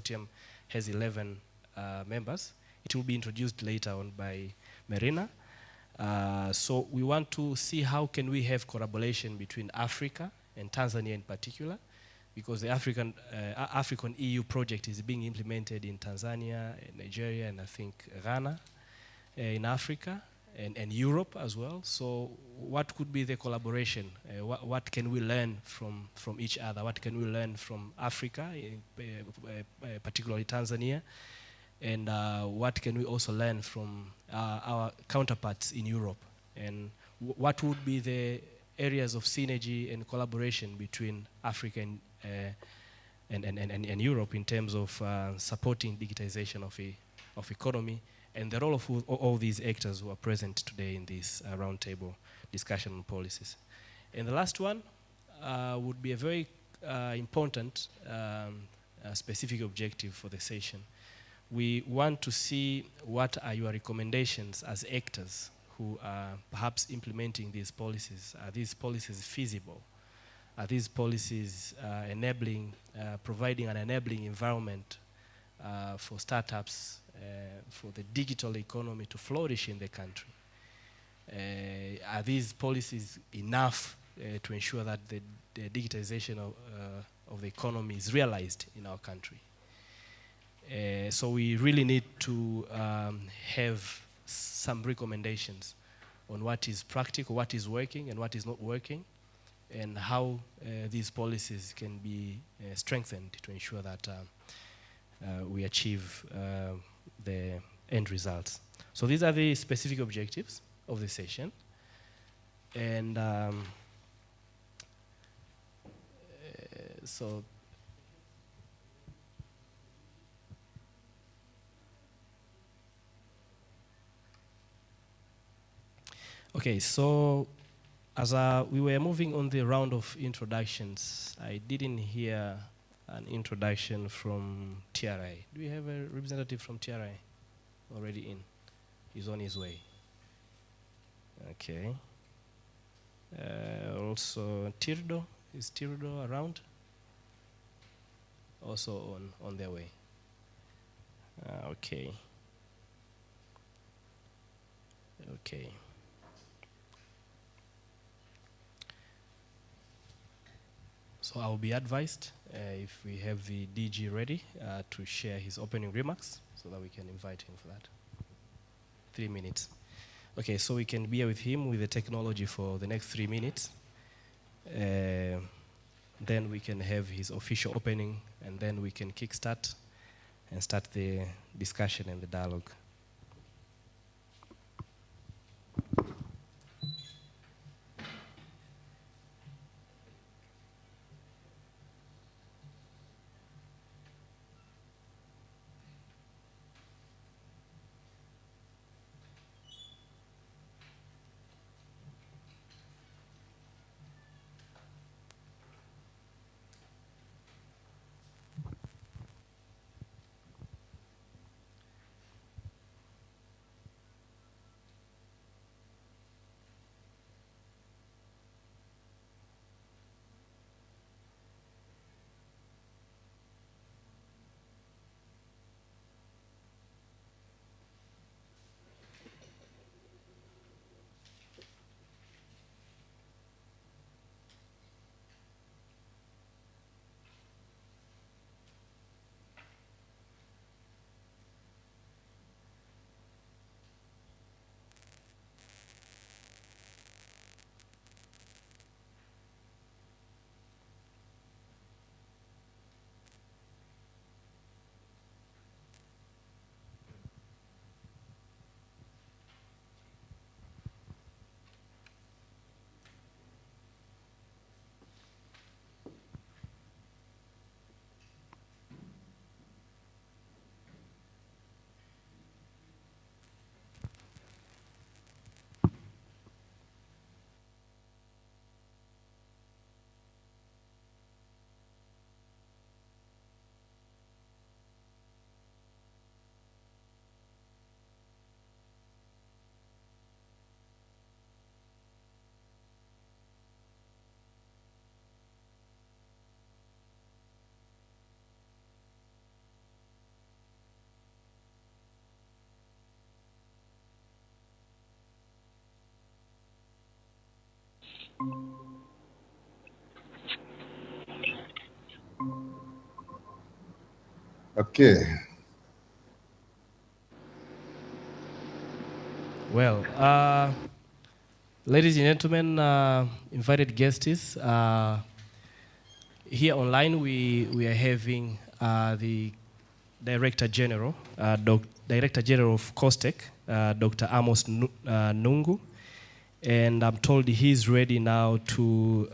consortium has 11 members. It will be introduced later on by Marina. So we want to see how can we have collaboration between Africa and Tanzania in particular, because the African EU project is being implemented in Tanzania, Nigeria, and I think Ghana in Africa, and Europe as well. So what could be the collaboration? What can we learn from each other? What can we learn from Africa, particularly Tanzania? And what can we also learn from our counterparts in Europe? And what would be the areas of synergy and collaboration between Africa and Europe in terms of supporting digitization of economy, and the role of all these actors who are present today in this roundtable discussion on policies. And the last one would be a very important specific objective for the session. We want to see what are your recommendations as actors who are perhaps implementing these policies. Are these policies feasible? Are these policies providing an enabling environment for startups, for the digital economy to flourish in the country? Are these policies enough to ensure that the digitization of the economy is realized in our country? So we really need to have some recommendations on what is practical, what is working and what is not working, and how these policies can be strengthened to ensure that we achieve the end results. So these are the specific objectives of the session. And so okay, so as we were moving on the round of introductions, I didn't hear an introduction from TRI. Do we have a representative from TRI already in? He's on his way. Okay. Also, Tirdo, is Tirdo around? Also on their way. Okay. Okay. So I'll be advised if we have the DG ready to share his opening remarks so that we can invite him for that. 3 minutes. Okay, so we can be with him with the technology for the next 3 minutes. Then we can have his official opening, and then we can kickstart and start the discussion and the dialogue. Okay. Well, ladies and gentlemen, invited guests, here online we are having the Director General, Director General of COSTECH, Dr. Amos Nungu, and I'm told he's ready now to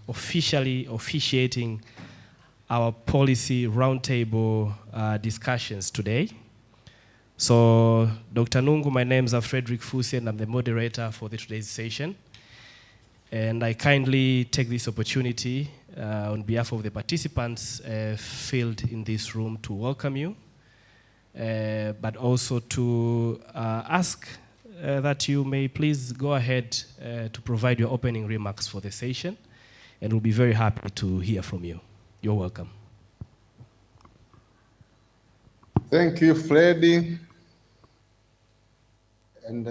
officially officiating our policy roundtable discussions today. So, Dr. Nungu, my name is Frederick Fusi, and I'm the moderator for today's session. And I kindly take this opportunity on behalf of the participants filled in this room to welcome you, but also to ask that you may please go ahead to provide your opening remarks for the session, and we'll be very happy to hear from you. You're welcome. Thank you, Freddy. And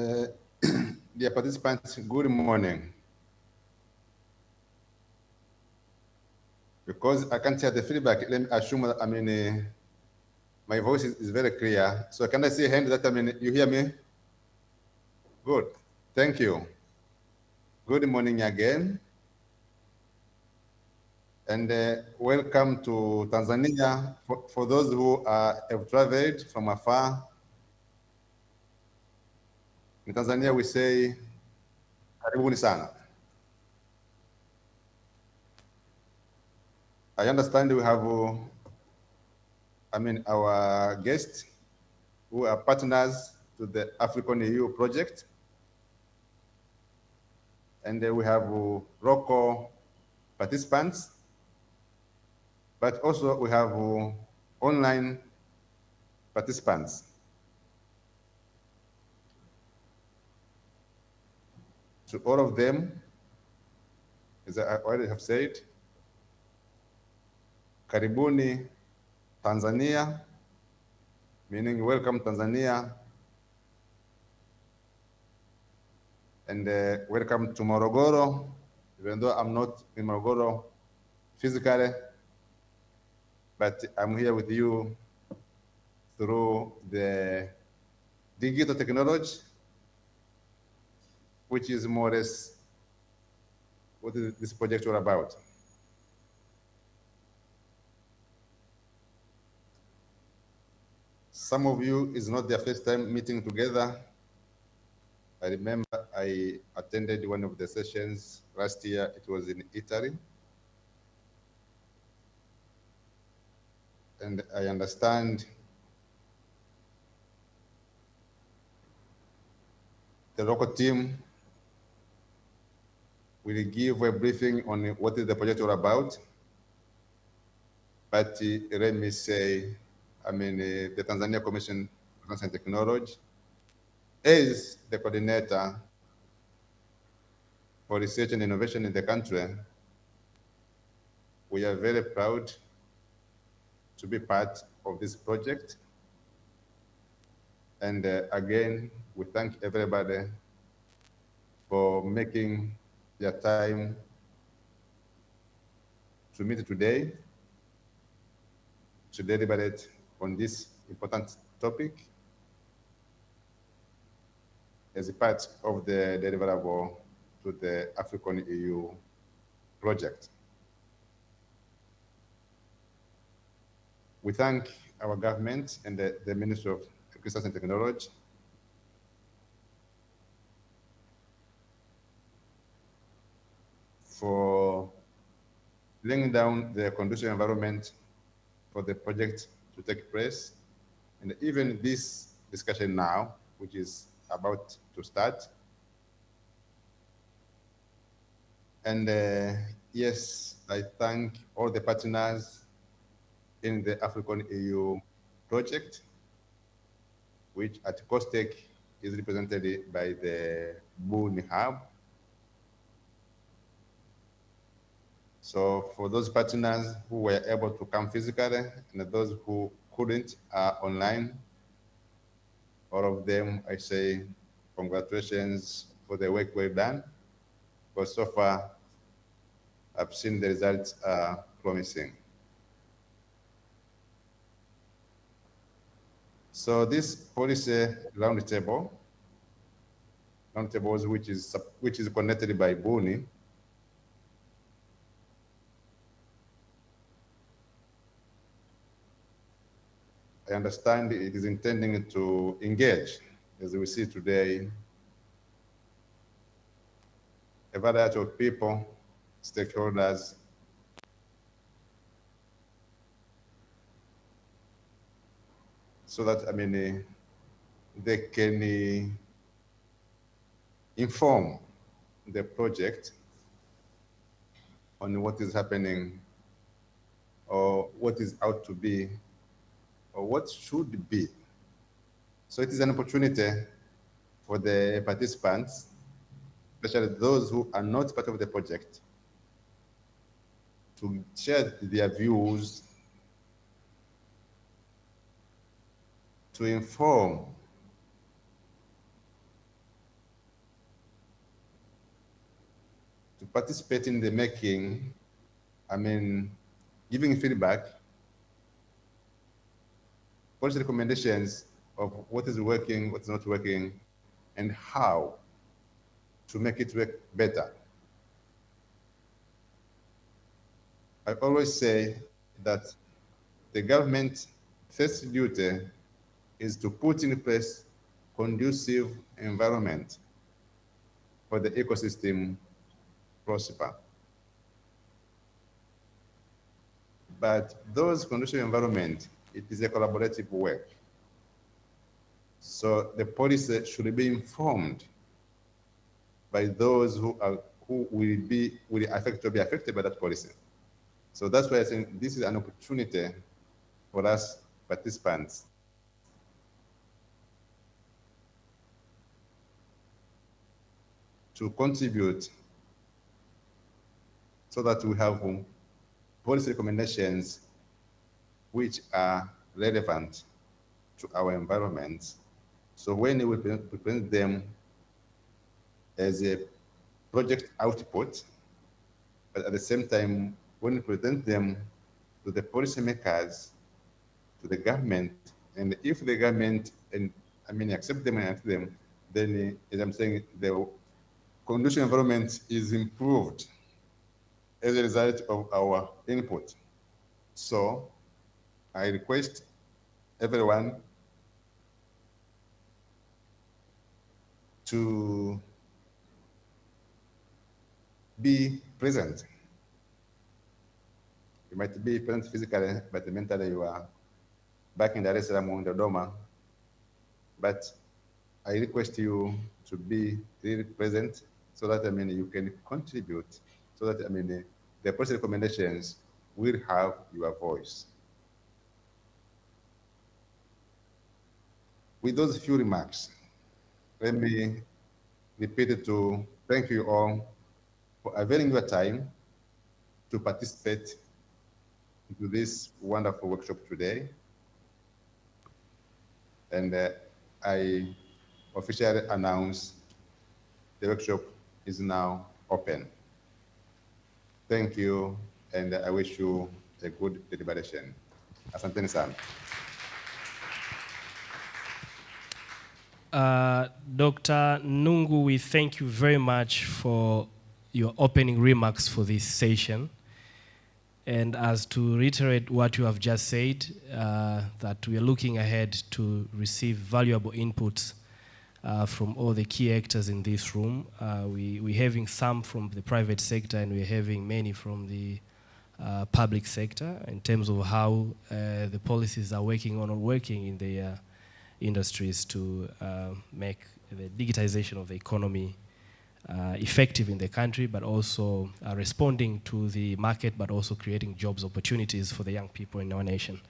dear participants, good morning. Because I can't hear the feedback, let me assume that, my voice is very clear. So can I see a hand that, you hear me? Good. Thank you. Good morning again. And welcome to Tanzania. For those who have traveled from afar, in Tanzania we say, karibuni sana. I understand we have, our guests who are partners to the African EU project. And we have local participants, but also we have online participants. To all of them, as I already have said, karibuni Tanzania, meaning welcome Tanzania, and welcome to Morogoro, even though I'm not in Morogoro physically, but I'm here with you through the digital technology, which is more or less what is this project all about. Some of you is not their first time meeting together. I remember I attended one of the sessions last year. It was in Italy. And I understand the local team will give a briefing on what is the project all about. But let me say, the Tanzania Commission for Science and Technology is the coordinator for research and innovation in the country. We are very proud to be part of this project. And again, we thank everybody for making their time to meet today to deliberate on this important topic as a part of the deliverable to the African EU project. We thank our government and the Ministry of Research and Technology for laying down the conducive environment for the project to take place. And even this discussion now, which is about to start. And yes, I thank all the partners in the African EU project, which at COSTECH is represented by the Boone Hub. So for those partners who were able to come physically and those who couldn't are online, all of them, I say congratulations for the work well done. but so far I've seen the results are promising. So this policy roundtables, which is connected by Buni, I understand it is intending to engage, as we see today, a variety of people, stakeholders, so that, they can inform the project on what is happening or what is out to be or what should be. So it is an opportunity for the participants, especially those who are not part of the project, to share their views, to inform, to participate in the making, giving feedback, policy recommendations of what is working, what's not working, and how to make it work better. I always say that the government's first duty is to put in place conducive environment for the ecosystem prosper. But those conducive environment, it is a collaborative work. So the policy should be informed by those who will be affected by that policy. So that's why I think this is an opportunity for us participants to contribute so that we have policy recommendations which are relevant to our environment. So when we present them as a project output, but at the same time, when we present them to the policymakers, to the government, and if the government accept them and accept them, then as I'm saying, the conducive environment is improved as a result of our input. So I request everyone to be present. You might be present physically, but mentally you are back in Dar es Salaam or Dodoma. But I request you to be really present so that you can contribute, so that the policy recommendations will have your voice. With those few remarks, let me repeat it to thank you all for availing your time to participate into this wonderful workshop today. And I officially announce the workshop is now open. Thank you, and I wish you a good deliberation. Asanteni sana. Dr. Nungu, we thank you very much for your opening remarks for this session. And as to reiterate what you have just said, that we are looking ahead to receive valuable inputs from all the key actors in this room. We're having some from the private sector, and we're having many from the public sector in terms of how the policies are working on or working in the industries to make the digitization of the economy effective in the country, but also responding to the market, but also creating jobs opportunities for the young people in our nation.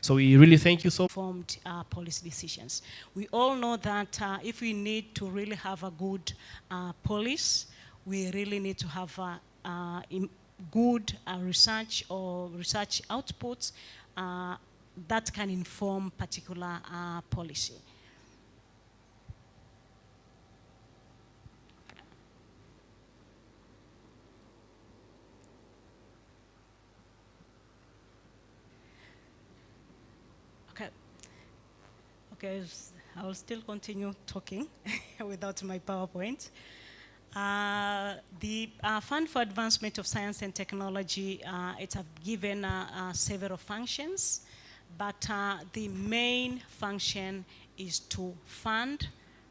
So we really thank you so much. Informed policy decisions. We all know that if we need to really have a good policy, we really need to have good research or research outputs that can inform particular policy. Okay. Okay, I will still continue talking without my PowerPoint. The Fund for Advancement of Science and Technology, it have given several functions, but the main function is to fund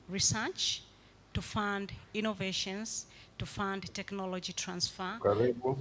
research, to fund innovations, to fund technology transfer. Karibu.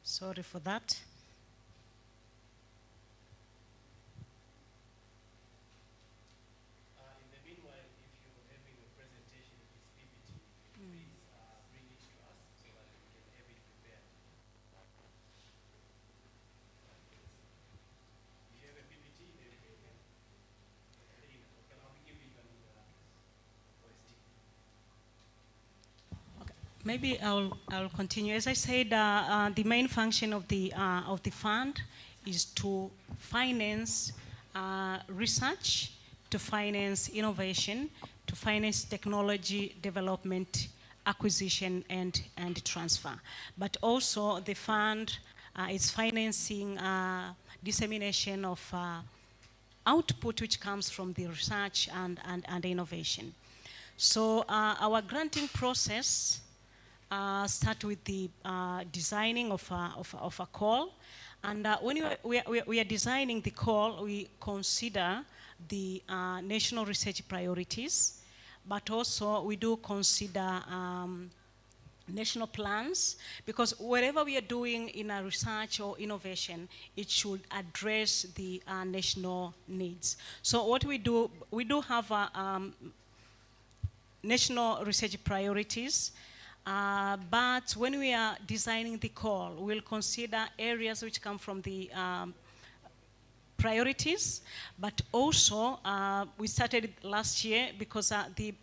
Sorry for that. In the meanwhile, if you're having a presentation, if it's PPT, please bring it to us so that we can have it prepared. If you have a PPT, then you can. Okay, I'll be giving you an email address for a stick. Maybe I'll continue. As I said, the main function of the fund is to finance research, to finance innovation, to finance technology development, acquisition, and transfer. But also the fund is financing dissemination of output which comes from the research and innovation. So our granting process start with the designing of a call. And when we are designing the call, we consider the national research priorities, but also we do consider national plans, because whatever we are doing in a research or innovation, it should address the national needs. So what we do have national research priorities, but when we are designing the call, we'll consider areas which come from the priorities, but also we started last year because the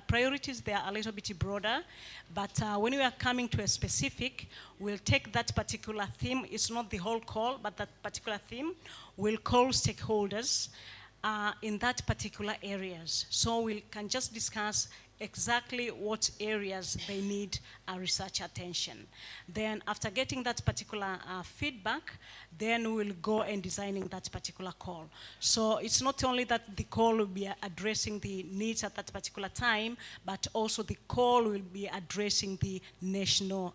priorities, they are a little bit broader, but when we are coming to a specific, we'll take that particular theme. It's not the whole call, but that particular theme. We'll call stakeholders in that particular areas. So we can just discuss exactly what areas they need research attention. Then after getting that particular feedback, then we'll go and designing that particular call. So it's not only that the call will be addressing the needs at that particular time, but also the call will be addressing the national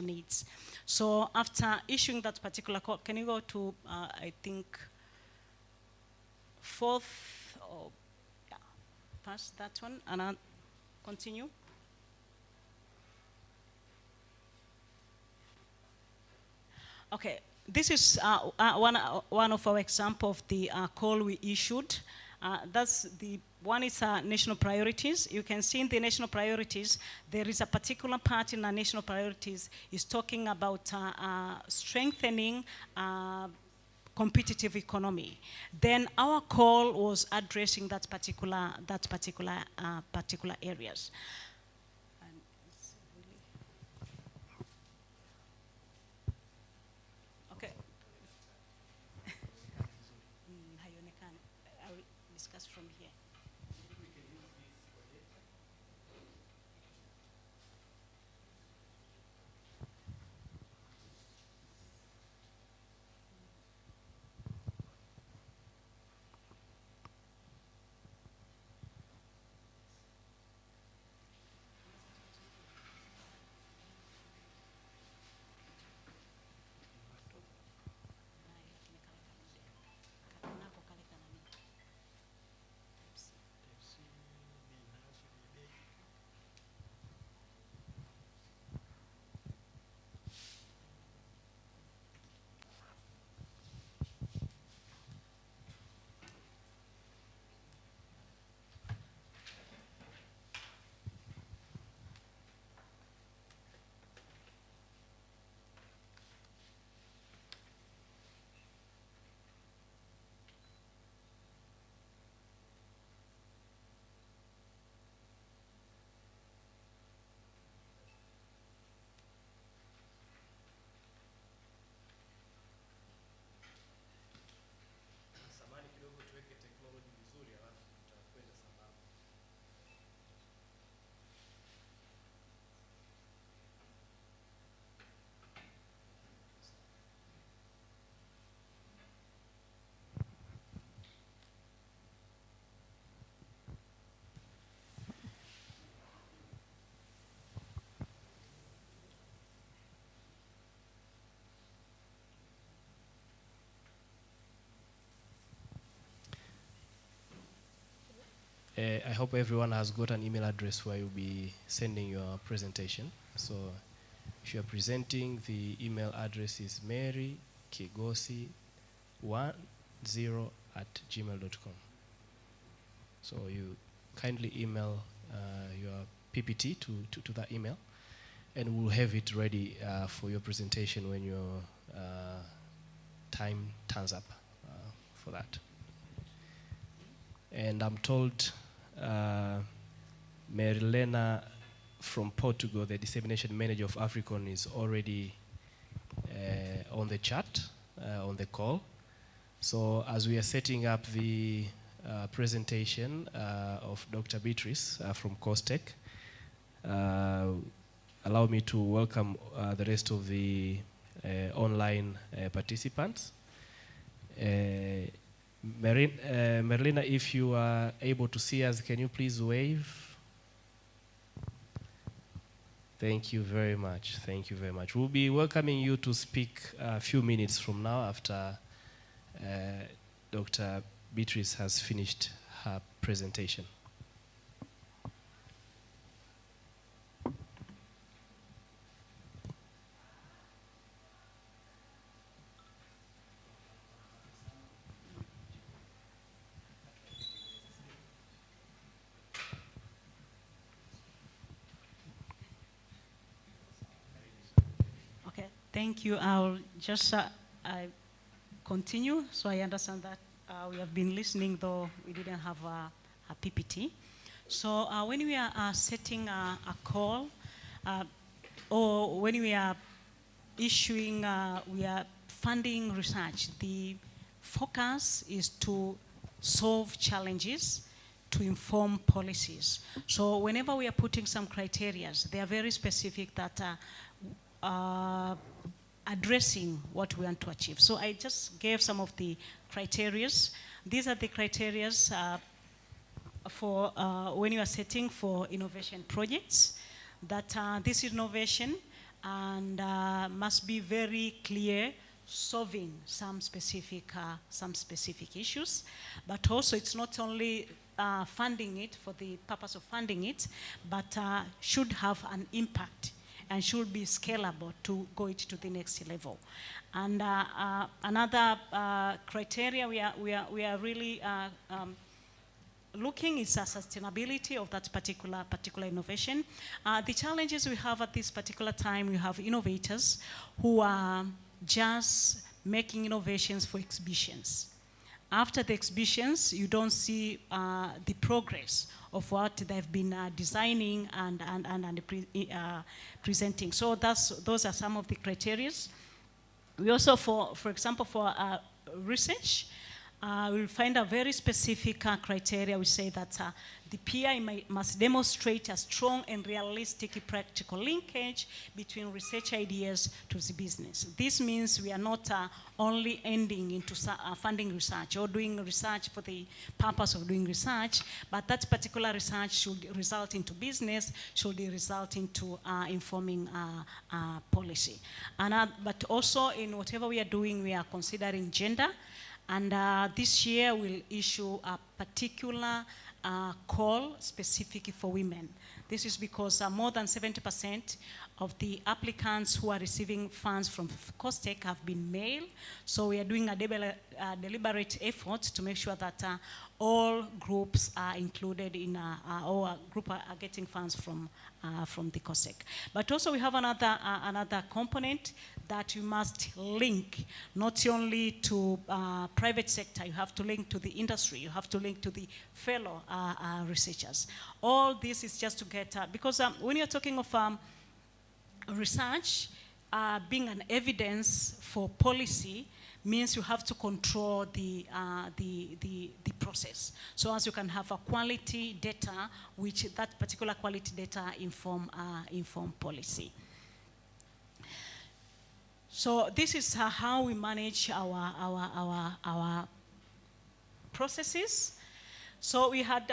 needs. So after issuing that particular call, can you go to, I think, fourth, or yeah, past that one, and I'll continue. Okay, this is one of our example of the call we issued. That's the one is national priorities. You can see in the national priorities, there is a particular part in our national priorities is talking about strengthening competitive economy. Then our call was addressing that particular areas. Okay. I will discuss from here. I hope everyone has got an email address where you'll be sending your presentation. So if you're presenting, the email address is marykigosi10@gmail.com. So you kindly email your PPT to that email, and we'll have it ready for your presentation when your time turns up for that. And I'm told Marilena from Portugal, the dissemination manager of Africon, is already on the chat, on the call. So as we are setting up the presentation of Dr. Beatrice from COSTECH, allow me to welcome the rest of the online participants. Marilena, if you are able to see us, can you please wave? Thank you very much. Thank you very much. We'll be welcoming you to speak a few minutes from now after Dr. Beatrice has finished her presentation. Thank you. I'll just continue. So I understand that we have been listening, though we didn't have a PPT. So when we are setting a call, or when we are issuing, we are funding research, the focus is to solve challenges, to inform policies. So whenever we are putting some criteria, they are very specific that addressing what we want to achieve. So I just gave some of the criteria. These are the criteria for when you are setting for innovation projects, that this innovation and must be very clear, solving some specific issues, but also it's not only funding it for the purpose of funding it, but should have an impact and should be scalable to go it to the next level. And another criteria we are really looking is sustainability of that particular innovation. The challenges we have at this particular time, we have innovators who are just making innovations for exhibitions. After the exhibitions, you don't see the progress of what they've been designing and presenting. So those are some of the criteria. We also, for example, for research, we'll find a very specific criteria. We say that the PI must demonstrate a strong and realistic practical linkage between research ideas to the business. This means we are not only ending into funding research or doing research for the purpose of doing research, but that particular research should result into business, should result into informing policy. But also in whatever we are doing, we are considering gender. And this year we'll issue a particular call specifically for women. This is because more than 70% of the applicants who are receiving funds from COSTECH have been male. So we are doing a deliberate effort to make sure that all groups are included in, or group are getting funds from the COSTECH. But also we have another component that you must link not only to private sector, you have to link to the industry, you have to link to the fellow researchers. All this is just to get, because when you're talking of research being an evidence for policy, means you have to control the process. So as you can have a quality data, which that particular quality data inform policy. So this is how we manage our processes. So we had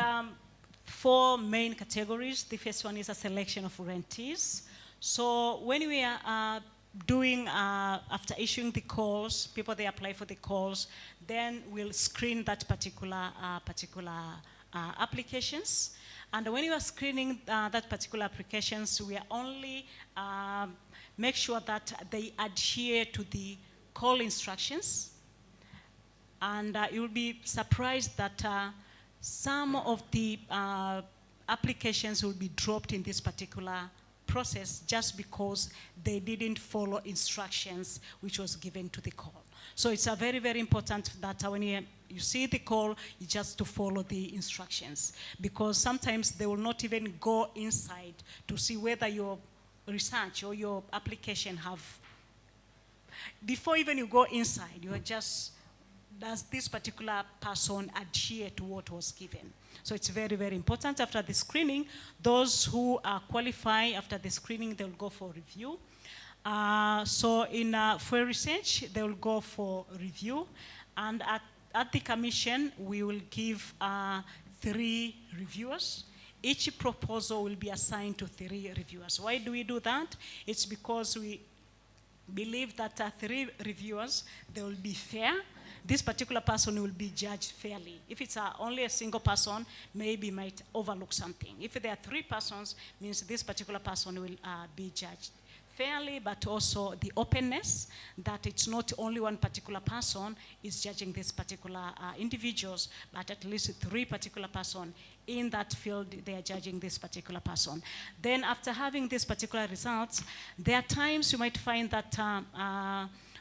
4 main categories. The first one is a selection of grantees. So when we are doing, after issuing the calls, people they apply for the calls, then we'll screen that particular applications. And when you are screening that particular applications, we are only make sure that they adhere to the call instructions. And you'll be surprised that some of the applications will be dropped in this particular process just because they didn't follow instructions which was given to the call. So it's very, very important that when you see the call, you just to follow the instructions, because sometimes they will not even go inside to see whether your research or your application have, before even you go inside, you are just, does this particular person adhere to what was given? So it's very, very important. After the screening, those who qualify after the screening, they'll go for review. For research, they will go for review. And at the commission, we will give 3 reviewers. Each proposal will be assigned to 3 reviewers. Why do we do that? It's because we believe that 3 reviewers, they will be fair. This particular person will be judged fairly. If it's only a single person, maybe might overlook something. If there are 3 persons, means this particular person will be judged fairly, but also the openness that it's not only one particular person is judging this particular individuals, but at least 3 particular person in that field, they are judging this particular person. Then after having these particular results, there are times you might find that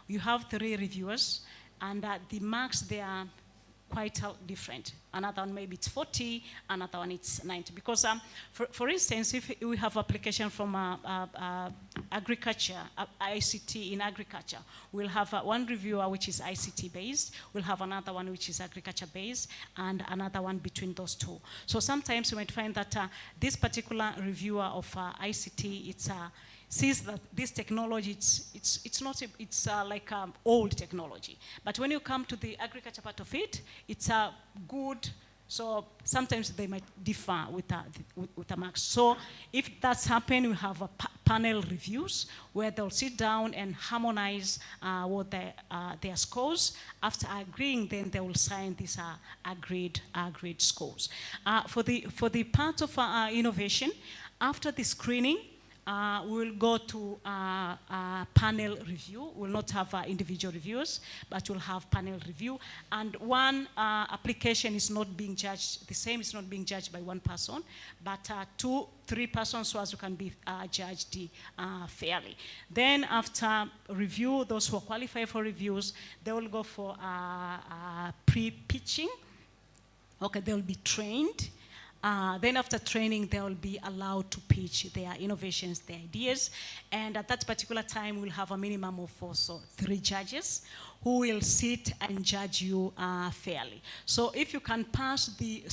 you have 3 reviewers, and the marks, they are quite different. Another one maybe it's 40, another one it's 90. Because for instance, if we have application from agriculture, ICT in agriculture, we'll have one reviewer which is ICT based, we'll have another one which is agriculture based, and another one between those 2. So sometimes you might find that this particular reviewer of ICT, it's sees that this technology, it's like old technology. But when you come to the agriculture part of it, it's a good, so sometimes they might differ with the marks. So if that's happened, we have a panel reviews where they'll sit down and harmonize what their scores. After agreeing, then they will sign these agreed scores. For the part of innovation, after the screening, we'll go to panel review. We'll not have individual reviews, but we'll have panel review. And one application is not being judged, the same is not being judged by one person, but 2, 3 persons, so as you can be judged fairly. Then after review, those who qualify for reviews, they will go for pre-pitching. Okay, they'll be trained. Then after training, they will be allowed to pitch their innovations, their ideas. And at that particular time, we'll have a minimum of also 3 judges who will sit and judge you fairly. So if you can pass the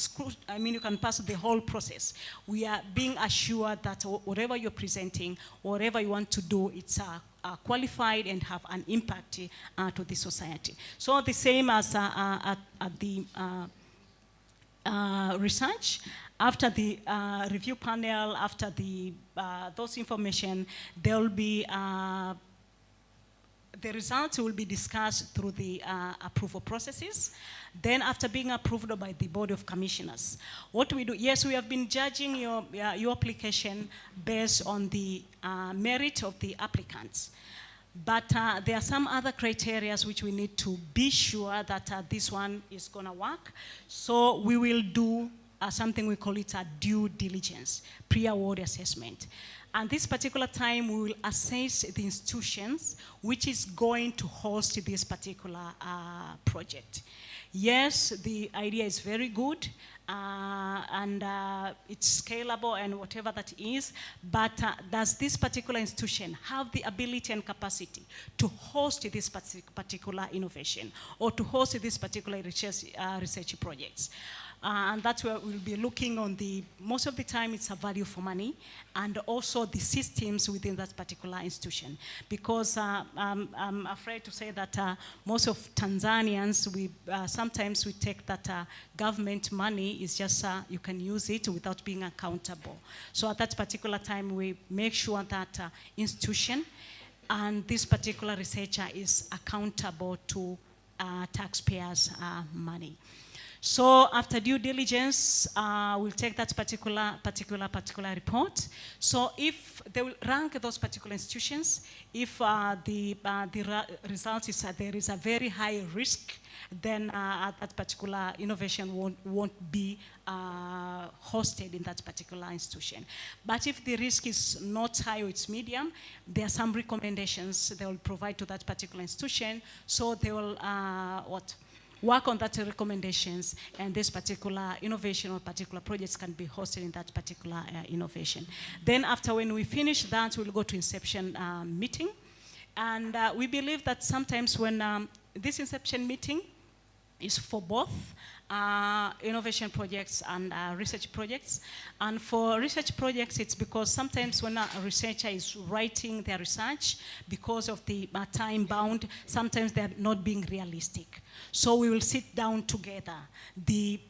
you can pass the whole process, we are being assured that whatever you're presenting, whatever you want to do, it's qualified and have an impact to the society. So the same as at the research, after the review panel, after the those information, there will be the results will be discussed through the approval processes. Then after being approved by the Board of Commissioners, what do we do? Yes, we have been judging your application based on the merit of the applicants. But there are some other criteria which we need to be sure that this one is going to work. So we will do something we call it a due diligence, pre-award assessment. And this particular time, we will assess the institutions which is going to host this particular project. Yes, the idea is very good, and it's scalable and whatever that is, but does this particular institution have the ability and capacity to host this particular innovation or to host this particular research projects? And that's where we'll be looking on most of the time it's a value for money, and also the systems within that particular institution. Because I'm afraid to say that most of Tanzanians, sometimes we take that government money is just, you can use it without being accountable. So at that particular time, we make sure that institution and this particular researcher is accountable to taxpayers' money. So after due diligence, we'll take that particular report. So if they will rank those particular institutions, if the result is that there is a very high risk, then that particular innovation won't be hosted in that particular institution. But if the risk is not high or it's medium, there are some recommendations they will provide to that particular institution. So they will work on that recommendations, and this particular innovation or particular projects can be hosted in that particular innovation. Then after when we finish that, we'll go to inception meeting. And we believe that sometimes when this inception meeting is for both innovation projects and research projects. And for research projects, it's because sometimes when a researcher is writing their research, because of the time bound, sometimes they're not being realistic. So we will sit down together, the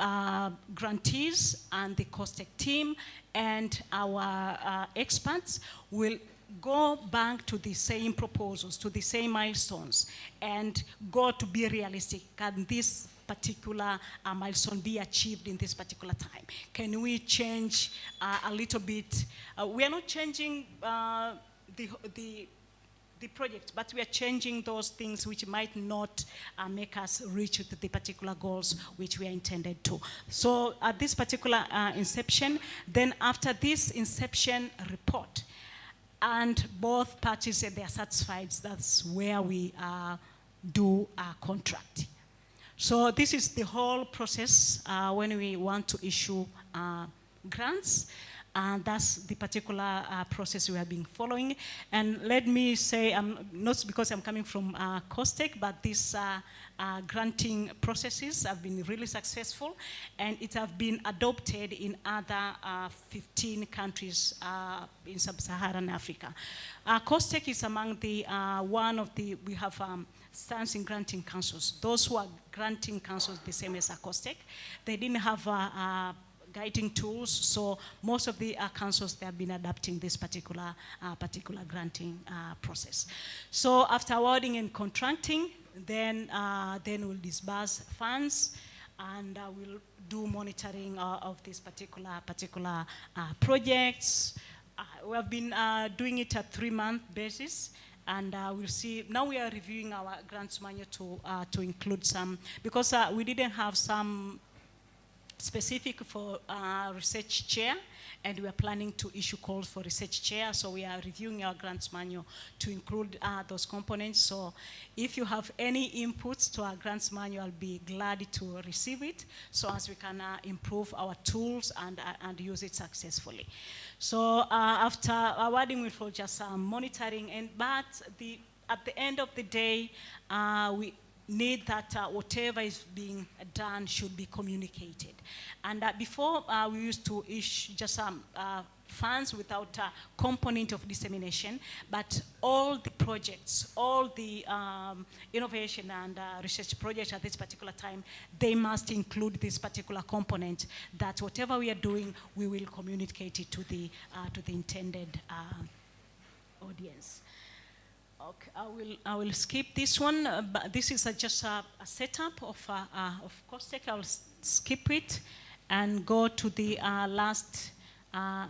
grantees and the COSTECH team and our experts will go back to the same proposals, to the same milestones, and go to be realistic. Can this particular milestone be achieved in this particular time? Can we change a little bit? We are not changing the project, but we are changing those things which might not make us reach the particular goals which we are intended to. So at this particular inception, then after this inception report, and both parties say they are satisfied, that's where we do our contract. So this is the whole process when we want to issue grants. And that's the particular process we have been following. And let me say, not because I'm coming from COSTECH, but these granting processes have been really successful, and it have been adopted in other 15 countries in sub-Saharan Africa. COSTECH is among the, we have stands in granting councils. Those who are granting councils the same as COSTECH, they didn't have guiding tools, so most of the councils, they have been adapting this particular granting process. So after awarding and contracting, then we'll disburse funds, and we'll do monitoring of these particular projects. We have been doing it at 3-month basis, and we'll see. Now we are reviewing our grants manual to include some, because we didn't have some specific for research chair, and we are planning to issue calls for research chair, so we are reviewing our grants manual to include those components. So if you have any inputs to our grants manual, I'll be glad to receive it, so as we can improve our tools and use it successfully. So after awarding, we'll for just monitoring, but at the end of the day, we need that whatever is being done should be communicated. And before, we used to issue just funds without a component of dissemination, but all the projects, all the innovation and research projects at this particular time, they must include this particular component, that whatever we are doing, we will communicate it to the intended audience. Okay, I will skip this one, but this is just a setup of COSTECH. I'll skip it and go to the last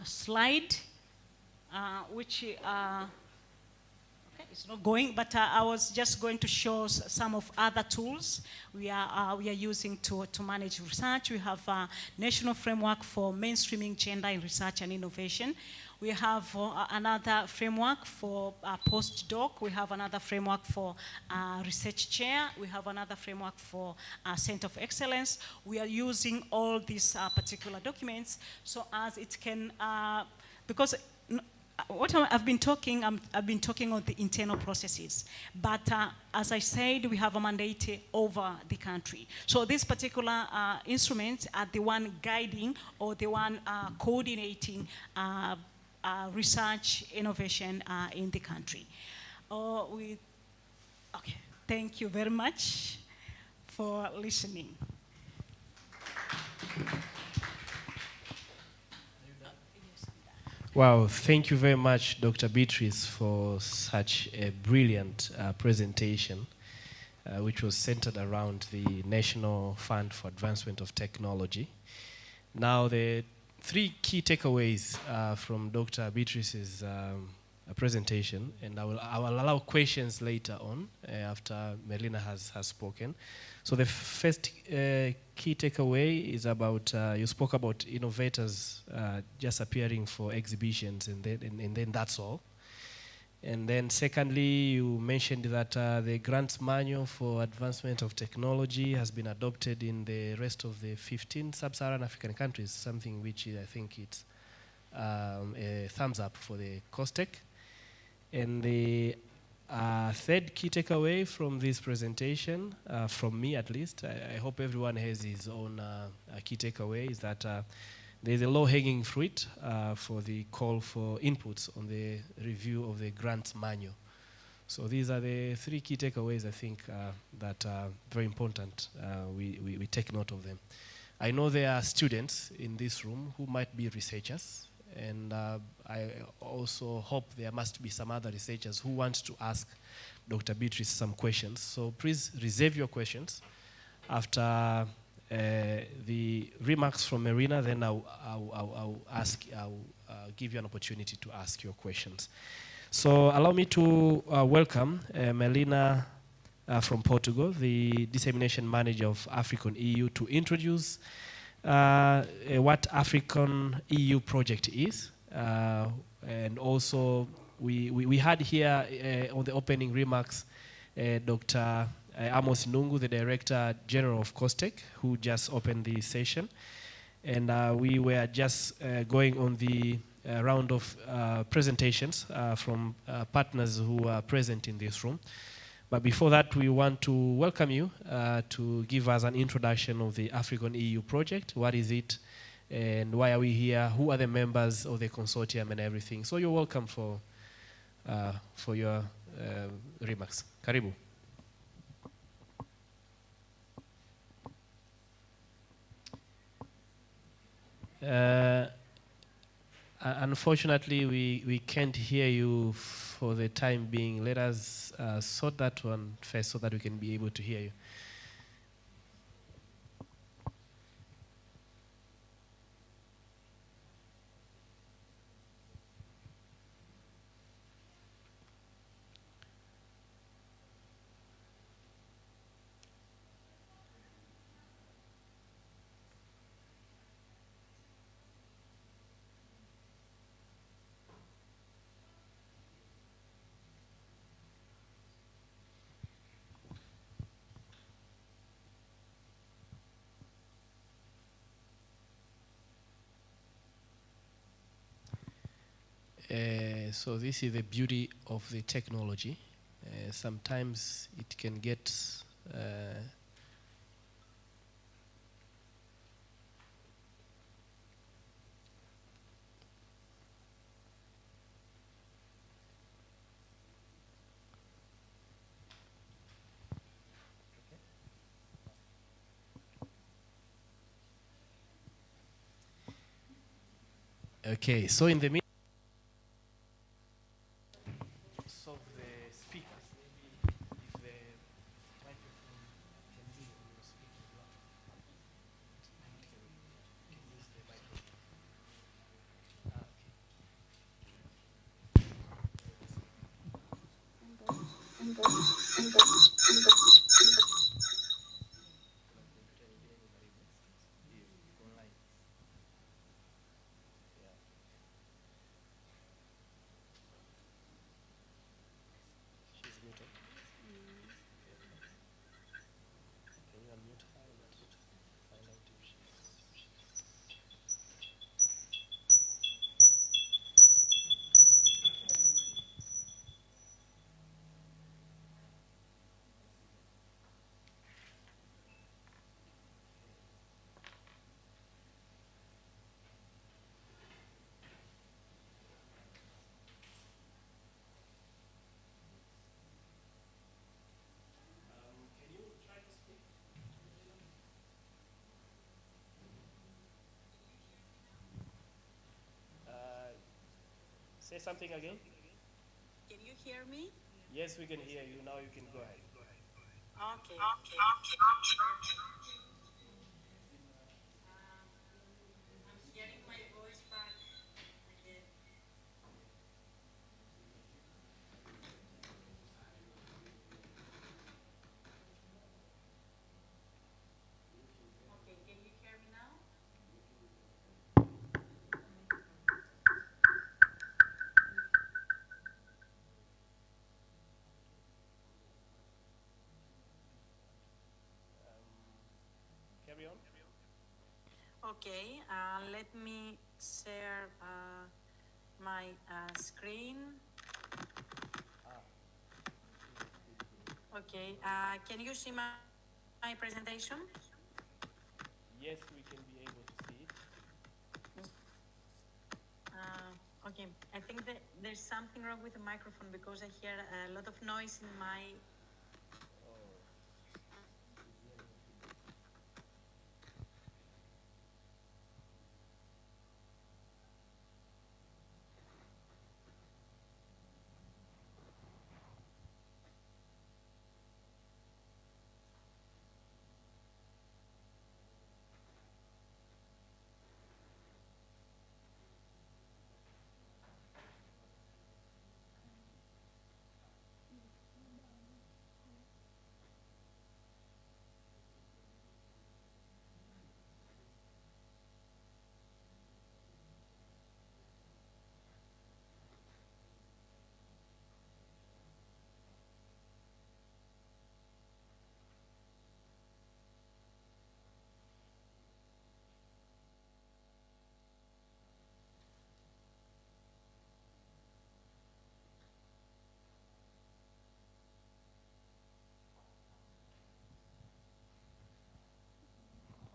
slide, which okay, it's not going, but I was just going to show some of other tools we are using to manage research. We have a national framework for mainstreaming gender in research and innovation. We have another framework for postdoc. We have another framework for research chair. We have another framework for Center of Excellence. We are using all these particular documents so as it can, because what I've been talking on the internal processes, but as I said, we have a mandate over the country. So these particular instruments are the one guiding or the one coordinating research innovation in the country. Okay, thank you very much for listening. Wow, thank you very much, Dr. Beatrice, for such a brilliant presentation. which was centered around the National Fund for Advancement of Technology. Now, the three key takeaways from Dr. Beatrice's presentation, and I will allow questions later on after Melina has spoken. So the first key takeaway is about, you spoke about innovators just appearing for exhibitions and then that's all. And then secondly, you mentioned that the grants manual for advancement of technology has been adopted in the rest of the 15 sub-Saharan African countries, something which I think it's a thumbs up for the COSTECH. And the third key takeaway from this presentation, from me at least, I hope everyone has his own key takeaway, is that there's a low-hanging fruit for the call for inputs on the review of the grants manual. So these are the three key takeaways I think that are very important. We take note of them. I know there are students in this room who might be researchers, and I also hope there must be some other researchers who want to ask Dr. Beatrice some questions. So please reserve your questions after the remarks from Marina, then I'll give you an opportunity to ask your questions. So allow me to welcome Melina from Portugal, the Dissemination Manager of African EU, to introduce what African EU project is. And also, we had here on the opening remarks Dr. Amos Nungu, the Director General of COSTECH, who just opened the session. And we were just going on the round of presentations from partners who are present in this room. But before that, we want to welcome you to give us an introduction of the African EU project. What is it? And why are we here? Who are the members of the consortium and everything? So you're welcome for your remarks. Karibu. Unfortunately, we can't hear you for the time being. Let us sort that one first so that we can be able to hear you. So this is the beauty of the technology. Sometimes it can get okay. So in the meantime, of the speakers, maybe if the microphone can be on your speaker, can use the microphone. She's muted. Can you unmute her and find out if she's... Can you try to speak? Say something again. Can you hear me? Yes, we can hear you. Now you can go ahead. Okay. I'm hearing my voice back again. Okay, can you hear me now? Carry on. Okay, let me share my screen. Okay, can you see my presentation? Yes, we can be able to see it. Okay, I think that there's something wrong with the microphone because I hear a lot of noise in my.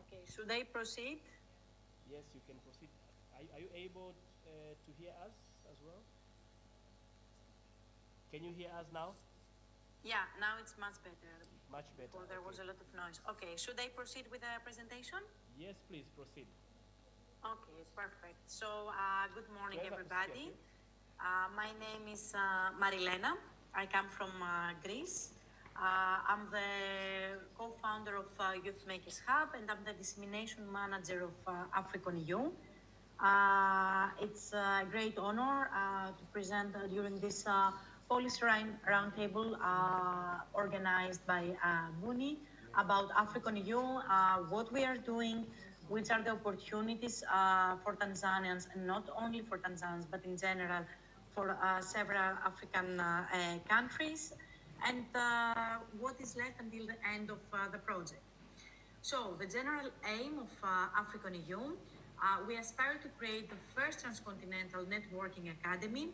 Okay, should I proceed? Yes, you can proceed. Are you able to hear us as well? Can you hear us now? Yeah, now it's much better. Much better. Before there was a Okay. lot of noise. Okay, should I proceed with the presentation? Yes, please proceed. Okay, perfect. So, good morning, Whoever is here, everybody. okay? My name is Marilena. I come from Greece. I'm the co-founder of Youth Makers Hub, and I'm the dissemination manager of African EU. It's a great honor to present during this policy roundtable organized by Buni about African EU, what we are doing, which are the opportunities for Tanzanians, and not only for Tanzanians, but in general for several African countries, and what is left until the end of the project. So, the general aim of African EU, we aspire to create the first transcontinental networking academy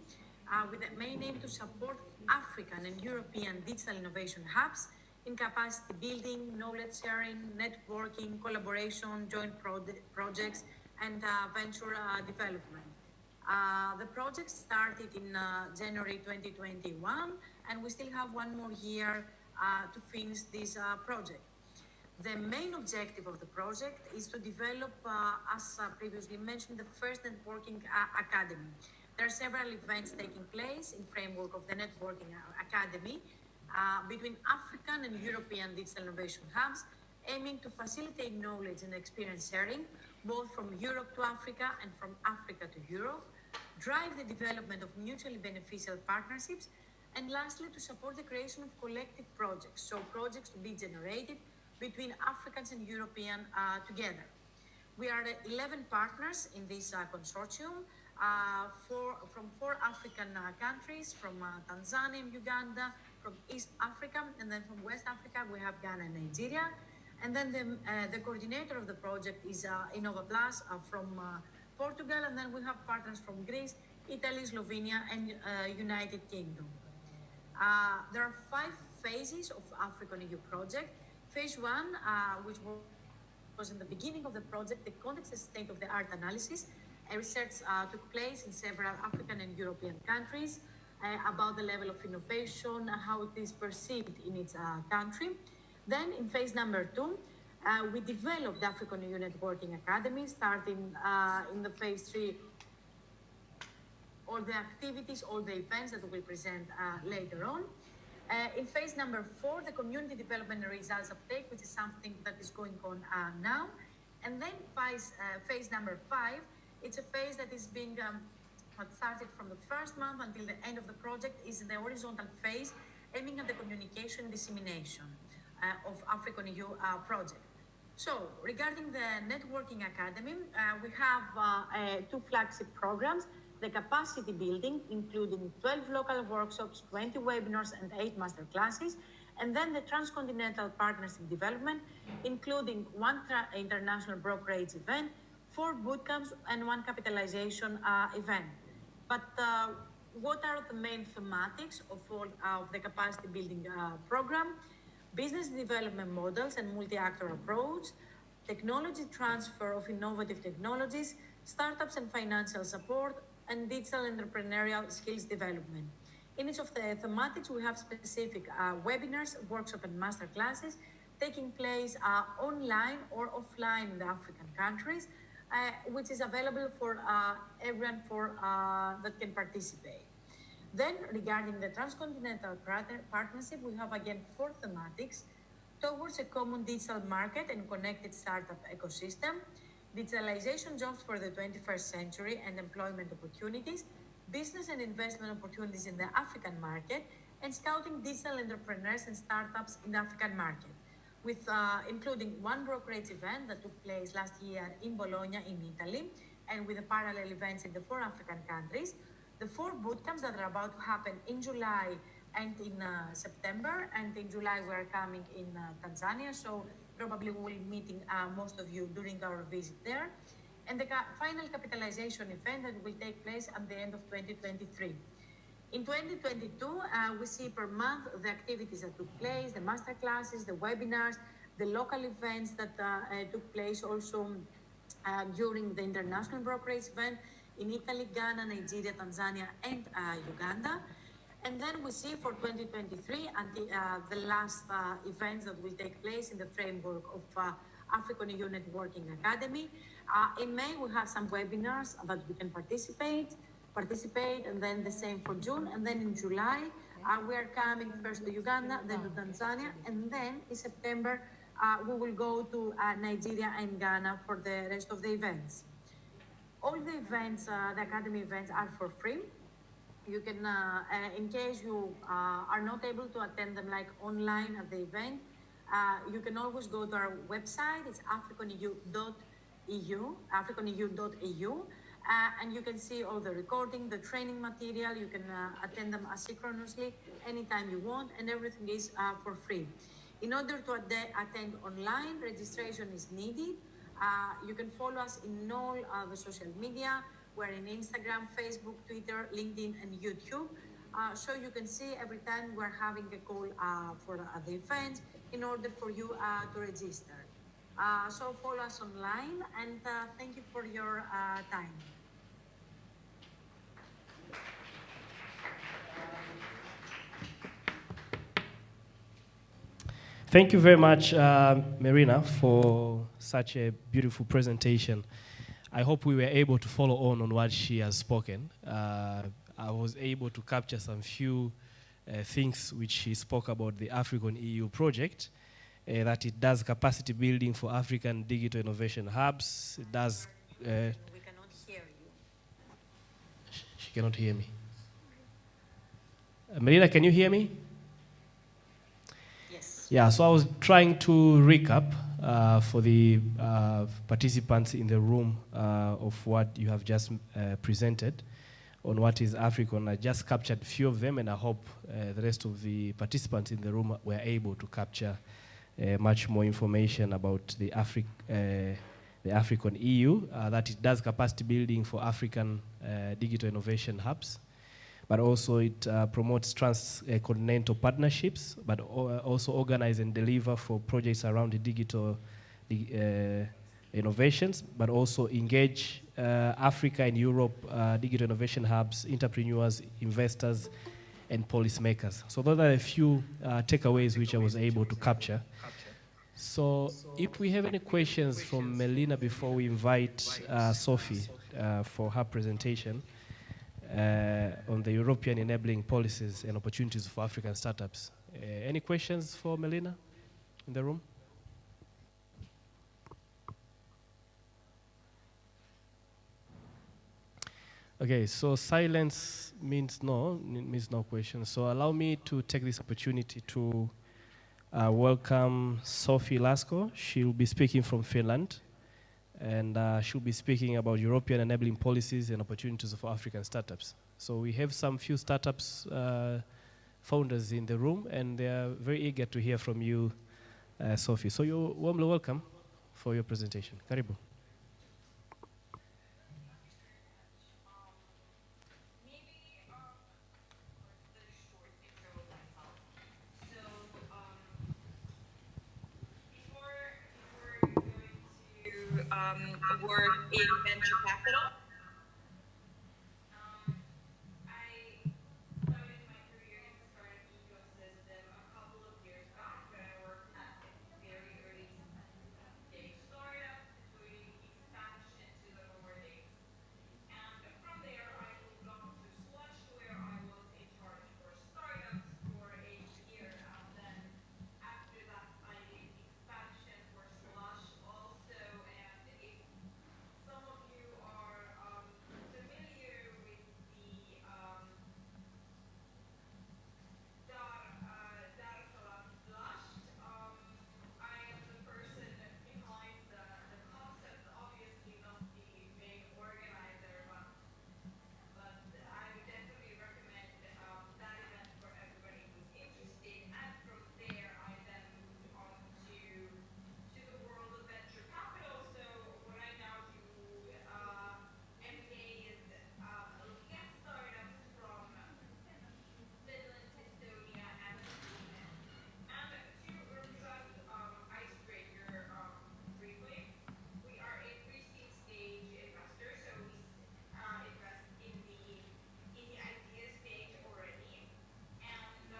with the main aim to support African and European digital innovation hubs in capacity building, knowledge sharing, networking, collaboration, joint projects, and venture development. The project started in January 2021, and we still have one more year to finish this project. The main objective of the project is to develop, as previously mentioned, the first networking academy. There are several events taking place in framework of the networking academy between African and European digital innovation hubs, aiming to facilitate knowledge and experience sharing, both from Europe to Africa and from Africa to Europe, drive the development of mutually beneficial partnerships, and lastly, to support the creation of collective projects, so projects to be generated between Africans and European together. We are 11 partners in this consortium, from 4 African countries, from Tanzania and Uganda, from East Africa, and then from West Africa we have Ghana and Nigeria. And then the coordinator of the project is Innova Plus from Portugal, and then we have partners from Greece, Italy, Slovenia, and United Kingdom. There are 5 phases of African EU project. Phase 1, which was in the beginning of the project, the context and state-of-the-art analysis. Research took place in several African and European countries about the level of innovation, how it is perceived in its country. Then in phase number 2, we developed the African EU Networking Academy, starting in the phase 3 all the activities, all the events that we will present later on. In phase number 4, the community development and results uptake, which is something that is going on now. And then phase number 5, it's a phase that is being that started from the first month until the end of the project, is the horizontal phase, aiming at the communication dissemination of African EU project. So, regarding the Networking Academy, we have 2 flagship programs: the capacity building, including 12 local workshops, 20 webinars, and 8 master classes, and then the transcontinental partnership development, including 1 international brokerage event, 4 bootcamps, and 1 capitalization event. But what are the main thematics of all of the capacity building program? Business development models and multi-actor approach, technology transfer of innovative technologies, startups and financial support, and digital entrepreneurial skills development. In each of the thematics, we have specific webinars, workshops, and master classes taking place online or offline in the African countries, which is available for everyone that can participate. Then, regarding the transcontinental partnership, we have again 4 thematics: towards a common digital market and connected startup ecosystem, digitalization jobs for the 21st century and employment opportunities, business and investment opportunities in the African market, and scouting digital entrepreneurs and startups in the African market, with including 1 brokerage event that took place last year in Bologna in Italy, and with the parallel events in the 4 African countries, the 4 bootcamps that are about to happen in July and in September. And in July we are coming in Tanzania, so probably we will be meeting most of you during our visit there. And the final capitalization event that will take place at the end of 2023. In 2022, we see per month the activities that took place, the master classes, the webinars, the local events that took place also during the international brokerage event in Italy, Ghana, Nigeria, Tanzania, and Uganda. And then we see for 2023 until the last events that will take place in the framework of African EU Networking Academy. In May, we have some webinars that we can participate, and then the same for June. And then in July, we are coming first to Uganda, then to Tanzania, and then in September, we will go to Nigeria and Ghana for the rest of the events. All the events, the Academy events, are for free. You can, in case you are not able to attend them like online at the event, you can always go to our website. It's africaneu.eu, and you can see all the recording, the training material. You can attend them asynchronously anytime you want, and everything is for free. In order to attend online, registration is needed. You can follow us in all the social media. We're in Instagram, Facebook, Twitter, LinkedIn, and YouTube. So you can see every time we're having a call for the event in order for you to register. So follow us online, and thank you for your time. Thank you very much, Marina, for such a beautiful presentation. I hope we were able to follow on what she has spoken. I was able to capture some few things which she spoke about the African EU project, that it does capacity building for African digital innovation hubs. It does... we cannot hear you. She cannot hear me. Marina, can you hear me? Yes. Yeah, so I was trying to recap for the participants in the room of what you have just presented on what is African. I just captured a few of them, and I hope the rest of the participants in the room were able to capture much more information about the African EU, that it does capacity building for African digital innovation hubs, but also it promotes transcontinental partnerships, but also organize and deliver for projects around the digital innovations, but also engage Africa and Europe digital innovation hubs, entrepreneurs, investors, and policymakers. So those are a few takeaways which I was able to capture. So if we have any questions from Melina before we invite Sophie for her presentation, on the European enabling policies and opportunities for African startups. Any questions for Melina in the room? Okay, so silence means no question. So allow me to take this opportunity to welcome Sophie Lasko. She'll be speaking from Finland, and she'll be speaking about European enabling policies and opportunities for African startups. So we have some few startups founders in the room, and they are very eager to hear from you, Sophie. So you're warmly welcome for your presentation. Karibu. Work in venture capital. I started my career in the startup ecosystem a couple of years back when I worked at a very early stage startup doing expansion to the Nordics. And from there, I moved on to Slush, where I was in charge for startups for a year. And then after that, I did expansion for Slush also. And if some of you are familiar with the Dar es Salaam Slush, I am the person behind the concept, obviously not the main organizer, but I would definitely recommend that event for everybody who's interested. And from there, I then moved on to the world of venture capital. So what I now do every day is looking at startups from Finland, Estonia, and Sweden. And to represent Icebreaker briefly, we are a pre-seed stage investor, so we invest in the idea stage already. And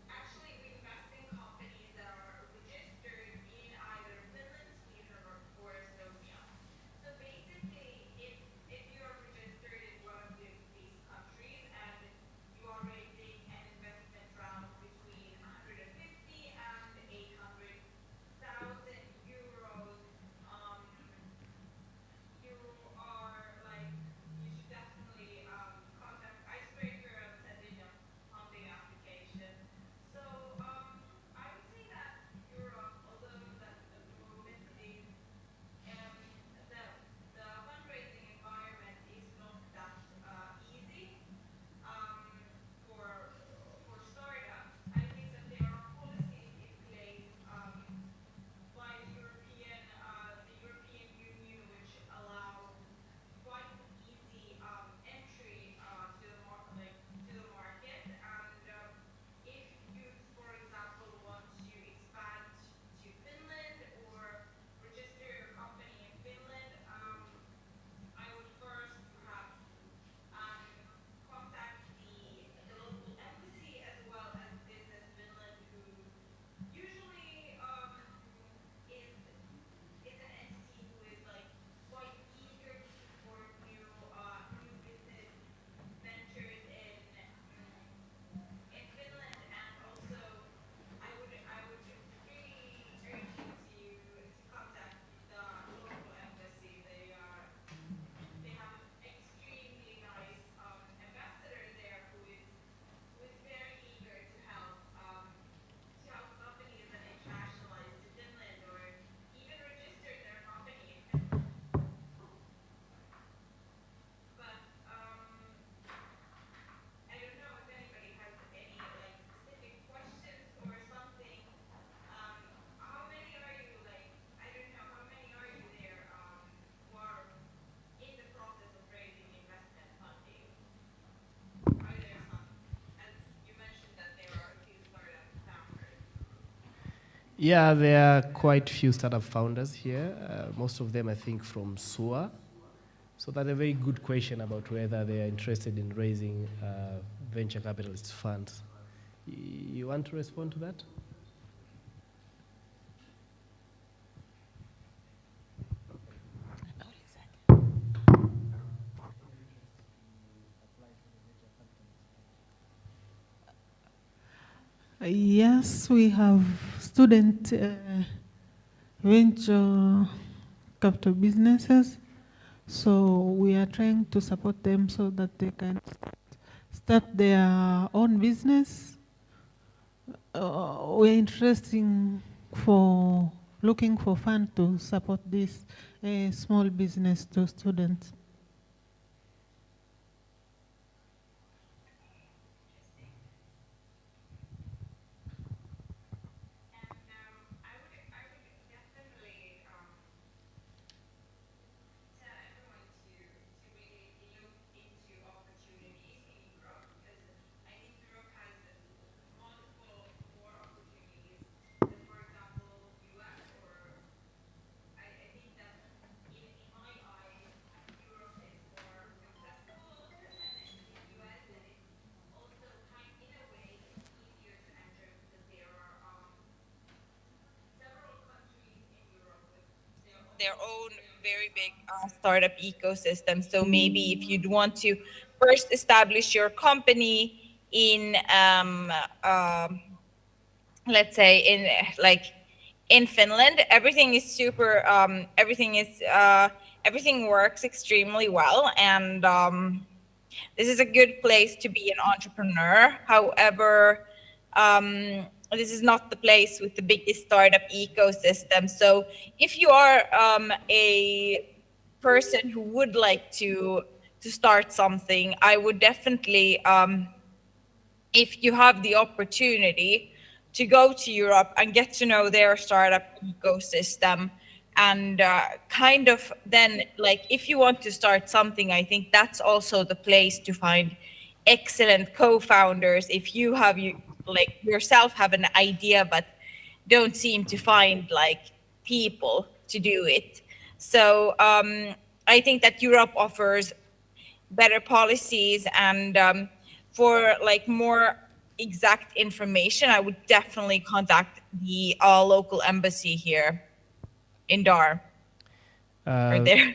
actually, we invest in companies that are registered in either Finland, Sweden, or Estonia. So basically, if you are registered in one of these countries and you are raising an investment round between 150 and 800,000 euros, you are like, you should definitely contact Icebreaker and send in a funding application. So I would say that Europe, although that at the moment is the fundraising environment is not that easy for startups, I think that there are policies in place by the European Union, which allow quite easy entry to the market. And if you, for example, want to expand to Finland or register your company in Finland, I would first perhaps contact the local embassy as well as Business Finland, who usually is an entity who is like quite eager to support new business ventures in Finland. And also I would really urge you to contact the local embassy. They have an extremely nice ambassador there who is very eager to help companies that internationalize to Finland or even register their company in Finland. But I don't know if anybody has any like specific questions or something. How many are you like? I don't know. How many are you there who are in the process of raising investment funding? Are there some? As you mentioned that there are a few startup founders. Yeah, there are quite few startup founders here. Most of them, I think, from SUA. So that's a very good question about whether they are interested in raising venture capitalist funds. You want to respond to that? Yes, we have student venture capital businesses. So we are trying to support them so that they can start their own business. We're interested for looking for fund to support this small business to students. And I would definitely tell everyone to really look into opportunities in Europe, because I think Europe has multiple more opportunities than, for example, US. Or I think that in my eyes, Europe is more accessible than the US, and it's also in a way, it's easier to enter because there are several countries in Europe with their own very big startup ecosystem. So maybe if you'd want to first establish your company in, let's say in Finland, everything is super. Everything works extremely well, and this is a good place to be an entrepreneur. However, this is not the place with the biggest startup ecosystem. So if you are a person who would like to start something, I would definitely, if you have the opportunity, to go to Europe and get to know their startup ecosystem. And kind of then, like, if you want to start something, I think that's also the place to find excellent co-founders. If you have, you like yourself have an idea but don't seem to find like people to do it. So I think that Europe offers better policies, and for like more exact information, I would definitely contact the local embassy here in Dar, right Uh, there.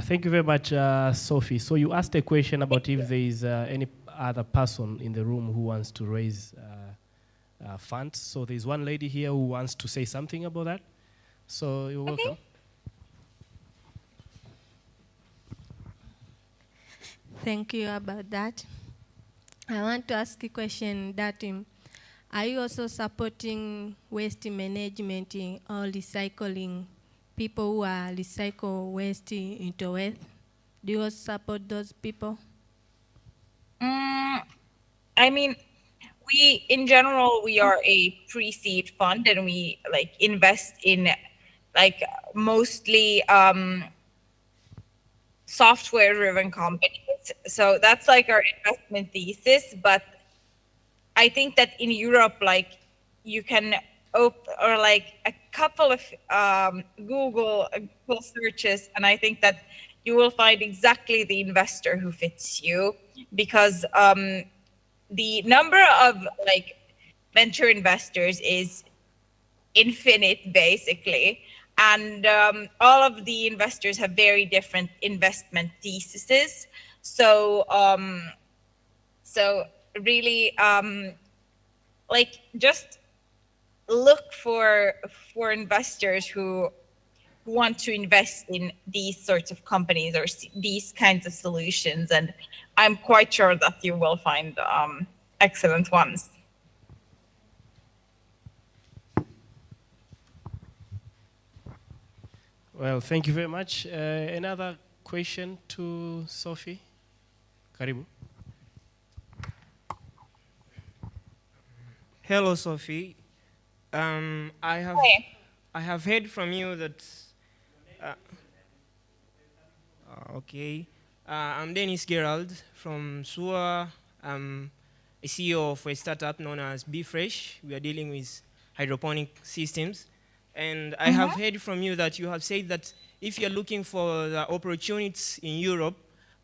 Thank you very much, Sophie. So you asked a question about if there is any other person in the room who wants to raise funds. So there's one lady here who wants to say something about that. So you're welcome. Thank you about that. I want to ask a question that are you also supporting waste management or recycling, people who are recycle waste into wealth? Do you also support those people? I mean, we in general, we are a pre-seed fund, and we like invest in like mostly software driven companies. So that's like our investment thesis. But I think that in Europe, like you can or like a couple of Google searches, and I think that you will find exactly the investor who fits you, because the number of like venture investors is infinite basically, and all of the investors have very different investment theses. So so really like just look for investors who want to invest in these sorts of companies or these kinds of solutions, and I'm quite sure that you will find excellent ones. Well, thank you very much. Another question to Sophie? Karibu. Hello, Sophie. I have heard from you that. Uh, okay. I'm Dennis Gerald from SUA. I'm a CEO of a startup known as Be Fresh. We are dealing with hydroponic systems. And I have heard from you that you have said that if you're looking for the opportunities in Europe,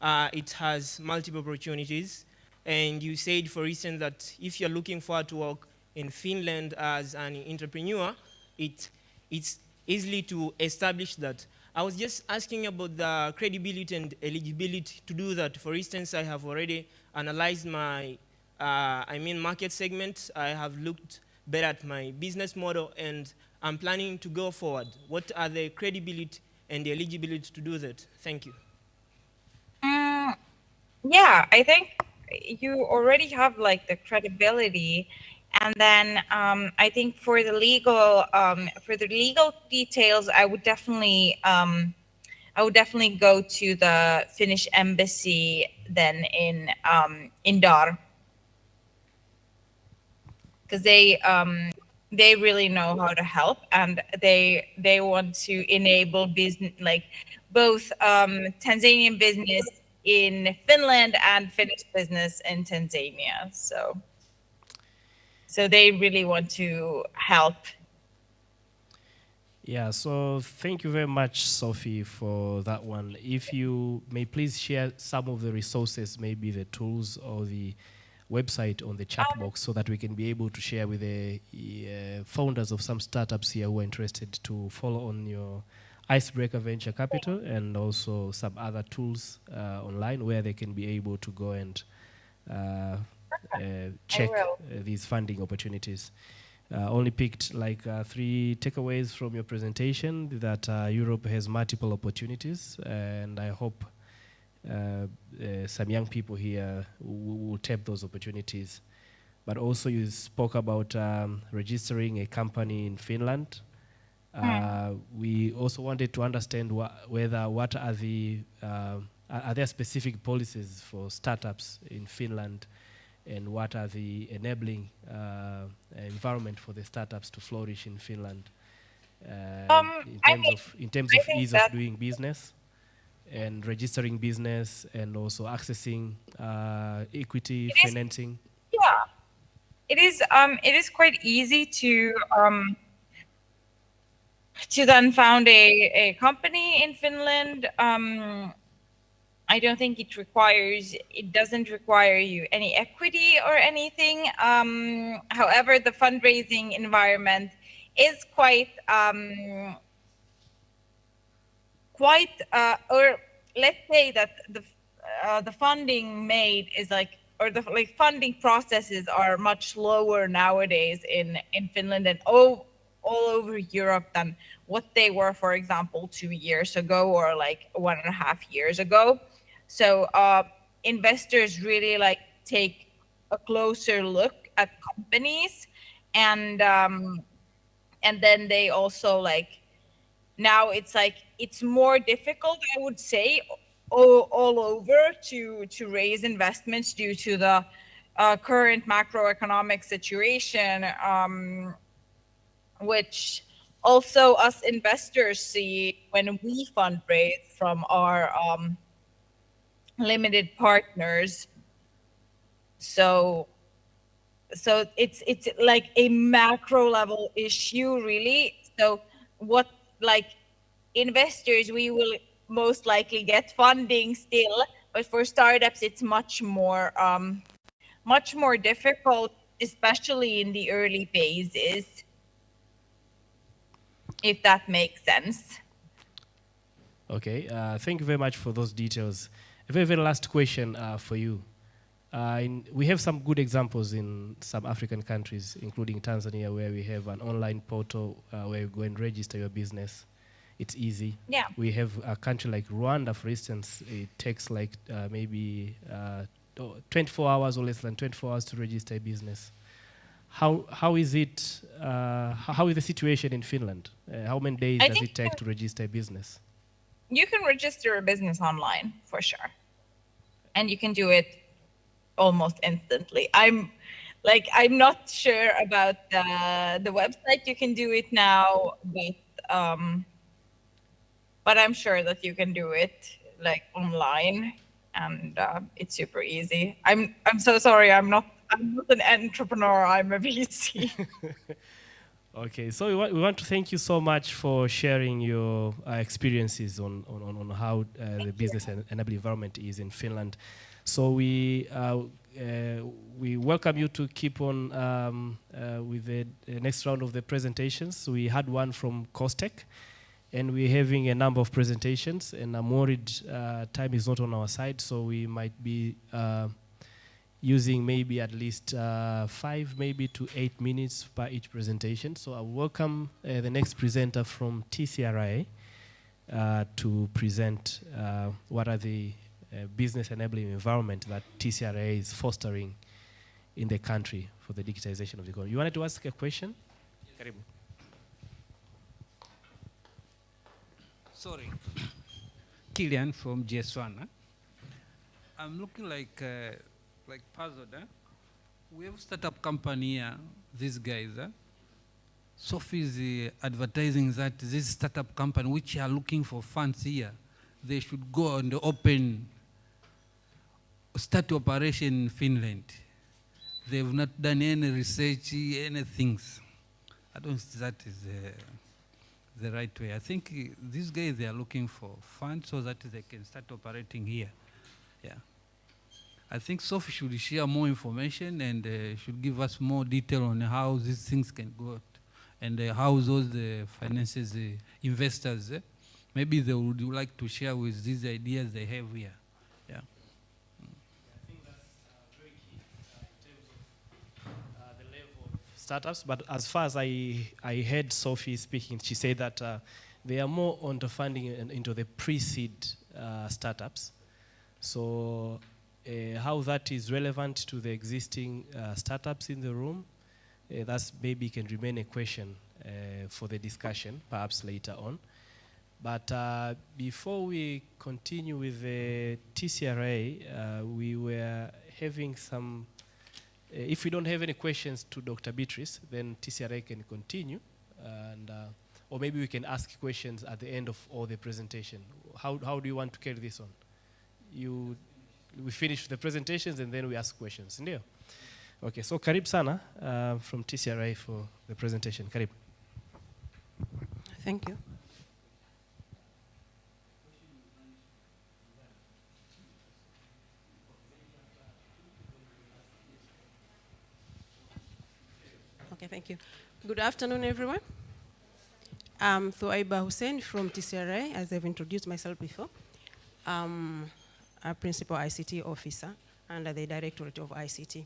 it has multiple opportunities. And you said, for instance, that if you're looking forward to work in Finland as an entrepreneur, it's easily to establish that. I was just asking about the credibility and eligibility to do that. For instance, I have already analyzed my I mean market segment. I have looked better at my business model, and I'm planning to go forward. What are the credibility and the eligibility to do that? Thank you. Yeah, I think you already have like the credibility, and then I think for the legal details, I would definitely go to the Finnish embassy then in Dar, because they really know how to help, and they want to enable business, like both Tanzanian business in Finland and Finnish business in Tanzania. So they really want to help. Yeah, so thank you very much, Sophie, for that one. If you may please share some of the resources, maybe the tools or the website on the chat box, so that we can be able to share with the founders of some startups here who are interested to follow on your Icebreaker Venture Capital, and also some other tools online where they can be able to go and check these funding opportunities. Only picked like 3 takeaways from your presentation, that Europe has multiple opportunities, and I hope some young people here will tap those opportunities. But also you spoke about registering a company in Finland. We also wanted to understand what are there specific policies for startups in Finland, and what are the enabling environment for the startups to flourish in Finland in terms of ease of doing business and registering business, and also accessing equity financing? Yeah, it is quite easy to then found a company in Finland. I don't think it doesn't require you any equity or anything. However, the fundraising environment is quite, or let's say that the funding made is like, or the like funding processes are much lower nowadays in Finland and all over Europe than what they were, for example, 2 years ago or like 1.5 years ago. So investors really like take a closer look at companies, and then they also like, now it's like it's more difficult, I would say, all over to raise investments due to the current macroeconomic situation, which also us investors see when we fundraise from our limited partners. So it's like a macro level issue, really. So what, like, investors, we will most likely get funding still, but for startups it's much more difficult, especially in the early phases, if that makes sense. Okay, thank you very much for those details. A very, very last question for you. We have some good examples in some African countries, including Tanzania, where we have an online portal where you go and register your business. It's easy. Yeah. We have a country like Rwanda, for instance. It takes like maybe 24 hours or less than 24 hours to register a business. How is it? How is the situation in Finland? How many days does it take to register a business? You can register a business online for sure, and you can do it almost instantly. I'm not sure about the website. You can do it now, but I'm sure that you can do it like online, and it's super easy. I'm so sorry. I'm not an entrepreneur. I'm a VC. Okay, so we want to thank you so much for sharing your experiences on how the business and enabling environment is in Finland. So we welcome you to keep on with the next round of the presentations. We had one from Costec, and we're having a number of presentations, and I'm worried time is not on our side, so we might be using maybe at least 5 maybe to 8 minutes per each presentation. So I welcome the next presenter from TCRA to present what are the business enabling environment that TCRA is fostering in the country for the digitization of the economy. You wanted to ask a question? Karibu. Sorry. Kilian from GS1. I'm looking like puzzled. We have a startup company here, these guys. Sophie is advertising that this startup company, which are looking for funds here, they should go and open, start operation in Finland. They've not done any research, anything. I don't think that is the right way. I think these guys, they are looking for funds so that they can start operating here. Yeah. I think Sophie should share more information and should give us more detail on how these things can go and how those finances, investors, maybe they would like to share with these ideas they have here. Yeah. I think that's very key in terms of the level of startups. But as far as I heard Sophie speaking, she said that they are more on the funding and into the pre-seed startups. So how that is relevant to the existing startups in the room, that's maybe can remain a question for the discussion, perhaps later on. But before we continue with the TCRA, we were having some, if we don't have any questions to Dr. Beatrice, then TCRA can continue, and or maybe we can ask questions at the end of all the presentation. How do you want to carry this on? We finish the presentations and then we ask questions. Ndio? Okay, so Karib Sana from TCRA for the presentation. Karib. Thank you. Okay, thank you. Good afternoon, everyone. I'm Thuaiba Hussein from TCRA, as I've introduced myself before. A Principal ICT Officer under the Directorate of ICT.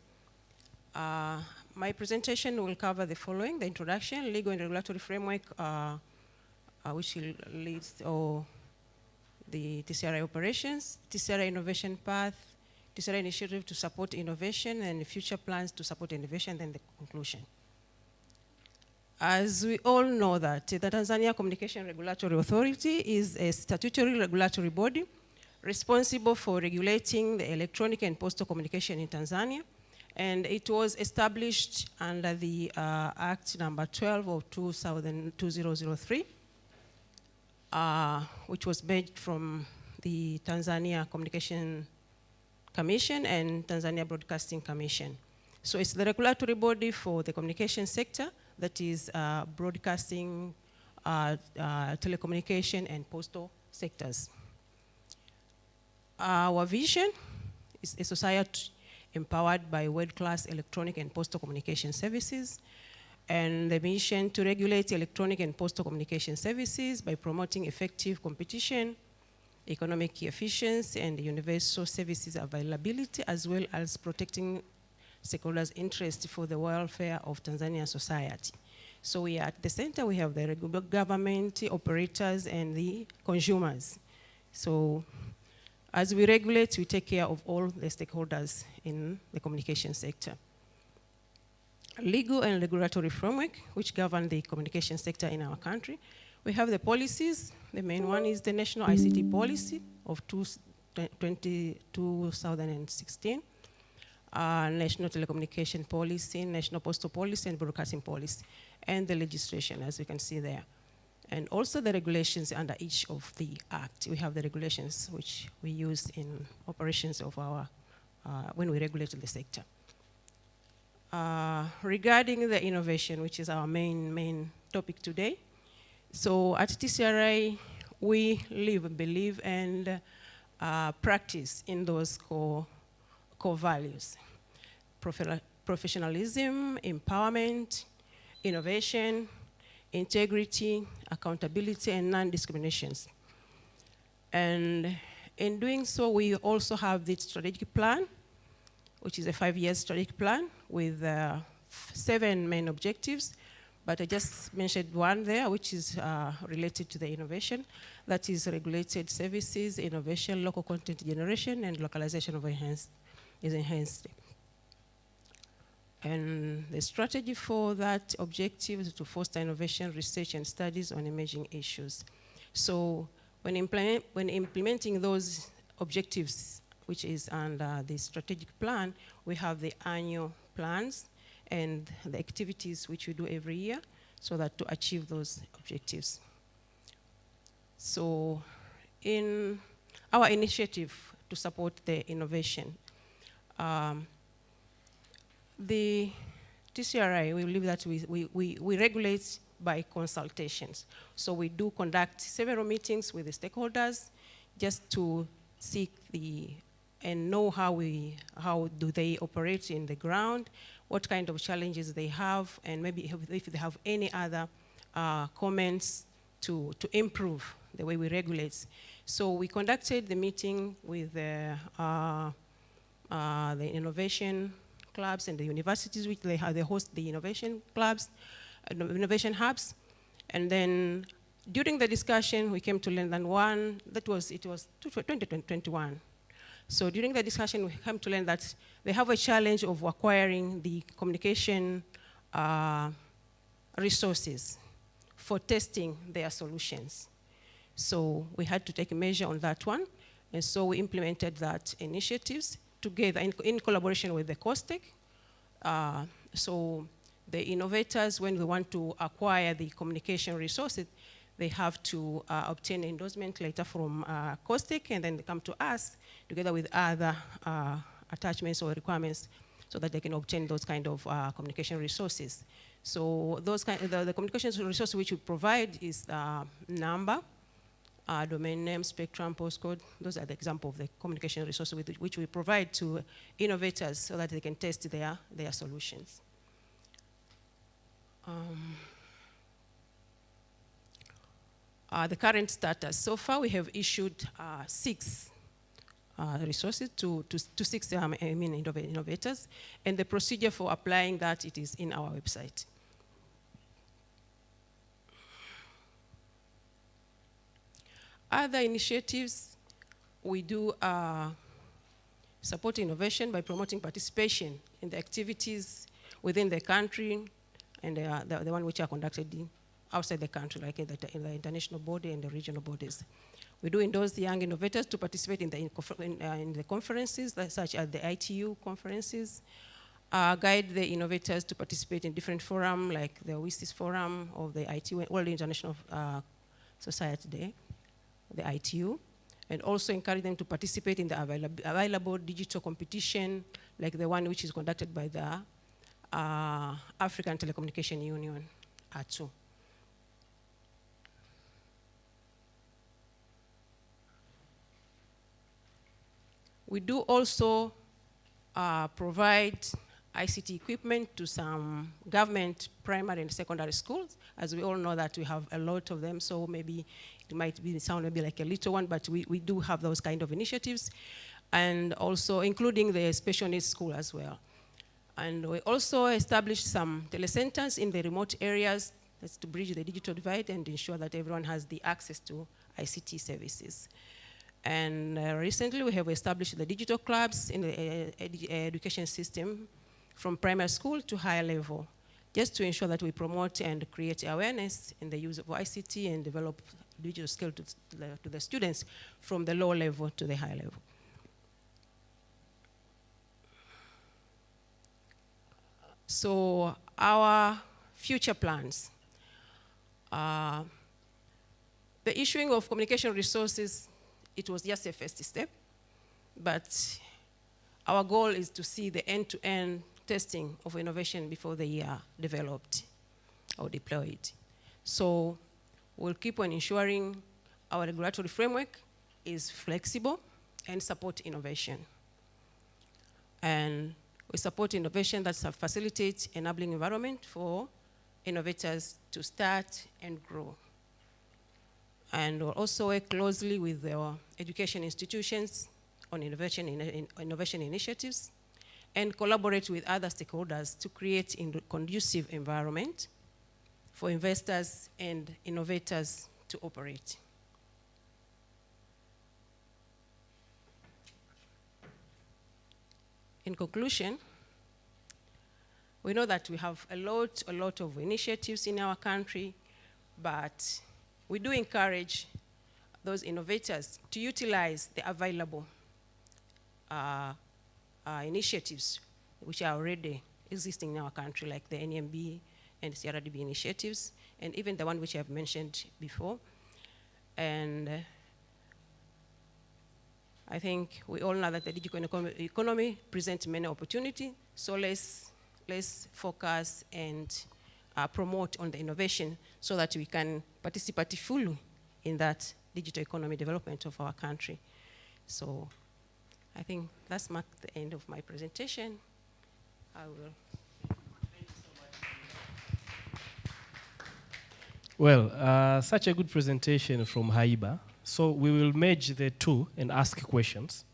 My presentation will cover the following: the introduction, legal and regulatory framework, which leads the TCRA operations, TCRA innovation path, TCRA initiative to support innovation, and future plans to support innovation, then the conclusion. As we all know that the Tanzania Communication Regulatory Authority is a statutory regulatory body responsible for regulating the electronic and postal communication in Tanzania. And it was established under the Act number 12 of 2003, which was made from the Tanzania Communication Commission and Tanzania Broadcasting Commission. So it's the regulatory body for the communication sector, that is broadcasting, telecommunication, and postal sectors. Our vision is a society empowered by world-class electronic and postal communication services, and the mission to regulate electronic and postal communication services by promoting effective competition, economic efficiency, and universal services availability, as well as protecting stakeholders' interest for the welfare of Tanzanian society. So we are at the center, we have the government, operators, and the consumers. So as we regulate, we take care of all the stakeholders in the communication sector. Legal and regulatory framework, which govern the communication sector in our country. We have the policies. The main one is the National ICT Policy of 2016. National Telecommunication Policy, National Postal Policy, and Broadcasting Policy, and the legislation, as you can see there. And also the regulations under each of the act. We have the regulations which we use in operations of our, when we regulate the sector. Regarding the innovation, which is our main topic today. So at TCRA, we live, believe, and practice in those core values: professionalism, empowerment, innovation, integrity, accountability, and non-discriminations. And in doing so, we also have the strategic plan, which is a 5-year strategic plan with 7 main objectives. But I just mentioned one there, which is related to the innovation. That is regulated services, innovation, local content generation, and localization of is enhanced. And the strategy for that objective is to foster innovation, research, and studies on emerging issues. So when implementing those objectives, which is under the strategic plan, we have the annual plans and the activities which we do every year so that to achieve those objectives. So in our initiative to support the innovation, the TCRI, we believe that we regulate by consultations. So we do conduct several meetings with the stakeholders just to seek and know how do they operate in the ground, what kind of challenges they have, and maybe if they have any other comments to improve the way we regulate. So we conducted the meeting with the innovation clubs and the universities, which they host the innovation clubs, innovation hubs. And then during the discussion, we came to learn that it was 2021. So during the discussion, we came to learn that they have a challenge of acquiring the communication resources for testing their solutions. So we had to take a measure on that one. And so we implemented that initiatives together in collaboration with the COSTECH. So the innovators, when they want to acquire the communication resources, they have to obtain an endorsement letter from COSTECH, and then they come to us together with other attachments or requirements so that they can obtain those kind of communication resources. So those the communication resources which we provide is number, domain name, spectrum, postcode. Those are the example of the communication resources which we provide to innovators so that they can test their solutions. The current status. So far, we have issued 6 resources to 6 innovators, and the procedure for applying that, it is in our website. Other initiatives, we do support innovation by promoting participation in the activities within the country and the one which are conducted outside the country, like in the international body and the regional bodies. We do endorse the young innovators to participate in the conferences, such as the ITU conferences, guide the innovators to participate in different forums, like the WISIS forum of the ITU, World International Society Day, the ITU, and also encourage them to participate in the available digital competition, like the one which is conducted by the African Telecommunication Union, ATU. We do also provide ICT equipment to some government primary and secondary schools. As we all know that we have a lot of them, so maybe it might sound maybe like a little one, but we do have those kind of initiatives, and also including the special needs school as well. And we also established some telecenters in the remote areas. That's to bridge the digital divide and ensure that everyone has the access to ICT services. And recently we have established the digital clubs in the education system from primary school to higher level, just to ensure that we promote and create awareness in the use of ICT and develop digital skills to the students from the low level to the high level. So our future plans. The issuing of communication resources, it was just a first step, but our goal is to see the end-to-end testing of innovation before they are developed or deployed. So we'll keep on ensuring our regulatory framework is flexible and support innovation. And we support innovation that facilitates enabling environment for innovators to start and grow. And we'll also work closely with our education institutions on innovation initiatives and collaborate with other stakeholders to create a conducive environment for investors and innovators to operate. In conclusion, we know that we have a lot of initiatives in our country, but we do encourage those innovators to utilize the available initiatives which are already existing in our country, like the NMB and CRDB initiatives, and even the one which I've mentioned before. And I think we all know that the digital economy presents many opportunities, so let's focus and promote on the innovation so that we can participate fully in that digital economy development of our country. So I think that's marked the end of my presentation. I will. Thank you so much. Well, such a good presentation from Haiba. So we will merge the two and ask questions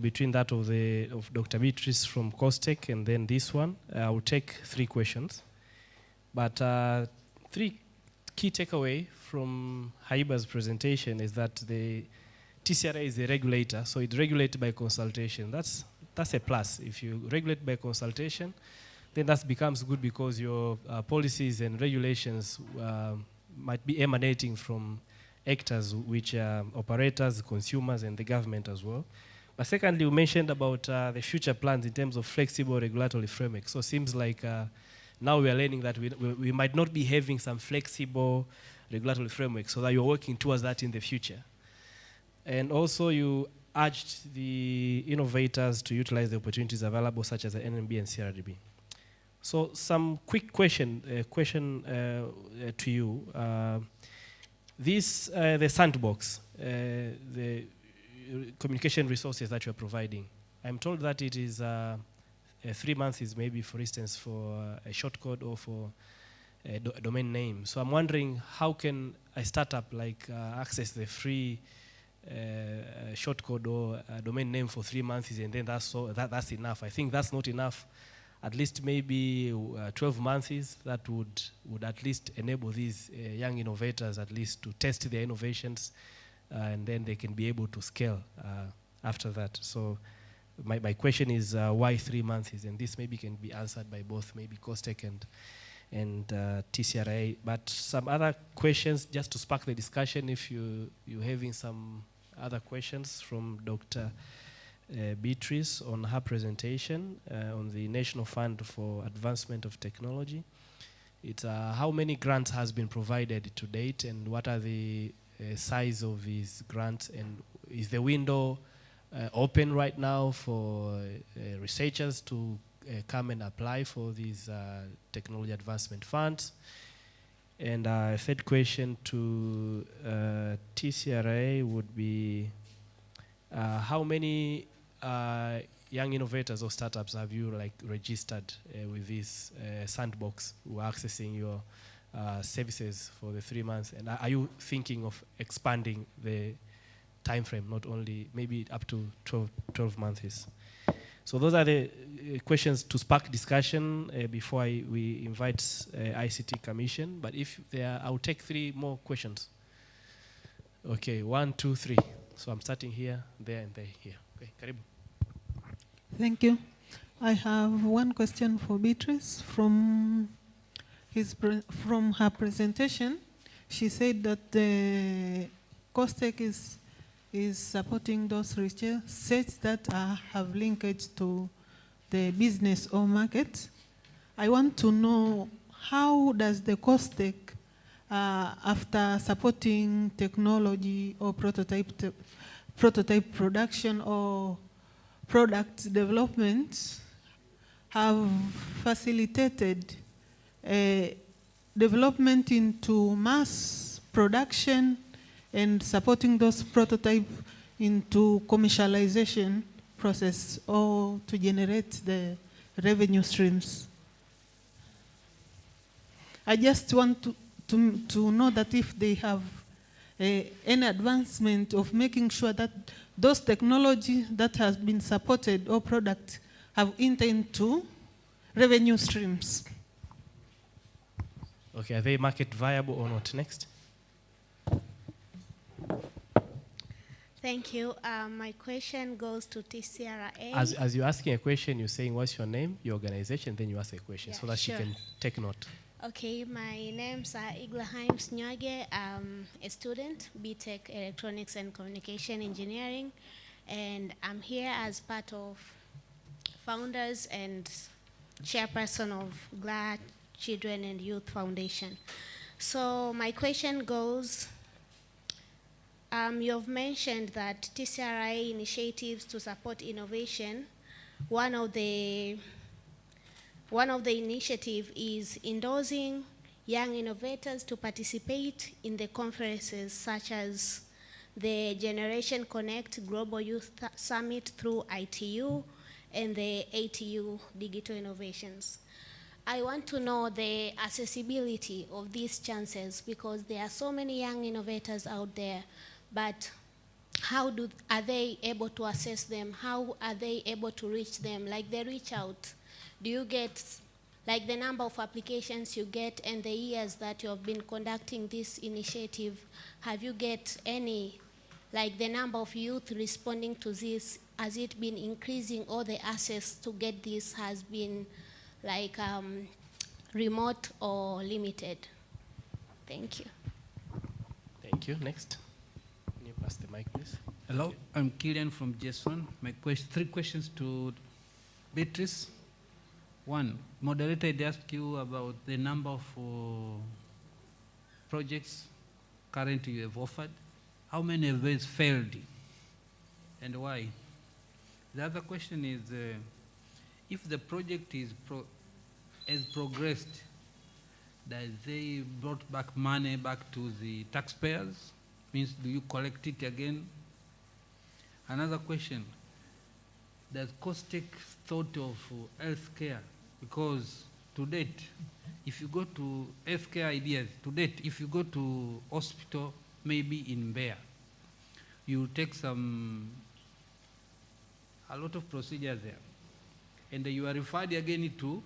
between that of Dr. Beatrice from COSTECH and then this one. I will take 3 questions. But 3 key takeaway from Haiba's presentation is that the TCRA is a regulator, so it regulates by consultation. That's a plus. If you regulate by consultation, then that becomes good because your policies and regulations might be emanating from actors, which are operators, consumers, and the government as well. But secondly, you mentioned about the future plans in terms of flexible regulatory framework. So it seems like now we are learning that we might not be having some flexible regulatory framework, so that you're working towards that in the future. And also you urged the innovators to utilize the opportunities available, such as the NMB and CRDB. So some quick question to you. The sandbox, the communication resources that you're providing, I'm told that it is 3 months is maybe, for instance, for a shortcode or for a domain name. So I'm wondering, how can a startup like access the free shortcode or domain name for 3 months, and then that's enough? I think that's not enough. At least maybe 12 months that would at least enable these young innovators at least to test their innovations, and then they can be able to scale after that. So my question is, why 3 months? And this maybe can be answered by both, maybe COSTECH and TCRA. But some other questions, just to spark the discussion, if you're having some other questions from Dr. Beatrice on her presentation on the National Fund for Advancement of Technology. It's how many grants has been provided to date, and what are the size of these grants, and is the window open right now for researchers to come and apply for these technology advancement funds? And a third question to TCRA would be, how many young innovators or startups have you registered with this sandbox who are accessing your services for the 3 months? And are you thinking of expanding the time frame, not only maybe up to 12 months? So those are the questions to spark discussion before we invite ICT Commission. But if there are, I'll take 3 more questions. Okay, 1, 2, 3. So I'm starting here, there, and there, here. Okay, Karibu. Thank you. I have one question for Beatrice. From her presentation, she said that the COSTECH is supporting those research that have linkage to the business or market. I want to know, how does the COSTECH, after supporting technology or prototype production or product development, have facilitated development into mass production and supporting those prototypes into commercialization process, or to generate the revenue streams? I just want to know that if they have any advancement of making sure that those technology that has been supported or product have entered into revenue streams. Okay, are they market viable or not? Next. Thank you. My question goes to TCRA. As you're asking a question, you're saying what's your name, your organization, then you ask a question Yeah, so that sure. she can take note. Okay, my name's Iglaheim Snyage. I'm a student, BTech Electronics and Communication Engineering, and I'm here as part of founders and chairperson of GLAD Children and Youth Foundation. So my question goes, you've mentioned that TCRA initiatives to support innovation, one of the initiatives is endorsing young innovators to participate in the conferences such as the Generation Connect Global Youth Summit through ITU and the ATU Digital Innovations. I want to know the accessibility of these chances because there are so many young innovators out there, but are they able to assess them? How are they able to reach them? Like they reach out. Do you get, like the number of applications you get and the years that you have been conducting this initiative, have you get any, like the number of youth responding to this, has it been increasing or the access to get this has been like remote or limited? Thank you. Thank you. Next. Can you pass the mic, please? Hello, I'm Kilian from JS1. My three questions to Beatrice. One, moderator had asked you about the number of projects currently you have offered. How many of those failed and why? The other question is, if the project has progressed, does they brought back money back to the taxpayers? Means do you collect it again? Another question, does cost take thought of healthcare? Because to date, if you go to healthcare ideas, to date, if you go to hospital, maybe in Mbeya, you take a lot of procedures there, and you are referred again to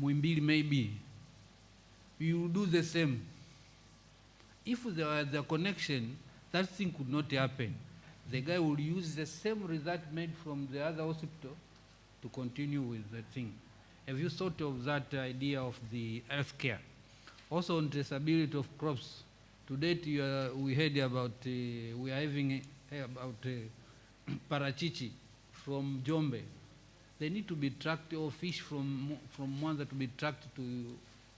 Muimbili maybe, you will do the same. If there was a connection, that thing could not happen. The guy will use the same result made from the other hospital to continue with the thing. Have you thought of that idea of the healthcare? Also on traceability of crops. To date, we heard about, we are having about parachichi from Jombe. They need to be tracked, or fish from Mwanza to be tracked to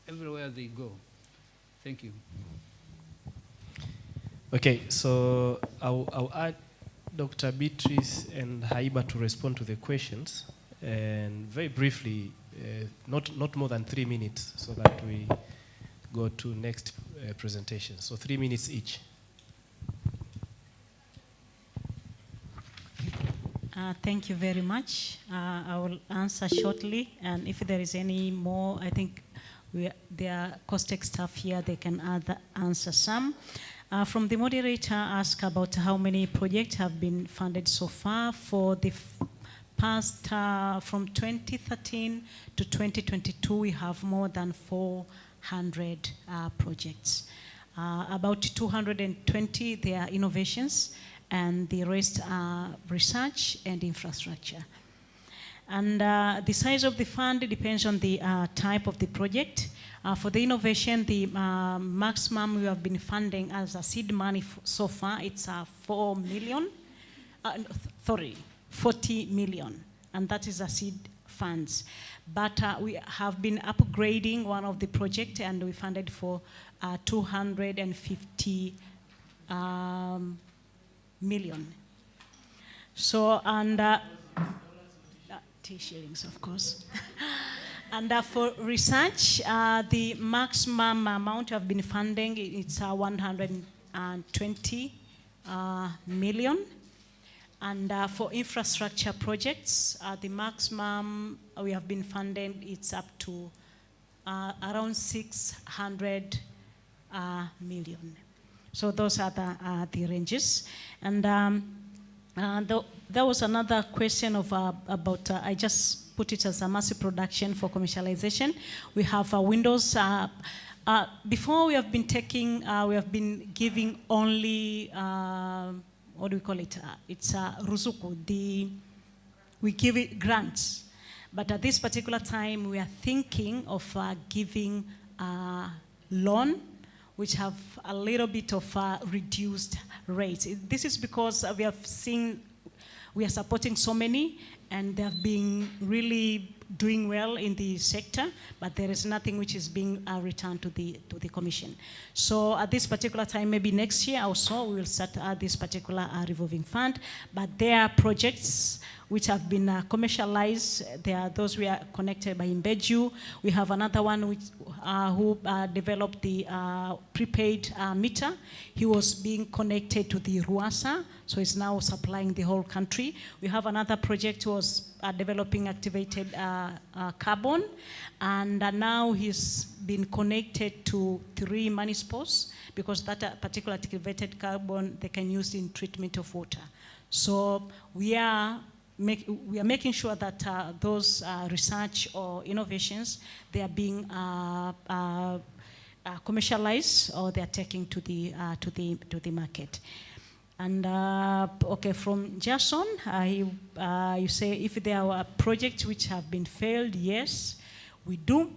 everywhere they go. Thank you. Okay, so I'll add Dr. Beatrice and Haiba to respond to the questions. And very briefly, not more than 3 minutes so that we go to next presentation. So 3 minutes each. Thank you very much. I will answer shortly, and if there is any more, I think there are COSTECH staff here, they can answer some. From the moderator, ask about how many projects have been funded so far for the past, from 2013 to 2022, we have more than 400 projects. About 220, they are innovations, and the rest are research and infrastructure. And the size of the fund depends on the type of the project. For the innovation, the maximum we have been funding as a seed money so far, it's 40 million, and that is a seed funds. But we have been upgrading one of the projects, and we funded for 250 million. So, and T shillings, of course. And for research, the maximum amount I've been funding, it's 120 million. And for infrastructure projects, the maximum we have been funding, it's up to around 600 million. So those are the ranges. And there was another question of about, I just put it as a massive production for commercialization. We have windows. Before we have been giving only, what do we call it? It's ruzuku. We give it grants. But at this particular time, we are thinking of giving loan, which have a little bit of reduced rates. This is because we have seen, we are supporting so many, and they have been really doing well in the sector, but there is nothing which is being returned to the commission. So at this particular time, maybe next year or so, we will start this particular revolving fund, but there are projects which have been commercialized. There are those we are connected by Imbeju. We have another one which, who developed the prepaid meter. He was being connected to the Ruasa, so it's now supplying the whole country. We have another project who was developing activated carbon, and now he's been connected to 3 municipals because that particular activated carbon they can use in treatment of water. So we are making sure that those research or innovations, they are being commercialized, or they are taking to the market. And okay, from Jason, you say if there are projects which have been failed, yes, we do.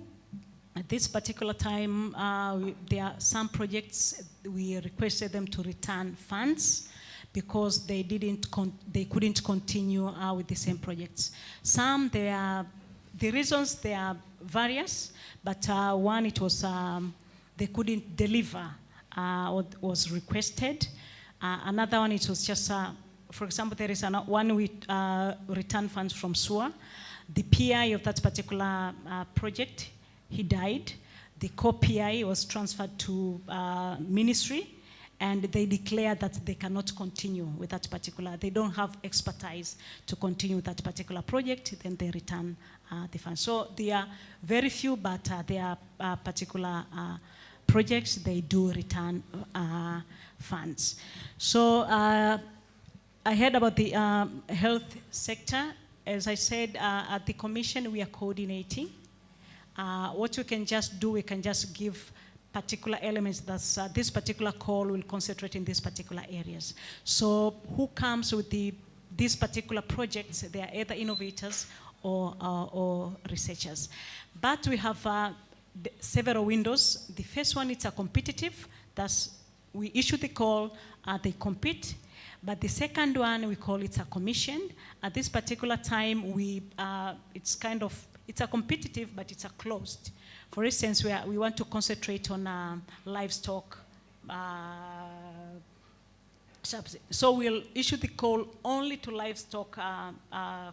At this particular time, there are some projects we requested them to return funds because they couldn't continue with the same projects. Some, the reasons they are various, but one, it was they couldn't deliver what was requested. Another one, it was just, for example, there is one with return funds from SUA. The PI of that particular project, he died. The co-PI was transferred to ministry, and they declared that they cannot continue with that particular, they don't have expertise to continue with that particular project, then they return the funds. So there are very few, but there are particular projects, they do return funds. So I heard about the health sector. As I said, at the commission, we are coordinating. What we can just do, we can just give particular elements that this particular call will concentrate in these particular areas. So who comes with these particular projects, they are either innovators or researchers. But we have several windows. The first one, it's a competitive. That's, we issue the call, they compete. But the second one, we call it a commission. At this particular time, it's kind of, it's a competitive, but it's a closed. For instance, we want to concentrate on livestock. So we'll issue the call only to livestock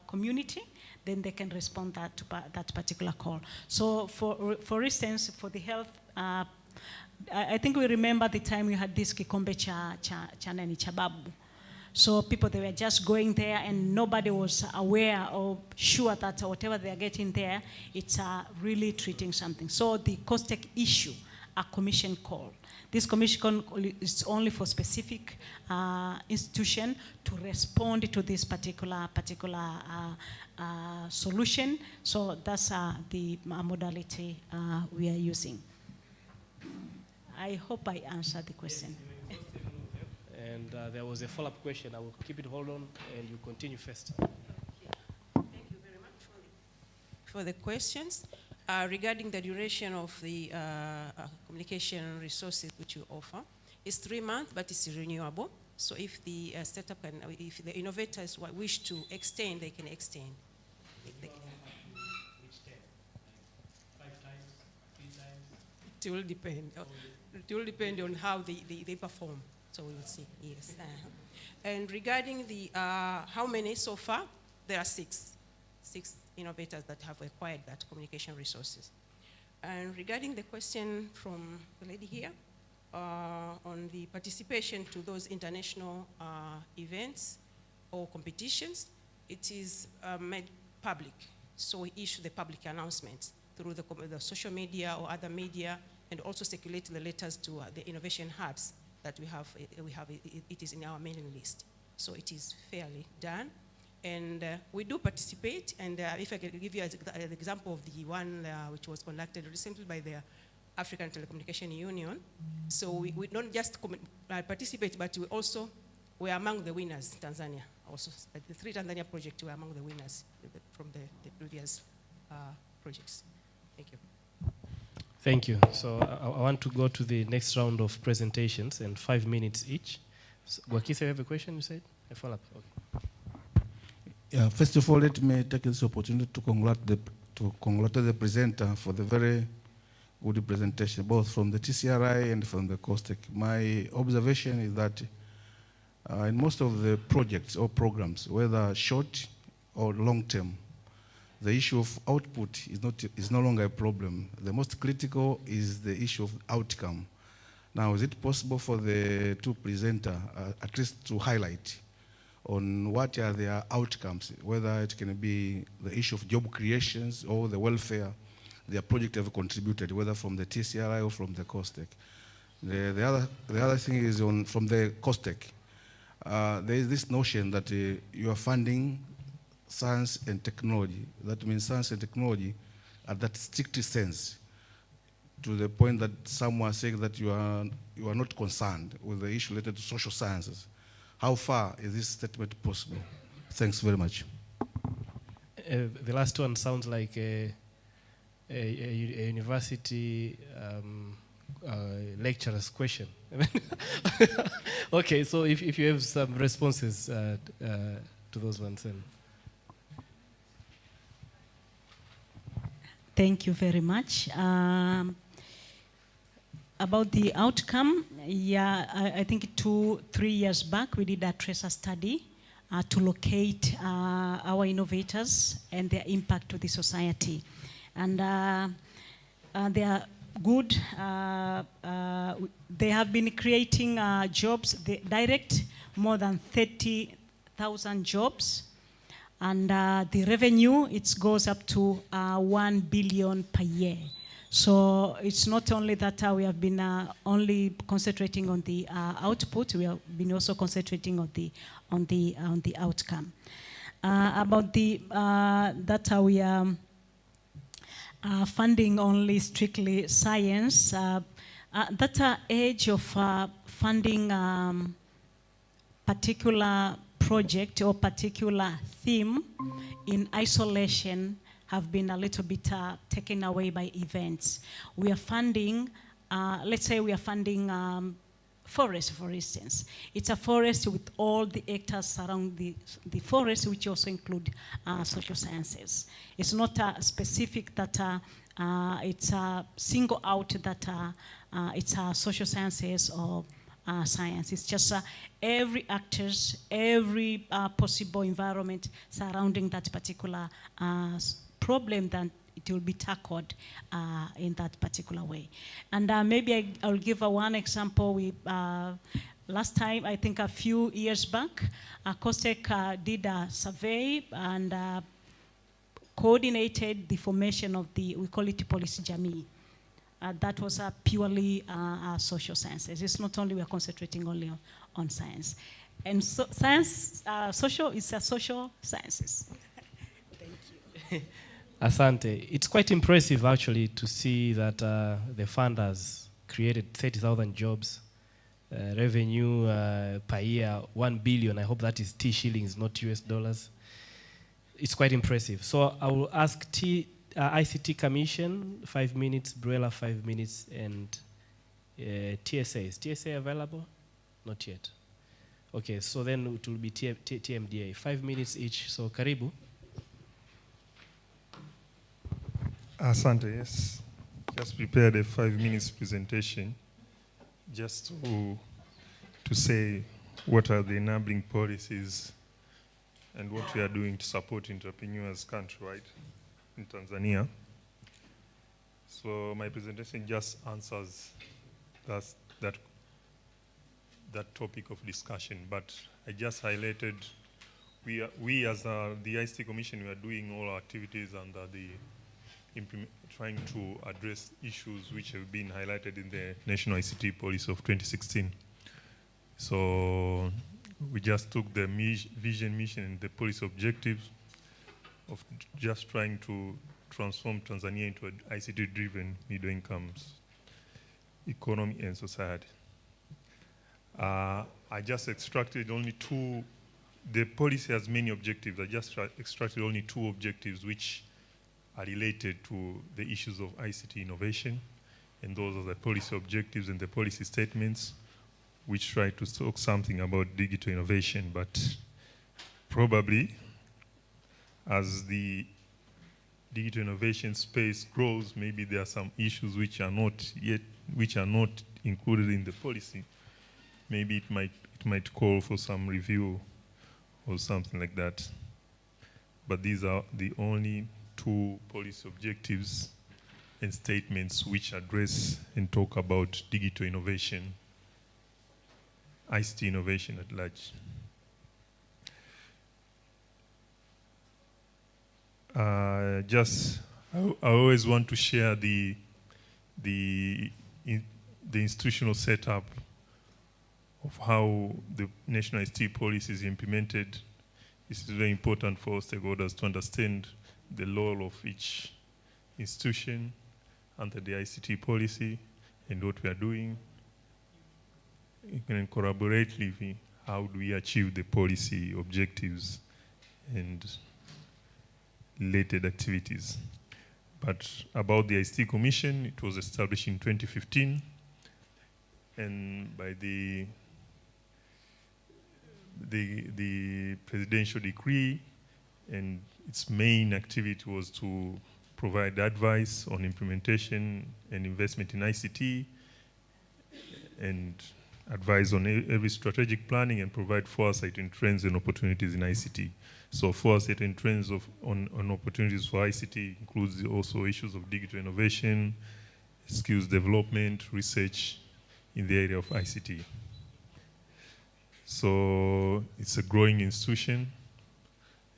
community, then they can respond to that particular call. So for instance, for the health, I think we remember the time we had this Kikombe cha Babu. So people, they were just going there and nobody was aware or sure that whatever they are getting there, it's really treating something. So the COSTECH issue a commission call. This commission call is only for specific institution to respond to this particular solution. So that's the modality we are using. I hope I answered the question. And there was a follow-up question. I will keep it hold on, and you continue first. Thank you very much for the questions. Regarding the duration of the communication resources which you offer, it's 3 months, but it's renewable. So if the startup can, if the innovators wish to extend, they can extend. Which 10? 5 times, 3 times? It will depend. It will depend on how they perform. So we will see, yes. And regarding the, how many so far? There are 6 innovators that have acquired that communication resources. And regarding the question from the lady here, on the participation to those international events or competitions, it is made public. So we issue the public announcements through the social media or other media, and also circulate the letters to the innovation hubs that we have, it is in our mailing list. So it is fairly done. And we do participate, and if I can give you an example of the one which was conducted recently by the African Telecommunication Union. So we don't just participate, but we're among the winners, Tanzania. Also, the 3 Tanzania projects were among the winners from the previous projects. Thank you. Thank you. So I want to go to the next round of presentations, and 5 minutes each. So, Gwakisa, you have a question, you said? A follow-up? Okay. Yeah, first of all, let me take this opportunity to congratulate the presenter for the very good presentation, both from the TCRI and from the COSTECH. My observation is that in most of the projects or programs, whether short or long-term, the issue of output is no longer a problem. The most critical is the issue of outcome. Now, is it possible for the two presenters at least to highlight on what are their outcomes, whether it can be the issue of job creations or the welfare their project have contributed, whether from the TCRI or from the COSTECH. The other thing is from the COSTECH. There is this notion that you are funding science and technology. That means science and technology at that strict sense, to the point that some are saying that you are not concerned with the issue related to social sciences. How far is this statement possible? Thanks very much. The last one sounds like a university lecturer's question. Okay, so if you have some responses to those ones. Then. Thank you very much. About the outcome, yeah, I think 2-3 years back we did a tracer study to locate our innovators and their impact to the society. And they are good. They have been creating jobs, direct, more than 30,000 jobs. And the revenue, it goes up to 1 billion per year. So it's not only that we have been only concentrating on the output, we have been also concentrating on the outcome. About the data, we are funding only strictly science. That age of funding particular project or particular theme in isolation have been a little bit taken away by events. We are funding, let's say we are funding forest, for instance. It's a forest with all the hectares around the forest, which also include social sciences. It's not specific that it's a single out that it's social sciences or science. It's just every actors, every possible environment surrounding that particular problem, that it will be tackled in that particular way. And maybe I'll give one example. We last time, I think a few years back, COSTECH did a survey and coordinated the formation of we call it Policy Jamii. That was purely social sciences. It's not only we are concentrating only on science. And so science, social is a social sciences. Thank you. Asante. It's quite impressive actually to see that the fund has created 30,000 jobs, revenue per year, 1 billion. I hope that is T shillings, not US dollars. It's quite impressive. So I will ask ICT Commission, 5 minutes, Bruella 5 minutes, and TSA. Is TSA available? Not yet. Okay, so then it will be TMDA, 5 minutes each. So karibu. Asante, yes. Just prepared a 5 minutes presentation just to say what are the enabling policies and what we are doing to support entrepreneurs countrywide in Tanzania. So my presentation just answers that topic of discussion, but I just highlighted we as the ICT Commission, we are doing all our activities under the trying to address issues which have been highlighted in the National ICT Policy of 2016. So we just took the vision, mission, and the policy objectives of just trying to transform Tanzania into an ICT-driven middle-income economy and society. I just extracted only two. The policy has many objectives. I just extracted only two objectives which are related to the issues of ICT innovation, and those are the policy objectives and the policy statements, which try to talk something about digital innovation. But probably, as the digital innovation space grows, maybe there are some issues which are not included in the policy. Maybe it might call for some review or something like that. But these are the only two policy objectives and statements which address and talk about digital innovation, ICT innovation at large. I always want to share the institutional setup of how the national ICT policy is implemented. This is very important for stakeholders to understand the role of each institution under the ICT policy and what we are doing. And collaboratively, how do we achieve the policy objectives and related activities. But about the ICT Commission, it was established in 2015, and by the presidential decree, and its main activity was to provide advice on implementation and investment in ICT, and advise on every strategic planning and provide foresight in trends and opportunities in ICT. So foresight and trends on opportunities for ICT includes also issues of digital innovation, skills development, research in the area of ICT. So it's a growing institution,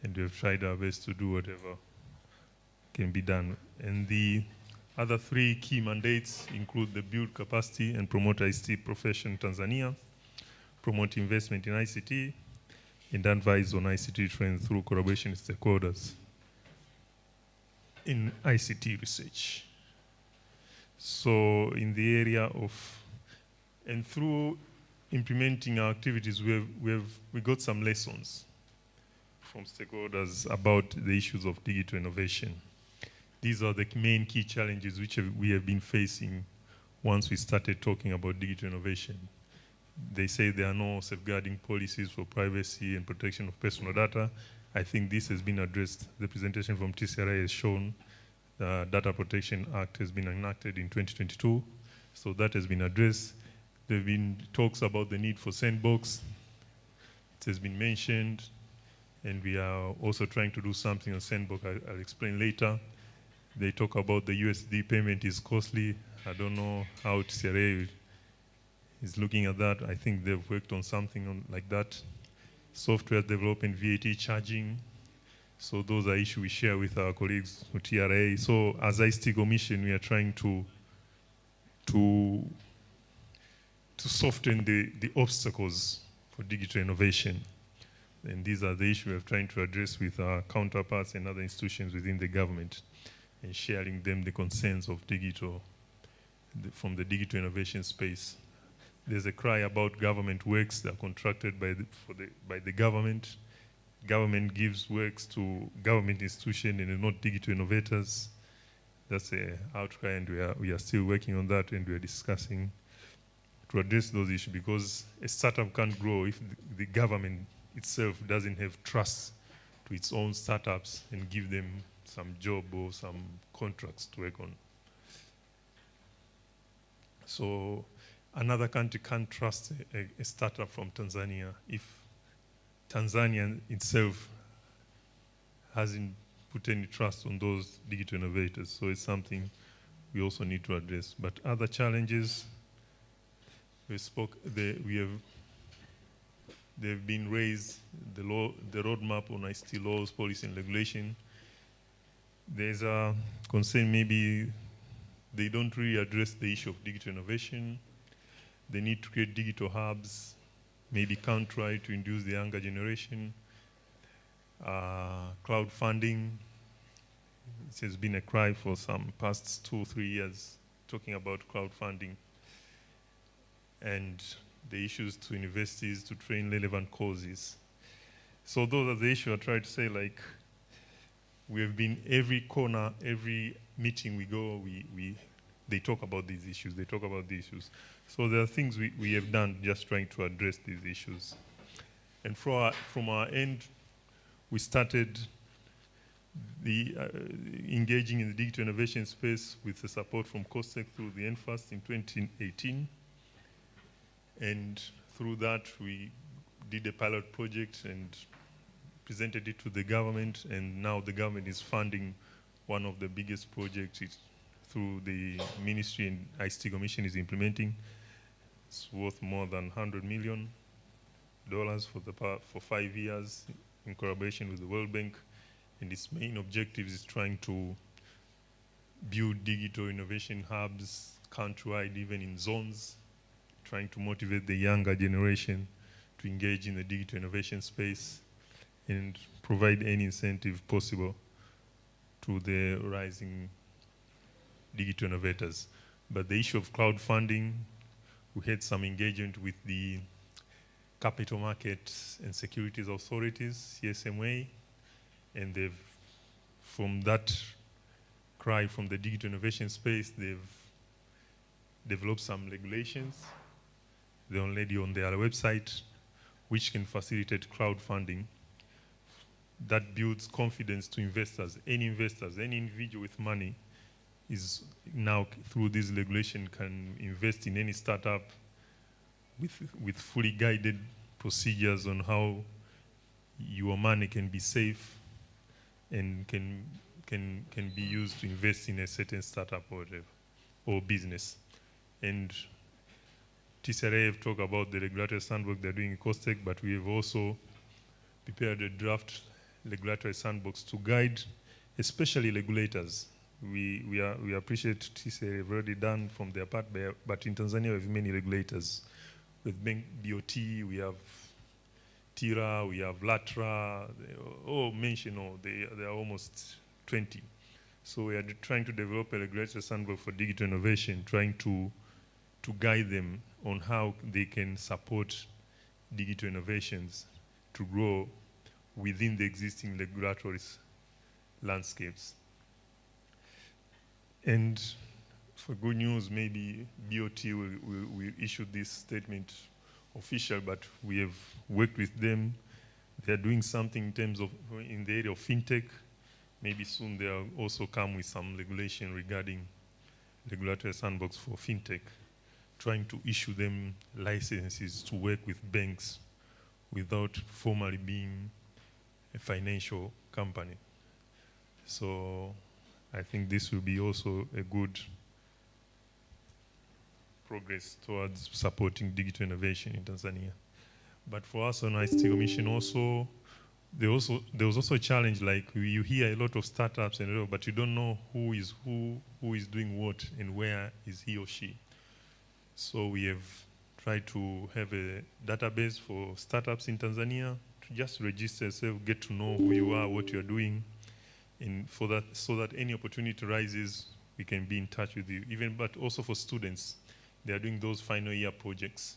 and we have tried our best to do whatever can be done. And the other three key mandates include the build capacity and promote ICT profession in Tanzania, promote investment in ICT, and advise on ICT trends through collaboration with stakeholders in ICT research. So in the area of, and through implementing our activities, we got some lessons from stakeholders about the issues of digital innovation. These are the main key challenges which we have been facing once we started talking about digital innovation. They say there are no safeguarding policies for privacy and protection of personal data. I think this has been addressed. The presentation from TCRA has shown the Data Protection Act has been enacted in 2022, so that has been addressed. There have been talks about the need for sandbox. It has been mentioned, and we are also trying to do something on sandbox. I'll explain later. They talk about the USD payment is costly. I don't know how TCRA is looking at that. I think they've worked on something like that. Software development, VAT charging. So those are issues we share with our colleagues with TRA. So as ICT Commission, we are trying to soften the obstacles for digital innovation. And these are the issues we are trying to address with our counterparts and other institutions within the government, and sharing them the concerns of from the digital innovation space. There's a cry about government works that are contracted by the government. Government gives works to government institutions and not digital innovators. That's an outcry, and we are still working on that, and we are discussing to address those issues, because a startup can't grow if the government itself doesn't have trust to its own startups and give them some job or some contracts to work on. So another country can't trust a startup from Tanzania if Tanzania itself hasn't put any trust on those digital innovators. So it's something we also need to address. But other challenges, they've been raised, the roadmap on ICT laws, policy and regulation. There's a concern maybe they don't really address the issue of digital innovation. They need to create digital hubs maybe country to induce the younger generation, crowdfunding. It has been a cry for some past 2 or 3 years, talking about crowdfunding and the issues to universities to train relevant causes. So those are the issues I try to say, like, we have been every corner, every meeting we go, they talk about these issues, they talk about these issues. So there are things we have done just trying to address these issues. And from our end, we started engaging in the digital innovation space with the support from COSTECH through the NFAST in 2018. And through that, we did a pilot project and presented it to the government, and now the government is funding one of the biggest projects through the ministry and ICT Commission is implementing. It's worth more than $100 million for 5 years in collaboration with the World Bank. And its main objective is trying to build digital innovation hubs countrywide, even in zones, trying to motivate the younger generation to engage in the digital innovation space and provide any incentive possible to the rising digital innovators. But the issue of crowdfunding, we had some engagement with the Capital Markets and Securities Authorities, CSMA, and from that cry from the digital innovation space, they've developed some regulations. They're already on their website, which can facilitate crowdfunding. That builds confidence to investors. Any individual with money is now, through this regulation, can invest in any startup with fully guided procedures on how your money can be safe and can be used to invest in a certain startup or whatever, or business. And TCRA have talked about the regulatory sandbox they're doing in COSTECH, but we have also prepared a draft regulatory sandbox to guide, especially regulators. We appreciate TCRA have already done from their part, but in Tanzania we have many regulators. With BOT, we have TIRA, we have LATRA, there are almost 20. So we are trying to develop a regulatory sandbox for digital innovation, trying to guide them on how they can support digital innovations to grow within the existing regulatory landscapes. And for good news, maybe BOT will issue this statement official, but we have worked with them. They're doing something in terms of, in the area of fintech. Maybe soon they'll also come with some regulation regarding regulatory sandbox for fintech, trying to issue them licenses to work with banks without formally being a financial company. So I think this will be also a good progress towards supporting digital innovation in Tanzania. But for us on ICT Commission also, there was also a challenge, like you hear a lot of startups but you don't know who is doing what and where is he or she. So we have tried to have a database for startups in Tanzania to just register yourself, get to know who you are, what you're doing, and so that any opportunity arises, we can be in touch with you. But also for students, they are doing those final year projects,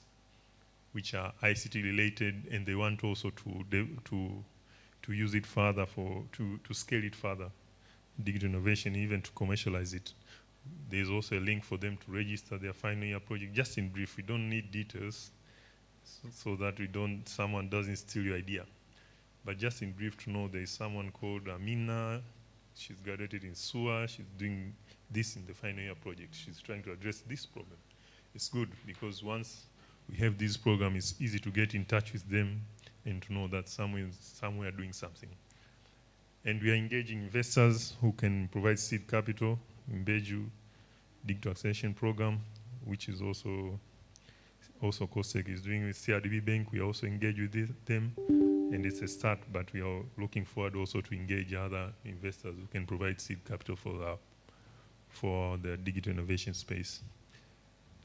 which are ICT related, and they want also to use it further to scale it further, digital innovation, even to commercialize it. There's also a link for them to register their final year project. Just in brief, we don't need details so that someone doesn't steal your idea. But just in brief to know, there is someone called Amina. She's graduated in SUA. She's doing this in the final year project. She's trying to address this problem. It's good because once we have this program, it's easy to get in touch with them and to know that somewhere doing something. And we are engaging investors who can provide seed capital in Beju Digital Acceleration Program, which is also COSTECH is doing with CRDB Bank. We also engage with them, and it's a start, but we are looking forward also to engage other investors who can provide seed capital for the digital innovation space.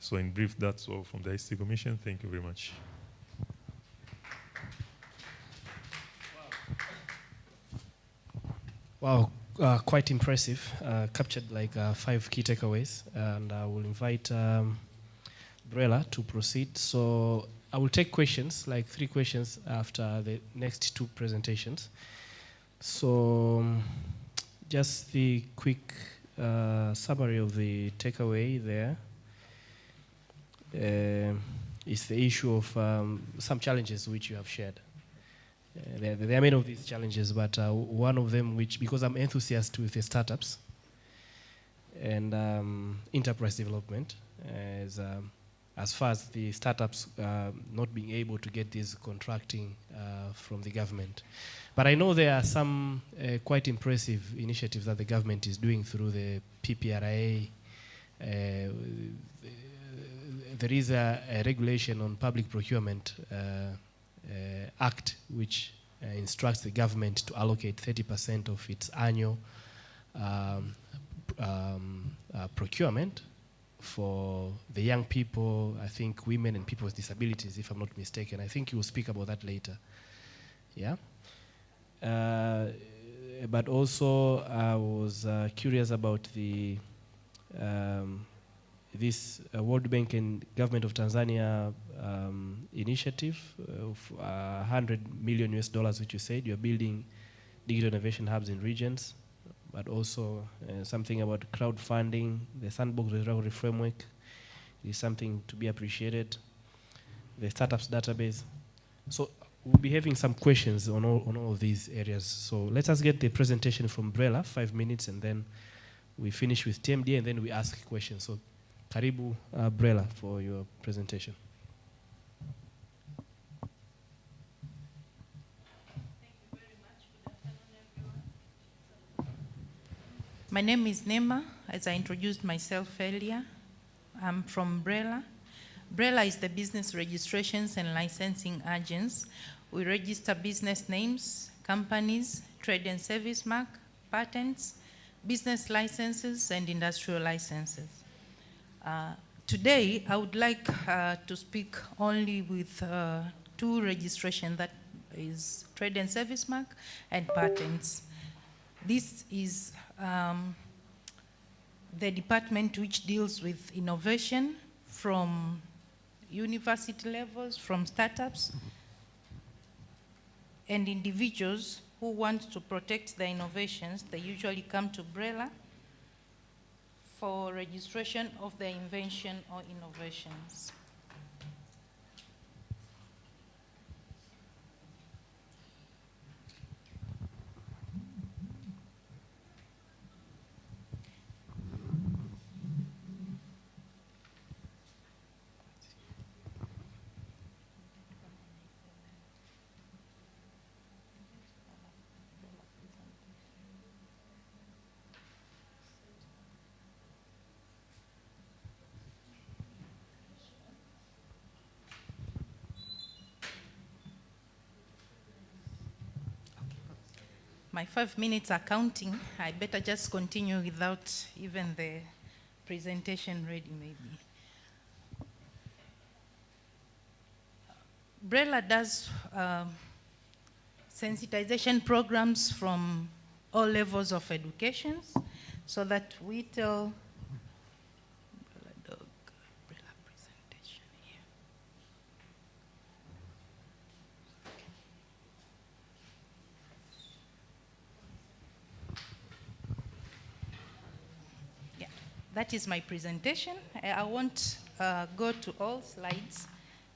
So in brief, that's all from the ICT Commission. Thank you very much. Wow, quite impressive. Captured like 5 key takeaways, and I will invite Brella to proceed. So I will take questions, like 3 questions after the next 2 presentations. So just the quick summary of the takeaway there is the issue of some challenges which you have shared. There are many of these challenges, but one of them which, because I'm enthusiastic with the startups and enterprise development, as far as the startups not being able to get this contracting from the government. But I know there are some quite impressive initiatives that the government is doing through the PPRA. There is a regulation on public procurement act which instructs the government to allocate 30% of its annual procurement for the young people, I think women and people with disabilities, if I'm not mistaken. I think you will speak about that later. Yeah. But also I was curious about the this World Bank and Government of Tanzania initiative of $100 million which you said you're building digital innovation hubs in regions, but also something about crowdfunding, the sandbox regulatory framework is something to be appreciated, the startups database. So we'll be having some questions on all of these areas. So let us get the presentation from Brella, 5 minutes, and then we finish with TMD, and then we ask questions. So Karibu Brella for your presentation. My name is Nema, as I introduced myself earlier. I'm from Brella. Brella is the business registrations and licensing agents. We register business names, companies, trade and service mark, patents, business licenses, and industrial licenses. Today, I would like to speak only with 2 registrations, that is trade and service mark and patents. This is the department which deals with innovation from university levels, from startups, and individuals who want to protect their innovations. They usually come to Brella for registration of their invention or innovations. My 5 minutes are counting. I better just continue without even the presentation ready, maybe. Brella does sensitization programs from all levels of education, so that we tell that is my presentation. I won't go to all slides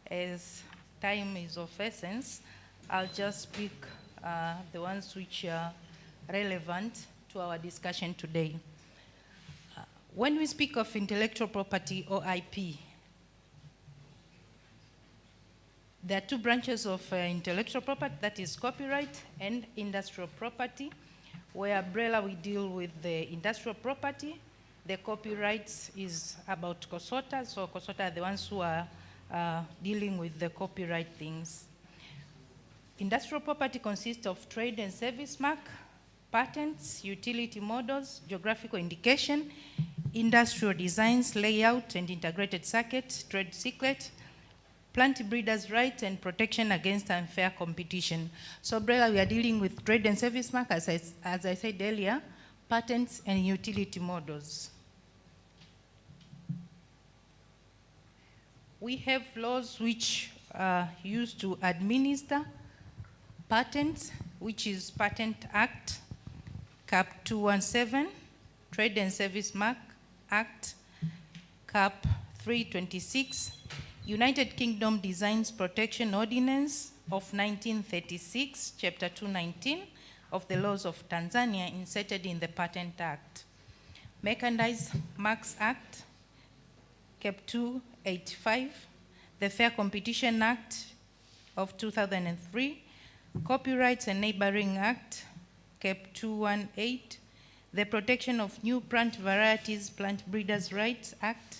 as time is of essence. I'll just pick the ones which are relevant to our discussion today. When we speak of intellectual property or IP, there are 2 branches of intellectual property, that is copyright and industrial property, where Brella we deal with the industrial property. The copyrights is about COSOTA, so COSOTA are the ones who are dealing with the copyright things. Industrial property consists of trade and service mark, patents, utility models, geographical indication, industrial designs, layout and integrated circuit, trade secret, plant breeders' rights and protection against unfair competition. So BRELA, we are dealing with trade and service mark, as I said earlier, patents and utility models. We have laws which are used to administer patents, which is Patent Act, Cap 217, Trade and Service Mark Act, Cap 326, United Kingdom Designs Protection Ordinance of 1936, Chapter 219 of the laws of Tanzania inserted in the Patent Act, Mechanized Marks Act, Cap 285, the Fair Competition Act of 2003, Copyrights and Neighboring Act, Cap 218, the Protection of New Plant Varieties, Plant Breeders' Rights Act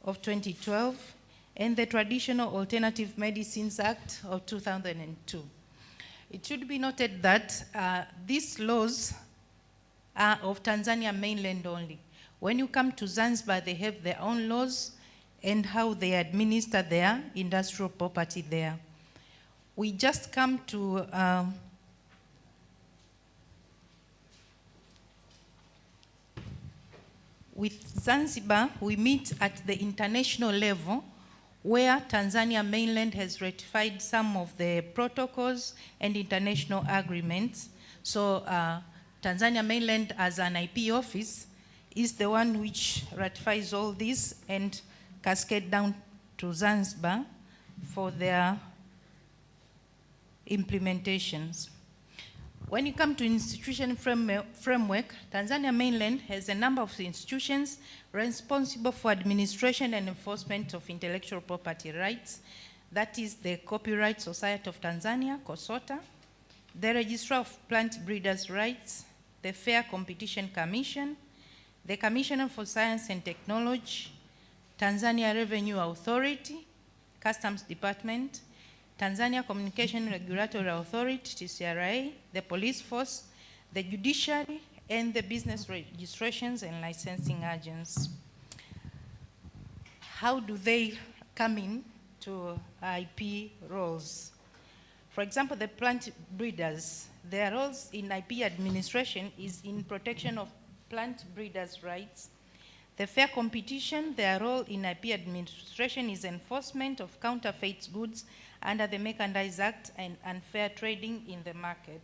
of 2012, and the Traditional Alternative Medicines Act of 2002. It should be noted that these laws are of Tanzania mainland only. When you come to Zanzibar, they have their own laws and how they administer their industrial property there. We just come to with Zanzibar, we meet at the international level where Tanzania mainland has ratified some of the protocols and international agreements. So Tanzania mainland as an IP office is the one which ratifies all this and cascade down to Zanzibar for their implementations. When you come to institution framework, Tanzania mainland has a number of institutions responsible for administration and enforcement of intellectual property rights. That is the Copyright Society of Tanzania, COSOTA, the Registrar of Plant Breeders' Rights, the Fair Competition Commission, the Commissioner for Science and Technology, Tanzania Revenue Authority, Customs Department, Tanzania Communication Regulatory Authority, TCRA, the police force, the judiciary, and the business registrations and licensing agents. How do they come in to IP roles? For example, the plant breeders, their roles in IP administration is in protection of plant breeders' rights. The fair competition, their role in IP administration is enforcement of counterfeit goods under the Mechanized Act and unfair trading in the market.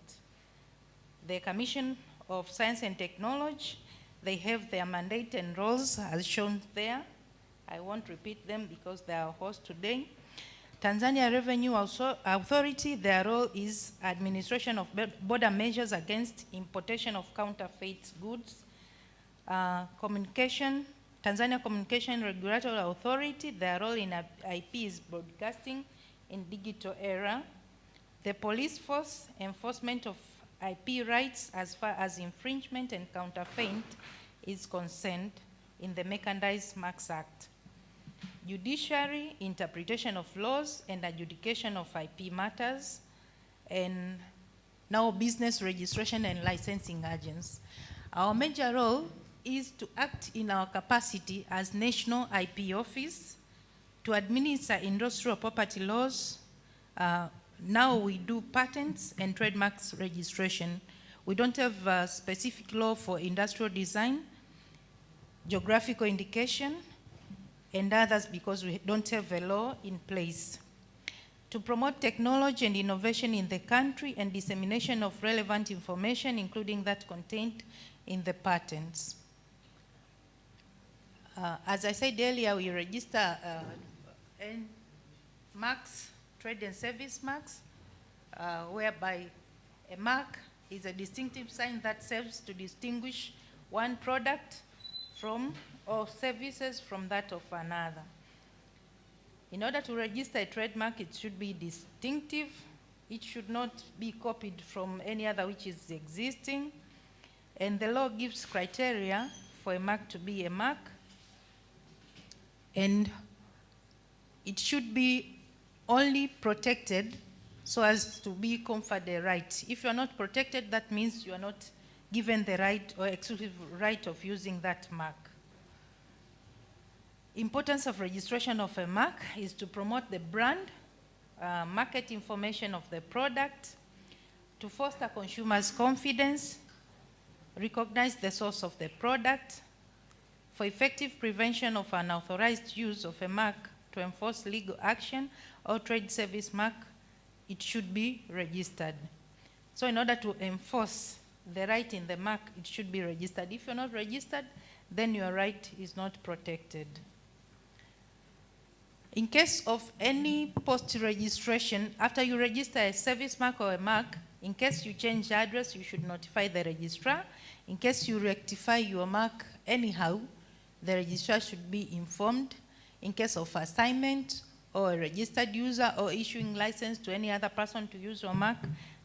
The Commission of Science and Technology, they have their mandate and roles as shown there. I won't repeat them because they are host today. Tanzania Revenue Authority, their role is administration of border measures against importation of counterfeit goods. Tanzania Communication Regulatory Authority, their role in IP is broadcasting in digital era. The police force, enforcement of IP rights as far as infringement and counterfeit is concerned in the Mechanized Marks Act. Judiciary, interpretation of laws and adjudication of IP matters, and now business registration and licensing agents. Our major role is to act in our capacity as National IP Office to administer industrial property laws. Now we do patents and trademarks registration. We don't have a specific law for industrial design, geographical indication, and others because we don't have a law in place. To promote technology and innovation in the country and dissemination of relevant information, including that contained in the patents. As I said earlier, we register marks, trade and service marks, whereby a mark is a distinctive sign that serves to distinguish one product from or services from that of another. In order to register a trademark, it should be distinctive. It should not be copied from any other which is existing. And the law gives criteria for a mark to be a mark. And it should be only protected so as to be conferred a right. If you are not protected, that means you are not given the right or exclusive right of using that mark. Importance of registration of a mark is to promote the brand, market information of the product, to foster consumers' confidence, recognize the source of the product, for effective prevention of unauthorized use of a mark to enforce legal action or trade service mark, it should be registered. So in order to enforce the right in the mark, it should be registered. If you're not registered, then your right is not protected. In case of any post-registration, after you register a service mark or a mark, in case you change address, you should notify the registrar. In case you rectify your mark anyhow, the registrar should be informed. In case of assignment or a registered user or issuing license to any other person to use your mark,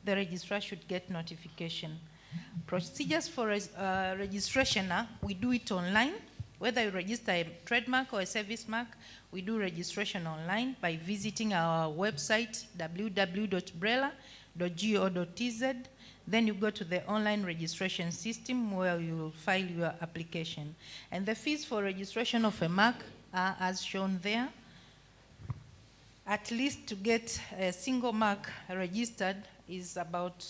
the registrar should get notification. Procedures for registration, we do it online. Whether you register a trademark or a service mark, we do registration online by visiting our website, www.brela.go.tz. Then you go to the online registration system where you will file your application. And the fees for registration of a mark are as shown there. At least to get a single mark registered is about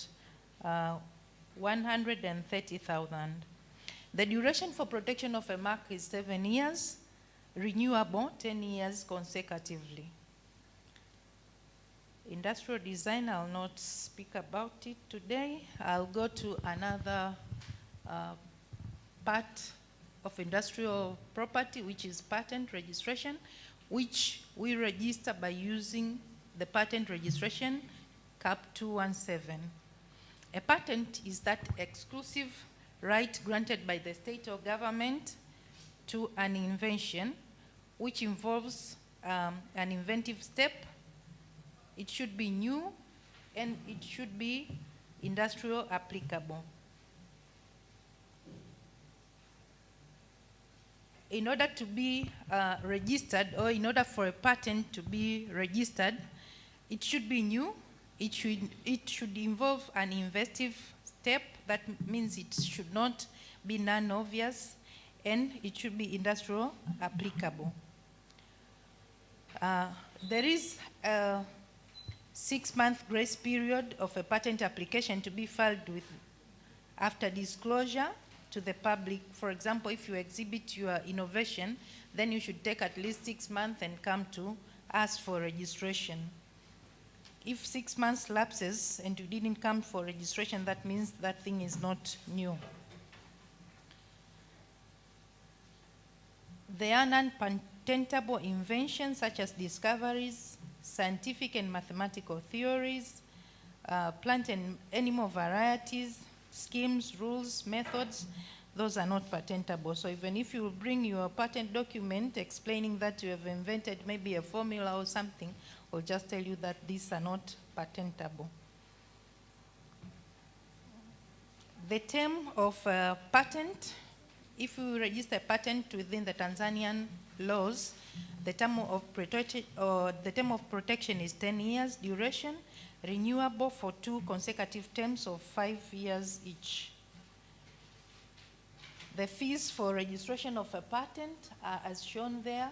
130,000. The duration for protection of a mark is 7 years, renewable 10 years consecutively. Industrial design, I'll not speak about it today. I'll go to another part of industrial property, which is patent registration, which we register by using the patent registration CAP 217. A patent is that exclusive right granted by the state or government to an invention which involves an inventive step. It should be new and it should be industrial applicable. In order to be registered, or in order for a patent to be registered, it should be new, it should involve an inventive step. That means it should not be non-obvious, and it should be industrial applicable. There is a 6-month grace period of a patent application to be filed with after disclosure to the public. For example, if you exhibit your innovation, then you should take at least 6 months and come to ask for registration. If 6 months lapses and you didn't come for registration, that means that thing is not new. There are non-patentable inventions such as discoveries, scientific and mathematical theories, plant and animal varieties, schemes, rules, methods. Those are not patentable. So even if you bring your patent document explaining that you have invented maybe a formula or something, we'll just tell you that these are not patentable. The term of patent, if you register a patent within the Tanzanian laws, the term of protection is 10 years duration, renewable for 2 consecutive terms of 5 years each. The fees for registration of a patent are as shown there.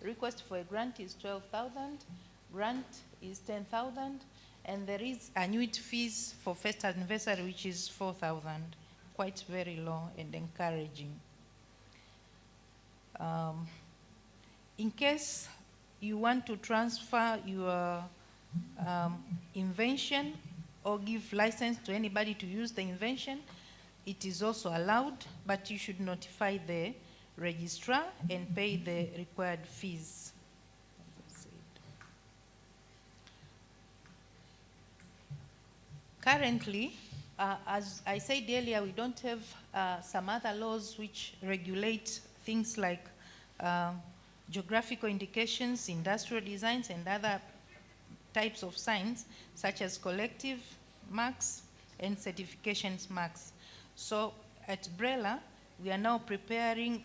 Request for a grant is 12,000, grant is 10,000, and there is annuity fees for first anniversary, which is 4,000, quite very low and encouraging. In case you want to transfer your invention or give license to anybody to use the invention, it is also allowed, but you should notify the registrar and pay the required fees. Currently, as I said earlier, we don't have some other laws which regulate things like geographical indications, industrial designs, and other types of signs, such as collective marks and certifications marks. So at BRELA, we are now preparing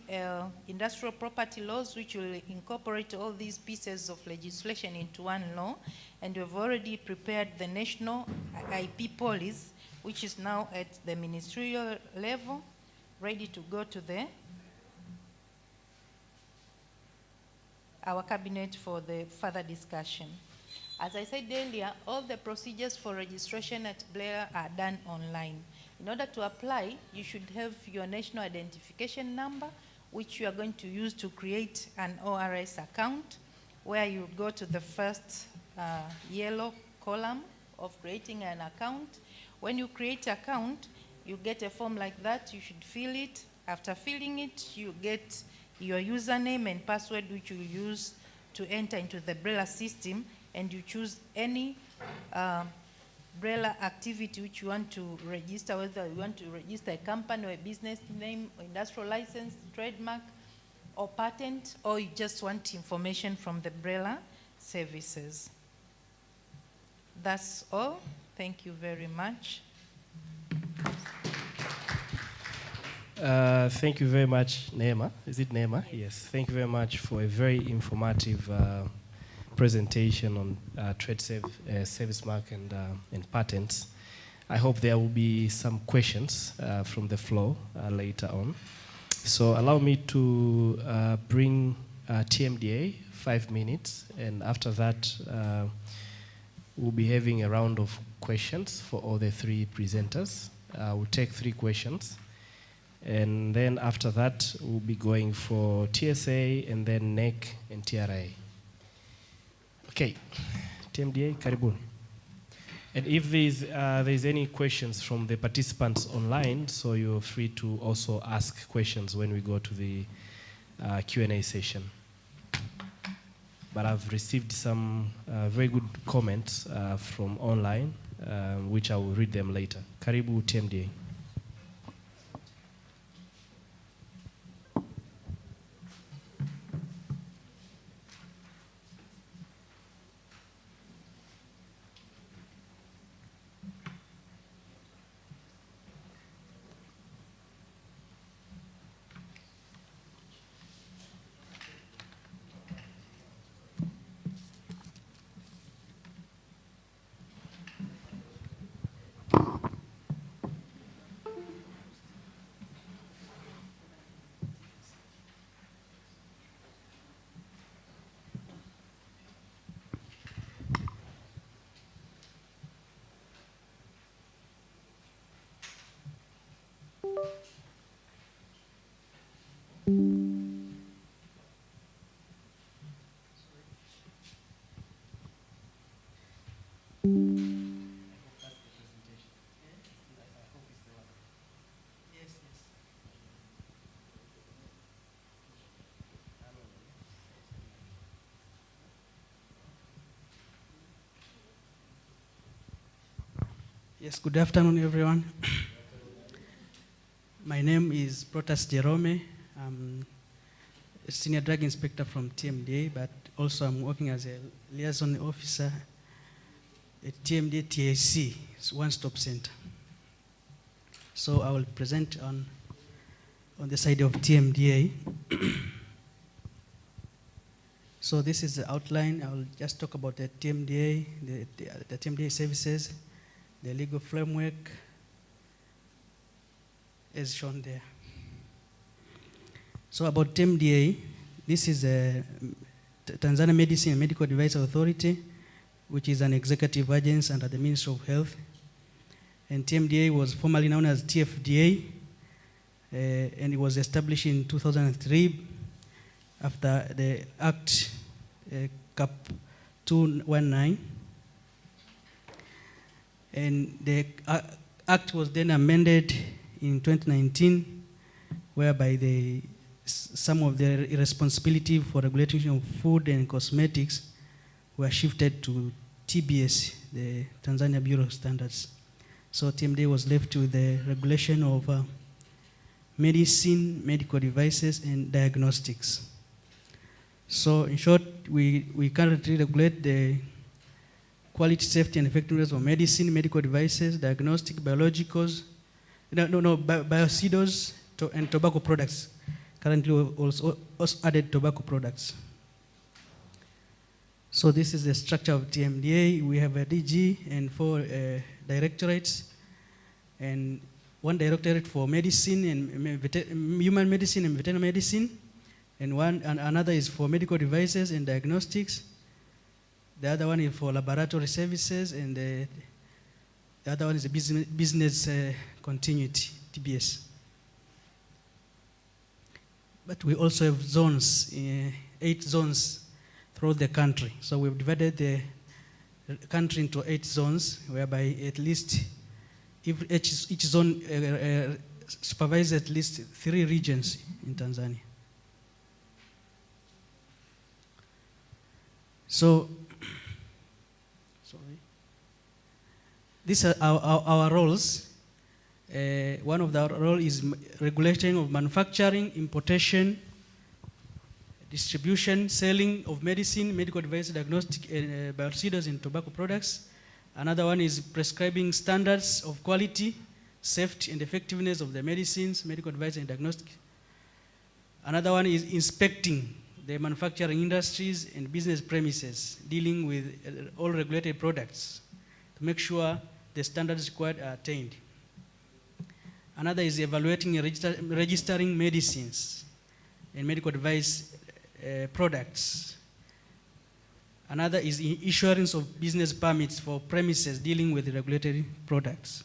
industrial property laws which will incorporate all these pieces of legislation into one law, and we've already prepared the national IP policy, which is now at the ministerial level, ready to go to the our cabinet for the further discussion. As I said earlier, all the procedures for registration at BRELA are done online. In order to apply, you should have your national identification number, which you are going to use to create an ORS account, where you go to the first yellow column of creating an account. When you create an account, you get a form like that, you should fill it. After filling it, you get your username and password, which you use to enter into the BRELA system, and you choose any BRELA activity which you want to register, whether you want to register a company or a business name, or industrial license, trademark, or patent, or you just want information from the BRELA services. That's all. Thank you very much. Thank you very much, Neema. Is it Neema? Yes. Thank you very much for a very informative presentation on trade service mark and patents. I hope there will be some questions from the floor later on. So allow me to bring TMDA, 5 minutes, and after that we'll be having a round of questions for all the 3 presenters. We'll take 3 questions. And then after that, we'll be going for TSA and then NEC and TRA. Okay, TMDA, karibuni. And if there's any questions from the participants online, so you're free to also ask questions when we go to the Q&A session. But I've received some very good comments from online, which I will read them later. Karibu TMDA. Yes, good afternoon, everyone. My name is Protas Jerome. I'm a senior drug inspector from TMDA, but also I'm working as a liaison officer at TMDA TAC, it's one-stop center. So I will present on the side of TMDA. So this is the outline. I will just talk about the TMDA, the TMDA services, the legal framework as shown there. So about TMDA, this is a Tanzania Medicine and Medical Device Authority, which is an executive agency under the Ministry of Health. And TMDA was formerly known as TFDA, and it was established in 2003 after the Act Cap 219. And the Act was then amended in 2019, whereby some of the responsibility for regulation of food and cosmetics were shifted to TBS, the Tanzania Bureau of Standards. So TMDA was left with the regulation of medicine, medical devices, and diagnostics. So in short, we currently regulate the quality, safety, and effectiveness of medicine, medical devices, diagnostic, biologicals, biocides, and tobacco products. Currently, we've also added tobacco products. So this is the structure of TMDA. We have a DG and 4 directorates, and 1 directorate for medicine and human medicine and veterinary medicine, and another is for medical devices and diagnostics. The other one is for laboratory services, and the other one is business continuity, TBS. But we also have zones, 8 zones throughout the country. So we've divided the country into 8 zones, whereby at least each zone supervises at least 3 regions in Tanzania. So, sorry. These are our roles. One of the roles is regulation of manufacturing, importation, distribution, selling of medicine, medical device, diagnostic, biocides, and tobacco products. Another one is prescribing standards of quality, safety, and effectiveness of the medicines, medical device, and diagnostic. Another one is inspecting the manufacturing industries and business premises, dealing with all regulated products to make sure the standards required are attained. Another is evaluating and registering medicines and medical device products. Another is issuance of business permits for premises dealing with regulatory products.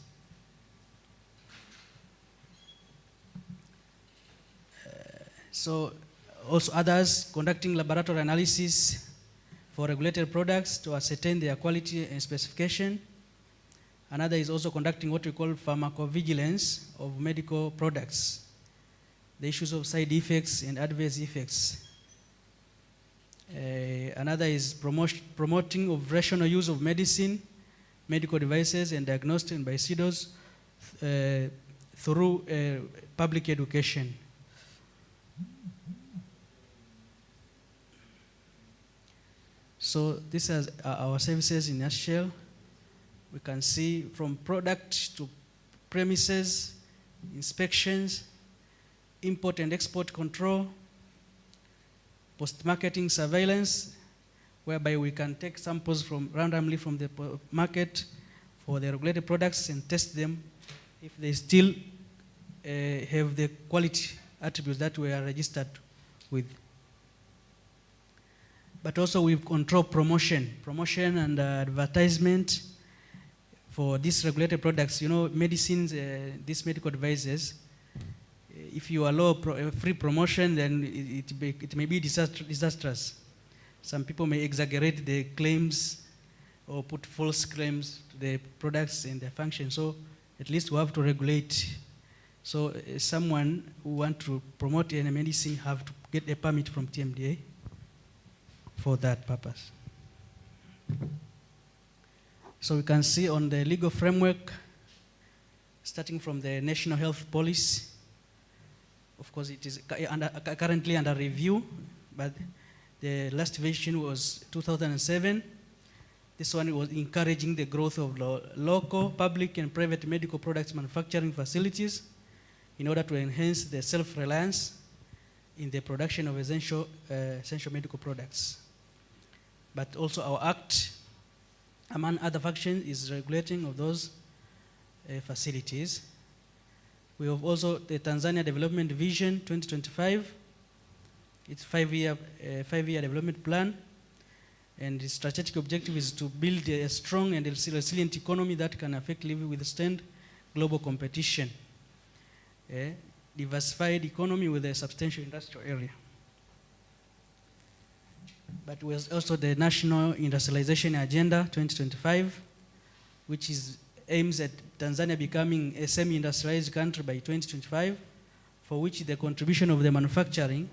So also others conducting laboratory analysis for regulated products to ascertain their quality and specification. Another is also conducting what we call pharmacovigilance of medical products, the issues of side effects and adverse effects. Another is promoting of rational use of medicine, medical devices, and diagnostic and biocides through public education. So these are our services in a nutshell. We can see from product to premises, inspections, import and export control, post-marketing surveillance, whereby we can take samples randomly from the market for the regulated products and test them if they still have the quality attributes that we are registered with. But also we control promotion and advertisement for these regulated products. You know, medicines, these medical devices, if you allow free promotion, then it may be disastrous. Some people may exaggerate the claims or put false claims to the products and their function. So at least we have to regulate. So someone who wants to promote any medicine have to get a permit from TMDA for that purpose. So we can see on the legal framework, starting from the National Health Policy. Of course, it is currently under review, but the last version was 2007. This one was encouraging the growth of local, public, and private medical products manufacturing facilities in order to enhance the self-reliance in the production of essential medical products. But also our act, among other functions, is regulating of those facilities. We have also the Tanzania Development Vision 2025. It's a five-year development plan, and the strategic objective is to build a strong and resilient economy that can effectively withstand global competition. A diversified economy with a substantial industrial area. But we have also the National Industrialization Agenda 2025, which aims at Tanzania becoming a semi-industrialized country by 2025, for which the contribution of the manufacturing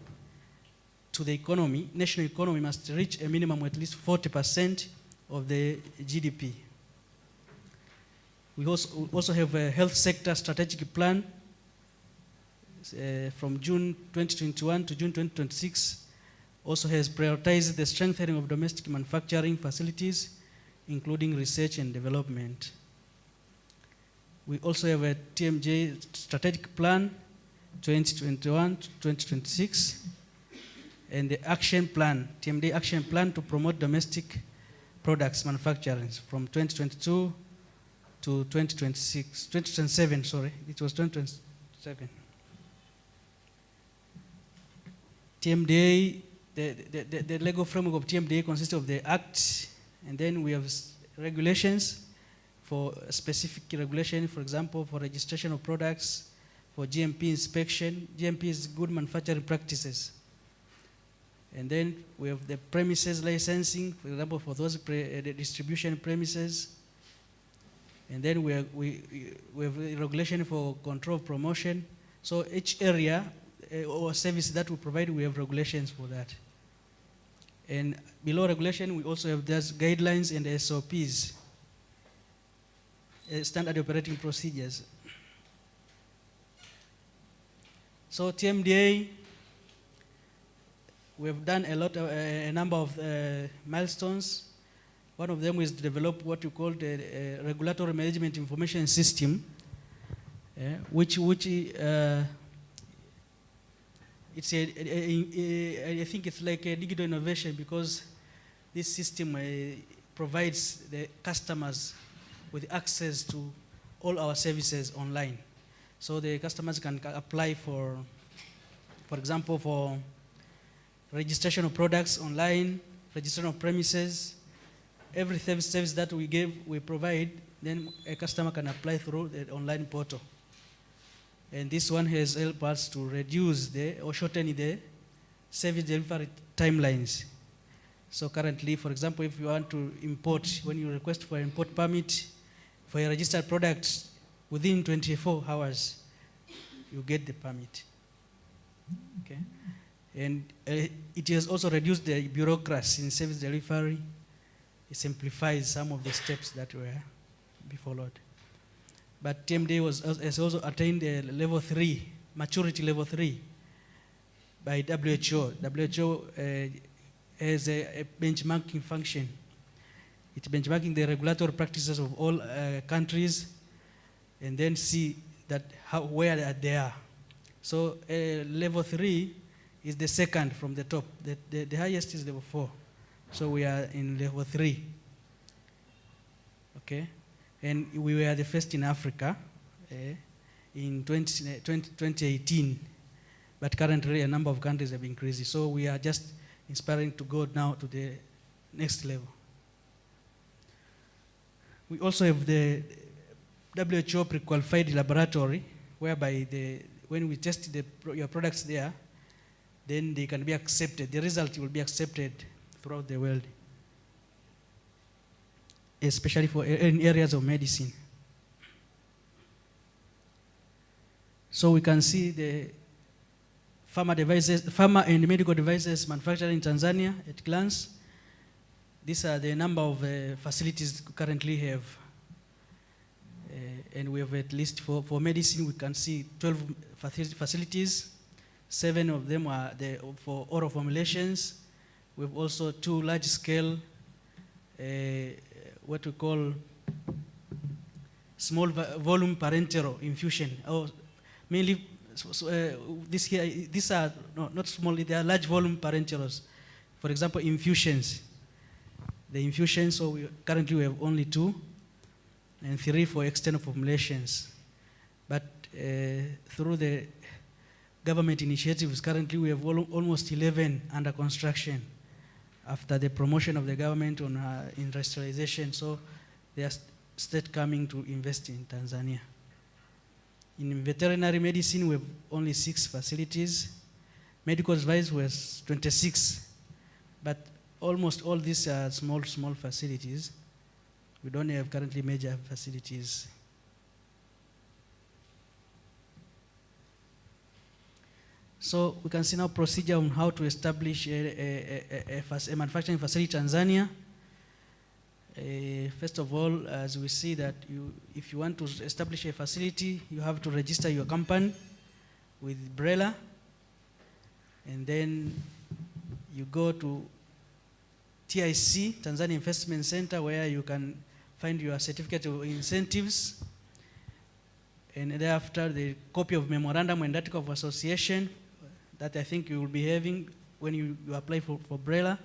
to the economy, national economy, must reach a minimum of at least 40% of the GDP. We also have a health sector strategic plan from June 2021 to June 2026. Also has prioritized the strengthening of domestic manufacturing facilities, including research and development. We also have a TMJ strategic plan 2021 to 2026, and the action plan, TMD action plan to promote domestic products manufacturing from 2022 to 2027, sorry, it was 2027. TMDA, the legal framework of TMDA consists of the Act, and then we have regulations for specific regulation, for example, for registration of products, for GMP inspection. GMP is good manufacturing practices. And then we have the premises licensing, for example, for those the distribution premises. And then we have regulation for control of promotion. So each area or service that we provide, we have regulations for that. And below regulation, we also have those guidelines and SOPs, standard operating procedures. So TMDA, we have done a number of milestones. One of them is to develop what you call the regulatory management information system, which it's I think it's like a digital innovation, because this system provides the customers with access to all our services online. So the customers can apply for example, for registration of products online, registration of premises, every service that we provide, then a customer can apply through the online portal. And this one has helped us to reduce or shorten the service delivery timelines. So currently, for example, if you want to import, when you request for an import permit for a registered product, within 24 hours, you get the permit. Okay. And it has also reduced the bureaucracy in service delivery. It simplifies some of the steps that were be followed. But TMDA has also attained a level 3, maturity level 3 by WHO. WHO has a benchmarking function. It's benchmarking the regulatory practices of all countries and then see that where they are. So level 3 is the second from the top. The highest is level 4. So we are in level 3. Okay? And we were the first in Africa in 2018. But currently a number of countries have increased. So we are just inspiring to go now to the next level. We also have the WHO pre-qualified laboratory, whereby when we test your products there, then they can be accepted. The result will be accepted throughout the world, especially in areas of medicine. So we can see the pharma and medical devices manufactured in Tanzania at a glance. These are the number of facilities we currently have. And we have at least for medicine, we can see 12 facilities. 7 of them are for oral formulations. We have also 2 large-scale, what we call small volume parenteral infusion. Mainly, these are not small, they are large volume parenterals. For example, infusions. The infusions, so currently we have only 2, and 3 for external formulations. But through the government initiatives, currently we have almost 11 under construction after the promotion of the government on industrialization. So they are state coming to invest in Tanzania. In veterinary medicine, we have only 6 facilities. Medical device was 26, but almost all these are small facilities. We don't have currently major facilities. So we can see now procedure on how to establish a manufacturing facility in Tanzania. First of all, as we see that if you want to establish a facility, you have to register your company with BRELA, and then you go to TIC, Tanzania Investment Center, where you can find your certificate of incentives, and thereafter the copy of memorandum and article of association that I think you will be having when you apply for BRELA,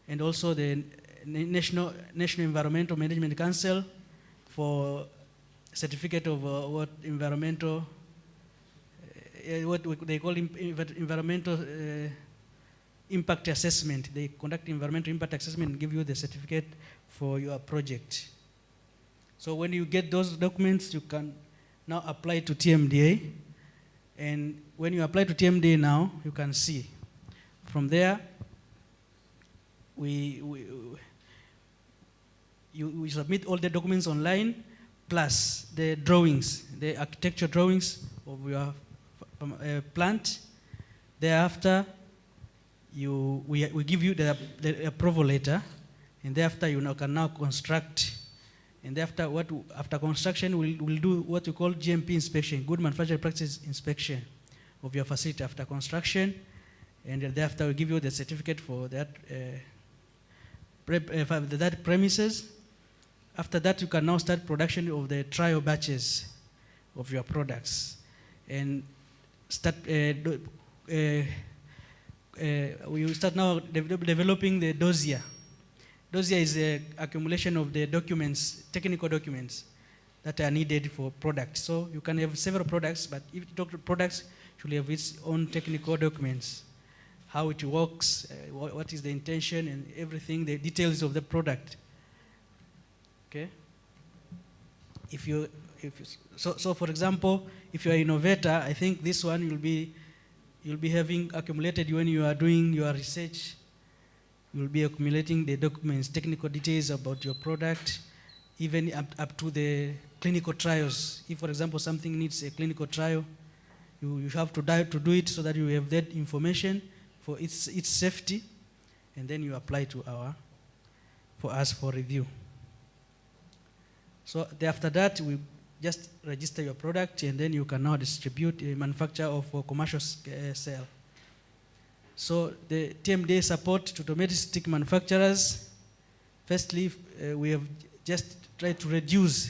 and also the National Environmental Management Council for certificate of what they call environmental impact assessment. They conduct environmental impact assessment and give you the certificate for your project. So when you get those documents, you can now apply to TMDA. And when you apply to TMDA now, you can see. From there, we submit all the documents online, plus the drawings, the architecture drawings of your plant. Thereafter, we give you the approval letter, and thereafter you can now construct. And after construction, we'll do what we call GMP inspection, good manufacturing practice inspection of your facility after construction. And thereafter, we'll give you the certificate for that, that premises. After that, you can now start production of the trial batches of your products. And start, we start now developing the dossier. Dossier is the accumulation of the documents, technical documents that are needed for products. So you can have several products, but if you talk to products, should have its own technical documents, how it works, what is the intention, and everything, the details of the product. Okay. So for example, if you're an innovator, I think this one you'll be having accumulated when you are doing your research. You'll be accumulating the documents, technical details about your product, even up to the clinical trials. If, for example, something needs a clinical trial, you have to do it so that you have that information for its safety, and then you apply to for us for review. So after that, we just register your product, and then you can now distribute, manufacture, or for commercial sale. So the TMDA support to domestic manufacturers, firstly, we have just tried to reduce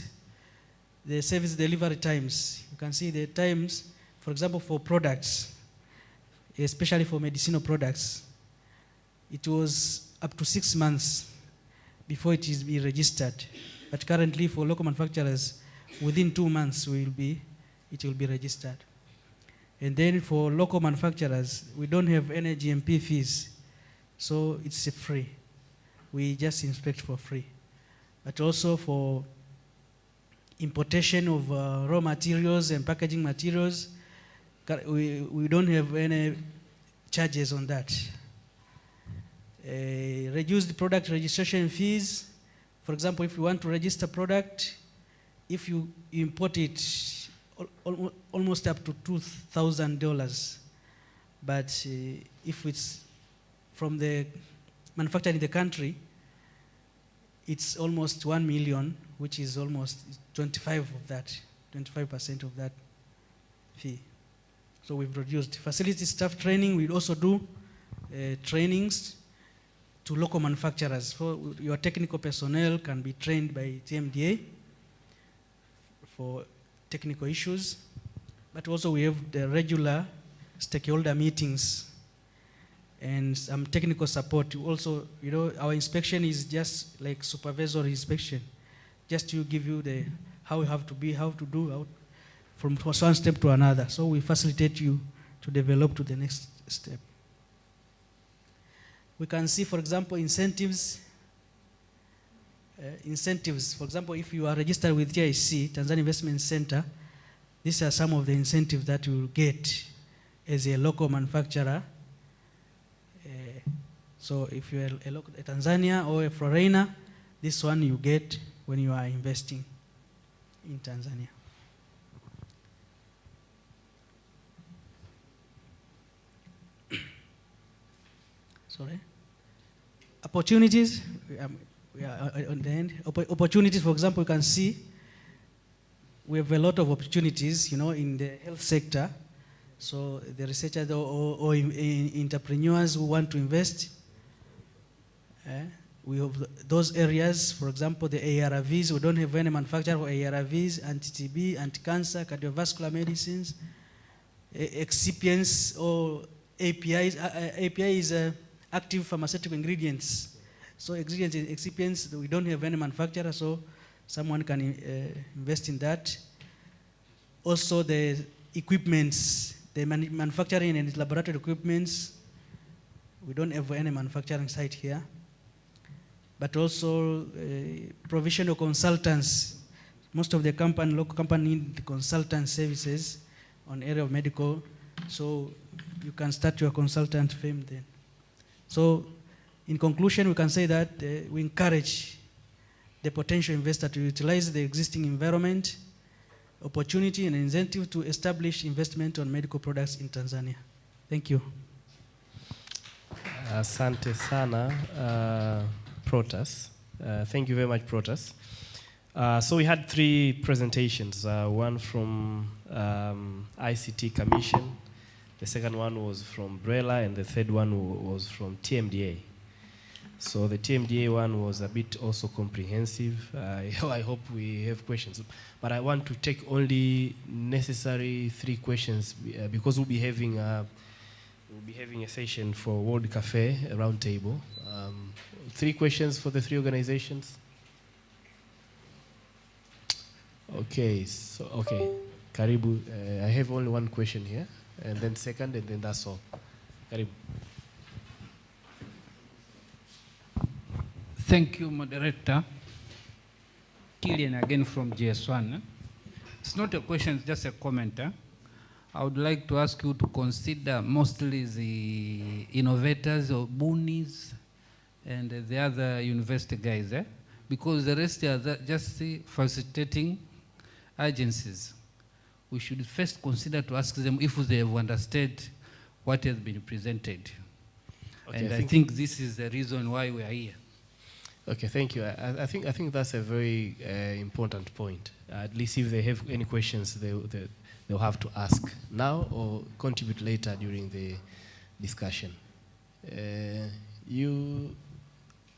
the service delivery times. You can see the times, for example, for products, especially for medicinal products, it was up to 6 months before it is be registered. But currently for local manufacturers, within 2 months it will be registered. And then for local manufacturers, we don't have any GMP fees, so it's free. We just inspect for free. But also for importation of raw materials and packaging materials, we don't have any charges on that. Reduced product registration fees. For example, if you want to register product, if you import it, almost up to $2,000. But if it's from the manufactured in the country, it's almost 1 million, which is almost 25% of that fee. So we've reduced. Facility staff training, we also do trainings to local manufacturers. For your technical personnel can be trained by TMDA for technical issues, but also we have the regular stakeholder meetings and some technical support. Also, our inspection is just like supervisory inspection, just to give you the how you have to be, how to do, from one step to another. So we facilitate you to develop to the next step. We can see, for example, incentives. For example, if you are registered with TIC, Tanzania Investment Center, these are some of the incentives that you will get as a local manufacturer. So if you're a Tanzania or a foreigner, this one you get when you are investing in Tanzania. Sorry. Opportunities. On the end. Opportunities, for example, you can see we have a lot of opportunities, in the health sector. So the researchers or entrepreneurs who want to invest, we have those areas. For example, the ARVs, we don't have any manufacturer for ARVs, anti-TB, anti-cancer, cardiovascular medicines, excipients or APIs. API is active pharmaceutical ingredients. So excipients, we don't have any manufacturer, so someone can invest in that. Also the equipments, the manufacturing and laboratory equipments, We don't have any manufacturing site here. But also provisional consultants. Most of the local company need consultant services on area of medical. So you can start your consultant firm then. So in conclusion, we can say that we encourage the potential investor to utilize the existing environment, opportunity and incentive to establish investment on medical products in Tanzania. Thank you. Asante sana, Protas. Thank you very much, Protas. So we had 3 presentations, one from ICT Commission, the second one was from BRELA, and the third one was from TMDA. So the TMDA one was a bit also comprehensive. I hope we have questions, but I want to take only necessary 3 questions because we'll be having a session for World Cafe, a round table. 3 questions for the 3 organizations. Okay, so Karibu. I have only 1 question here, and then second, and then that's all. Karibu. Thank you, moderator. Kilian again from GS1. It's not a question, it's just a comment. I would like to ask you to consider mostly the innovators or boonies and the other university guys, because the rest are just facilitating agencies. We should first consider to ask them if they have understood what has been presented. Okay, and I think this is the reason why we are here. Okay, thank you. I think that's a very important point. At least if they have any questions, they'll have to ask now or contribute later during the discussion. You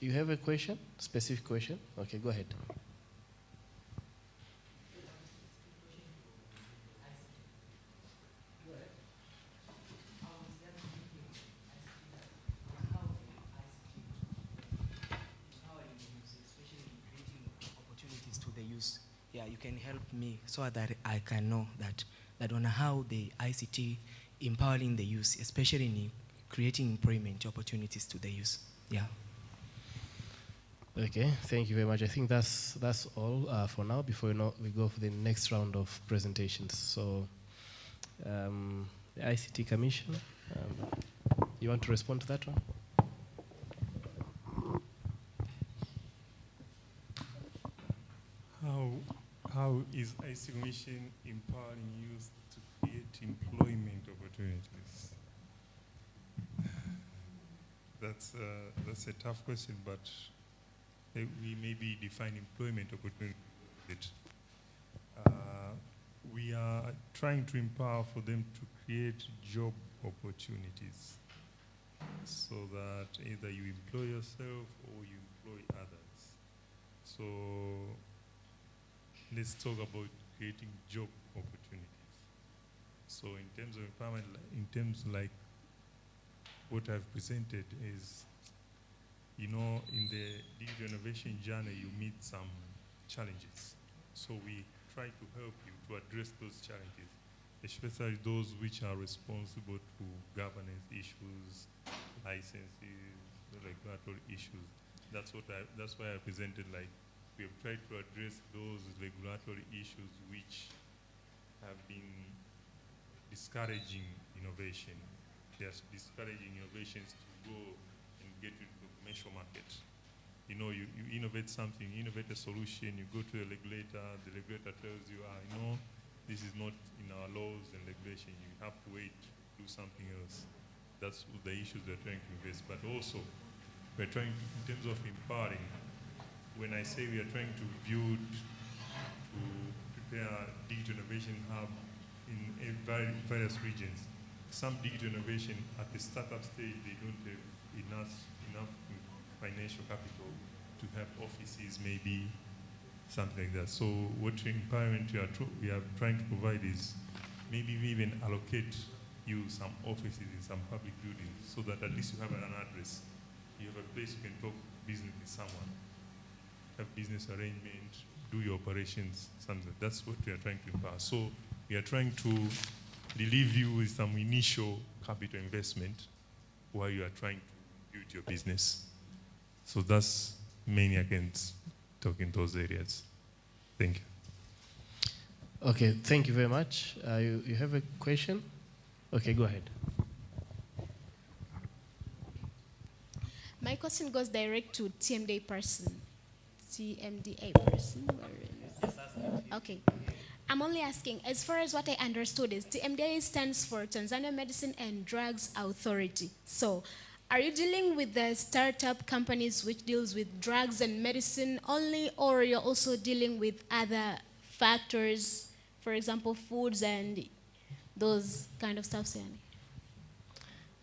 have a question, specific question? Okay, go ahead. Yeah, you can help me so that I can know that on how the ICT empowering the youth, especially in creating employment opportunities to the youth. Yeah. Okay, thank you very much. I think that's all for now. Before we go for the next round of presentations. So, the ICT Commission, you want to respond to that one? How is ICT Commission empowering youth to create employment opportunities? That's a tough question, but we maybe define employment opportunity. We are trying to empower for them to create job opportunities so that either you employ yourself or you employ others. So let's talk about creating job opportunities. So in terms of empowerment, in terms like what I've presented is, you know, in the digital innovation journey, you meet some challenges. So we try to help you to address those challenges, especially those which are responsible to governance issues, licenses, regulatory issues. That's why I presented, like, we have tried to address those regulatory issues which have been discouraging innovation. They are discouraging innovations to go and get into the commercial market. You know, you innovate something, you innovate a solution, you go to the regulator tells you, no, this is not in our laws and regulation, you have to wait to do something else. That's the issues we're trying to address. But also, we're trying to, in terms of empowering, when I say we are trying to build, to prepare a digital innovation hub in various regions, some digital innovation at the startup stage, they don't have enough financial capital to have offices, maybe something like that. So what empowerment we are trying to provide is maybe we even allocate you some offices in some public buildings so that at least you have an address. You have a place you can talk business with someone, have business arrangement, do your operations, something. That's what we are trying to empower. So we are trying to relieve you with some initial capital investment while you are trying to build your business. So that's mainly I can talk in those areas. Thank you. Okay, thank you very much. You have a question? Okay, go ahead. My question goes direct to TMDA person. TMDA person. Okay. I'm only asking, as far as what I understood is TMDA stands for Tanzania Medicine and Drugs Authority. So are you dealing with the startup companies which deals with drugs and medicine only, or you're also dealing with other factors, for example, foods and those kind of stuff?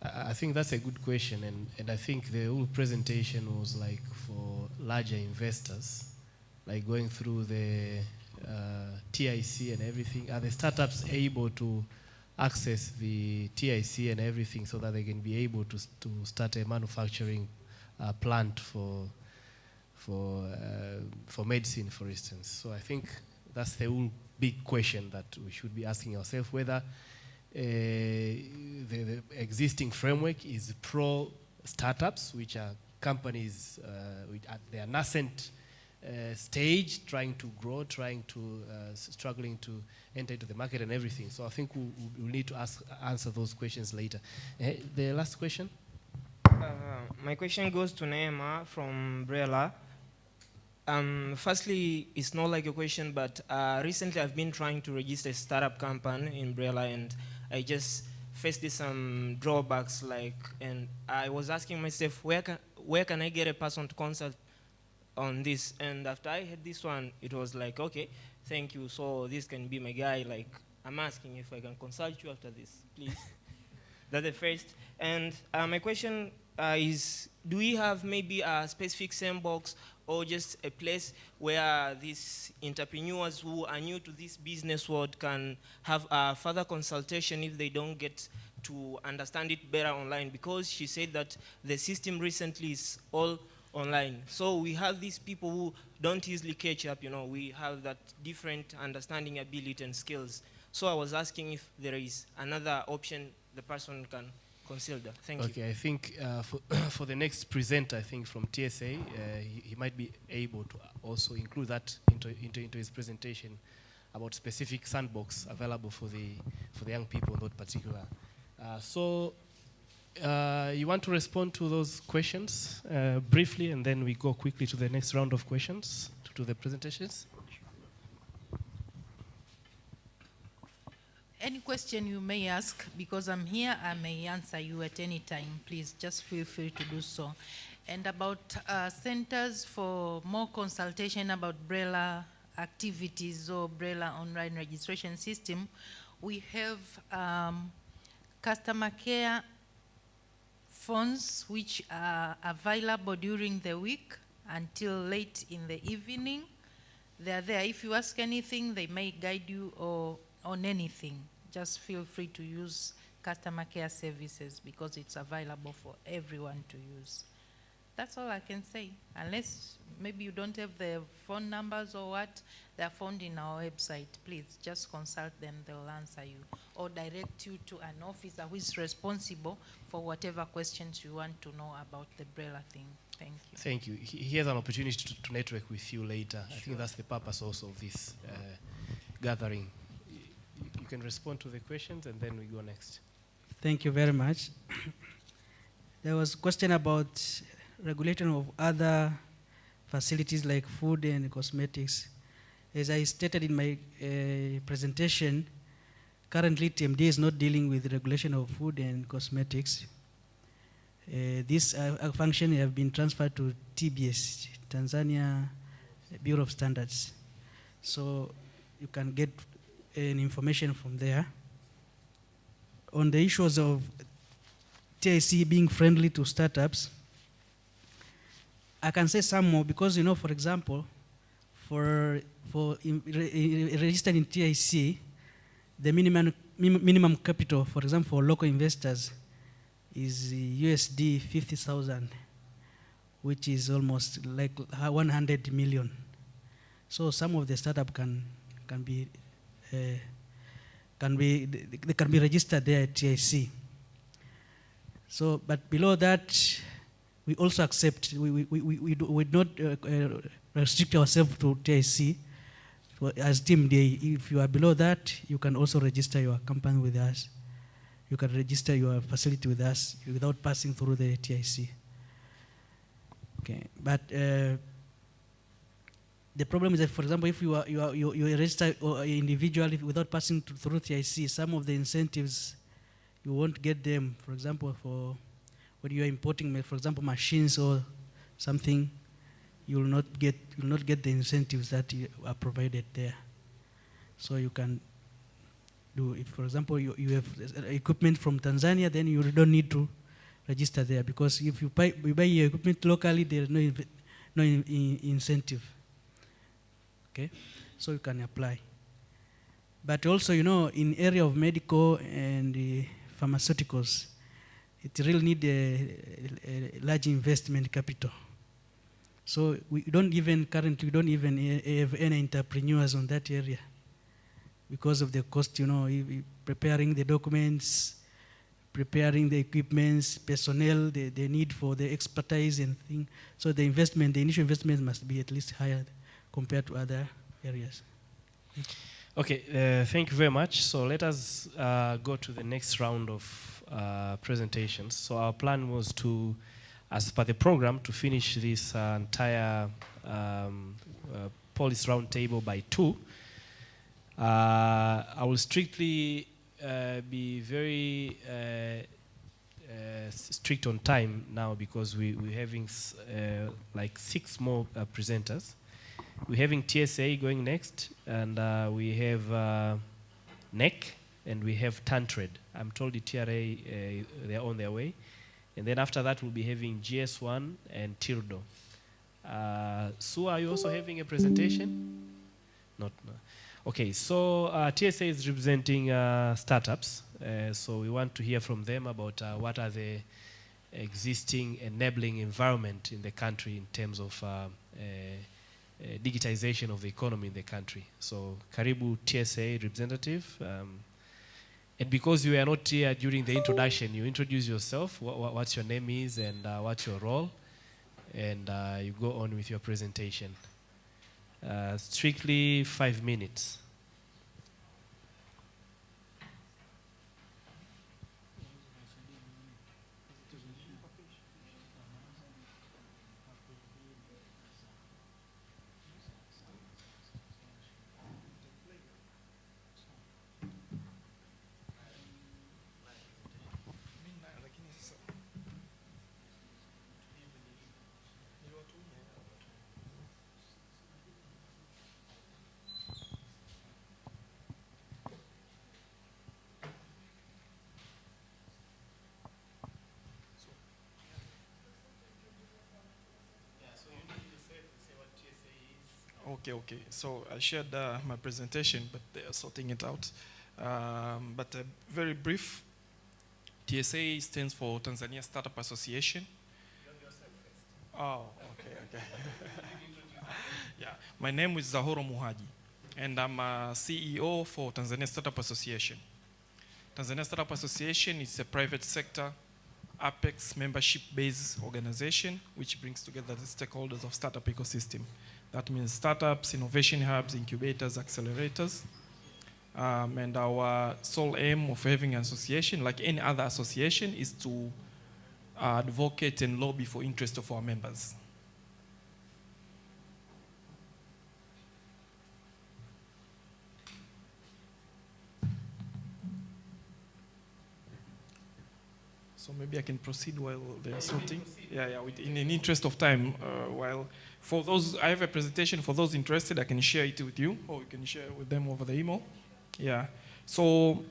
I think that's a good question, and I think the whole presentation was like for larger investors, like going through the TIC and everything. Are the startups able to access the TIC and everything so that they can be able to start a manufacturing plant for medicine, for instance? So I think that's the whole big question that we should be asking ourselves, whether the existing framework is pro startups, which are companies which at their nascent stage, trying to grow, struggling to enter into the market and everything. So I think we'll need to answer those questions later. The last question? My question goes to Neema from Brela. Firstly, it's not like a question, but recently I've been trying to register a startup company in Brela, and I just faced some drawbacks, and I was asking myself, where can I get a person to consult on this? And after I had this one, it was like, okay, thank you, so this can be my guy. Like, I'm asking if I can consult you after this, please. That's the first. And my question is, do we have maybe a specific sandbox or just a place where these entrepreneurs who are new to this business world can have a further consultation if they don't get to understand it better online? Because she said that the system recently is all online. So we have these people who don't easily catch up, we have that different understanding, ability, and skills. So I was asking if there is another option the person can consider. Thank you. Okay, I think for the next presenter, I think from TSA, he might be able to also include that into his presentation about specific sandbox available for the young people, not particular. So you want to respond to those questions briefly, and then we go quickly to the next round of questions, to the presentations? Any question you may ask, because I'm here, I may answer you at any time. Please just feel free to do so. And about centers for more consultation about BRELA activities or BRELA online registration system, we have customer care phones which are available during the week until late in the evening. They are there. If you ask anything, they may guide you on anything. Just feel free to use customer care services because it's available for everyone to use. That's all I can say. Unless maybe you don't have the phone numbers or what, they're found in our website. Please just consult them, they'll answer you. Or direct you to an officer who is responsible for whatever questions you want to know about the BRELA thing. Thank you. Thank you. He has an opportunity to network with you later. Sure. I think that's the purpose also of this gathering. You can respond to the questions and then we go next. Thank you very much. There was a question about regulation of other facilities like food and cosmetics. As I stated in my presentation, currently TMD is not dealing with regulation of food and cosmetics. This function have been transferred to TBS, Tanzania Bureau of Standards. So you can get information from there. On the issues of TIC being friendly to startups, I can say some more because, for example, for registered in TIC, the minimum capital, for example, for local investors is USD 50,000, which is almost like 100 million. So some of the startup can be registered there at TIC. So, but below that, we also accept, we not restrict ourselves to TIC. As Team Day, if you are below that, you can also register your company with us. You can register your facility with us without passing through the TIC. Okay, but the problem is that, for example, if you register individually without passing through TIC, some of the incentives you won't get them. For example, for when you are importing, for example, machines or something, you will not get the incentives that are provided there. So you can do, if for example you have equipment from Tanzania, then you don't need to register there, because if you buy your equipment locally, there is no incentive. Okay, so you can apply. But also, in area of medical and pharmaceuticals, it really need a large investment capital. So currently we don't even have any entrepreneurs on that area because of the cost, preparing the documents, preparing the equipments, personnel, the need for the expertise and things. So the initial investment must be at least higher compared to other areas. Okay, thank you very much. So let us go to the next round of presentations. So our plan was to, as per the program, to finish this entire policy roundtable by 2. I will strictly be very strict on time now, because we're having like 6 more presenters. We're having TSA going next, and we have NEC, and we have TANTRAD. I'm told the TRA, they're on their way. And then after that, we'll be having GS1 and TIRDO. Sue, are you also having a presentation? Not. No. Okay, so TSA is representing startups. So we want to hear from them about what are the existing enabling environment in the country in terms of digitization of the economy in the country. So Karibu TSA representative. And because you are not here during the introduction, you introduce yourself, what your name is and what's your role, and you go on with your presentation. Strictly 5 minutes. Okay. So I shared my presentation, but they are sorting it out. But very brief. TSA stands for Tanzania Startup Association. Oh, okay. Yeah, my name is Zahoro Muhaji, and I'm a CEO for Tanzania Startup Association. Tanzania Startup Association is a private sector Apex membership-based organization which brings together the stakeholders of startup ecosystem. That means startups, innovation hubs, incubators, accelerators. And our sole aim of having an association, like any other association, is to advocate and lobby for interest of our members. So maybe I can proceed while they're sorting. Yeah. In the interest of time, while for those, I have a presentation for those interested. I can share it with you, or you can share it with them over the email. Yeah. So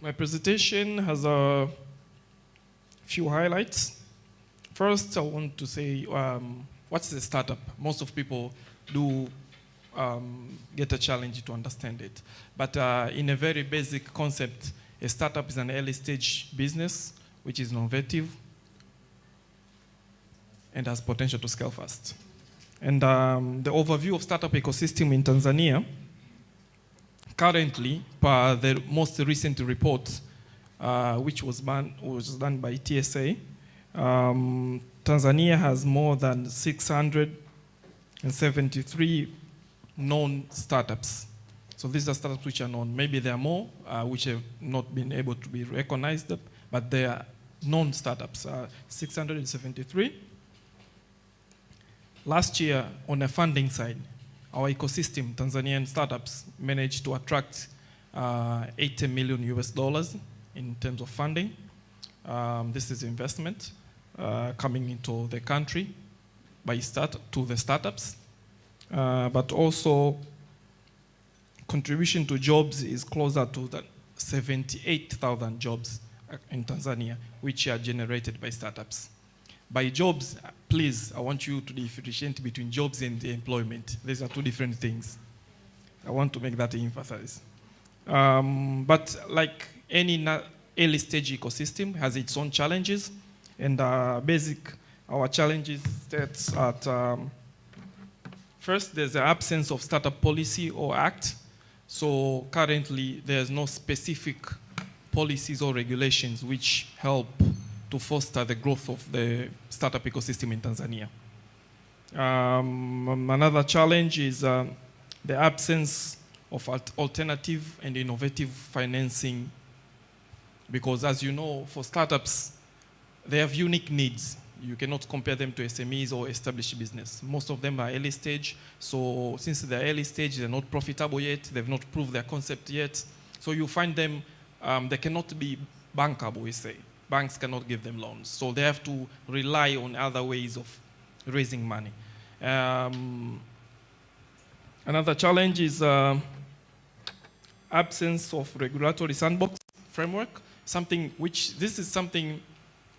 my presentation has a few highlights. First, I want to say what's a startup. Most of people do get a challenge to understand it, but in a very basic concept, a startup is an early stage business which is innovative and has potential to scale fast. And the overview of startup ecosystem in Tanzania, currently, per the most recent report, which was done by TSA, Tanzania has more than 673 known startups. So these are startups which are known. Maybe there are more which have not been able to be recognized, but they are known startups, 673. Last year, on the funding side, our ecosystem, Tanzanian startups, managed to attract 80 million US dollars in terms of funding. This is investment coming into the country to the startups, but also contribution to jobs is closer to 78,000 jobs in Tanzania, which are generated by startups. By jobs, please, I want you to differentiate between jobs and employment. These are two different things. I want to make that emphasize. But like any early stage ecosystem has its own challenges, and our challenges starts at first, there's the absence of startup policy or act. So currently, there's no specific policies or regulations which help to foster the growth of the startup ecosystem in Tanzania. Another challenge is the absence of alternative and innovative financing, because as you know, for startups, they have unique needs. You cannot compare them to SMEs or established business. Most of them are early stage, so since they're early stage, they're not profitable yet, they've not proved their concept yet. So you find them, they cannot be bankable, we say. Banks cannot give them loans. So they have to rely on other ways of raising money. Another challenge is absence of regulatory sandbox framework, this is something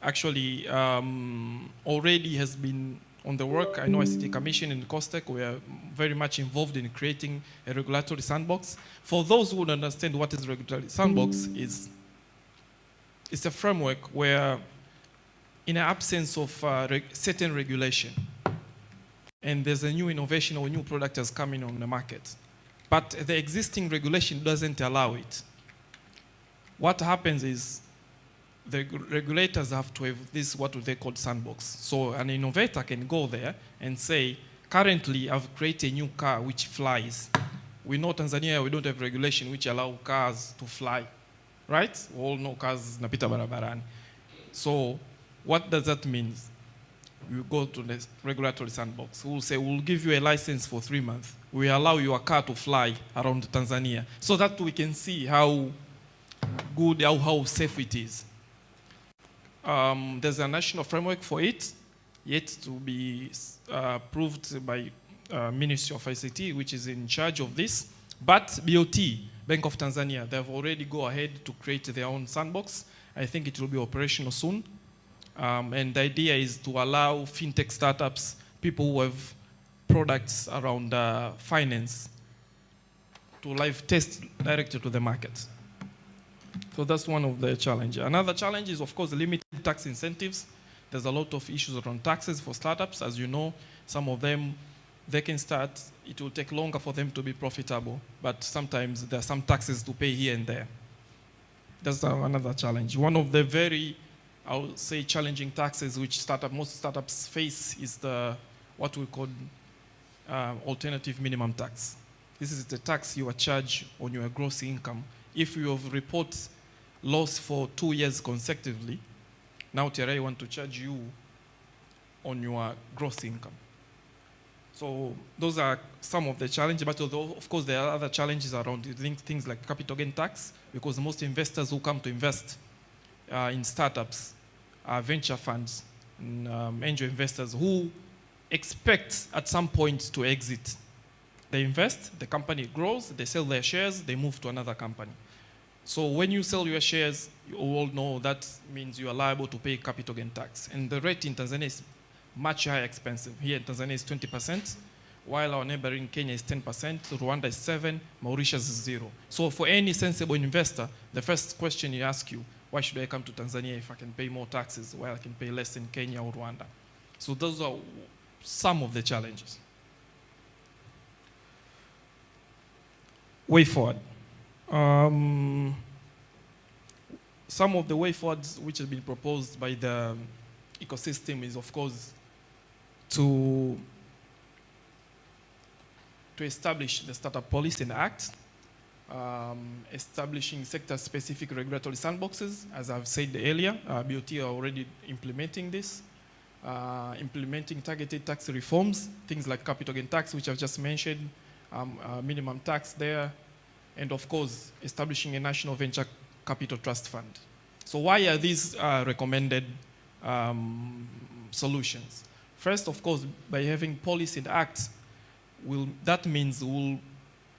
actually already has been on the work. I know ICT Commission and COSTECH, we are very much involved in creating a regulatory sandbox. For those who would understand what is regulatory sandbox, it's a framework where in the absence of certain regulation, and there's a new innovation or new product has come in on the market, but the existing regulation doesn't allow it. What happens is the regulators have to have this, what they call sandbox. So an innovator can go there and say, currently I've created a new car which flies. We know Tanzania, we don't have regulation which allow cars to fly, right? We all know cars napita barabarani. So what does that mean? You go to the regulatory sandbox. We'll say, we'll give you a license for 3 months. We allow your car to fly around Tanzania so that we can see how good, how safe it is. There's a national framework for it, yet to be approved by Ministry of ICT, which is in charge of this. But BOT, Bank of Tanzania, they've already go ahead to create their own sandbox. I think it will be operational soon. And the idea is to allow fintech startups, people who have products around finance, to live test directly to the market. So that's one of the challenges. Another challenge is, of course, limited tax incentives. There's a lot of issues around taxes for startups. As you know, some of them, they can start, it will take longer for them to be profitable, but sometimes there are some taxes to pay here and there. That's another challenge. One of the very, I would say, challenging taxes which most startups face is what we call alternative minimum tax. This is the tax you are charged on your gross income. If you have reported loss for 2 years consecutively, now TRA want to charge you on your gross income. So those are some of the challenges, but although, of course, there are other challenges around things like capital gain tax, because most investors who come to invest in startups are venture funds and angel investors who expect at some point to exit. They invest, the company grows, they sell their shares, they move to another company. So when you sell your shares, you all know that means you are liable to pay capital gain tax. And the rate in Tanzania is much higher expensive. Here in Tanzania is 20%, while our neighboring Kenya is 10%, Rwanda is 7%, Mauritius is 0%. So for any sensible investor, the first question you ask you, why should I come to Tanzania if I can pay more taxes while I can pay less in Kenya or Rwanda? So those are some of the challenges. Way forward. Some of the way forwards which have been proposed by the ecosystem is, of course, to establish the Startup Policy and Act, establishing sector-specific regulatory sandboxes. As I've said earlier, BOT are already implementing this, implementing targeted tax reforms, things like capital gain tax, which I've just mentioned, minimum tax there, and of course, establishing a national venture capital trust fund. So why are these recommended solutions? First, of course, by having policy and acts, that means we'll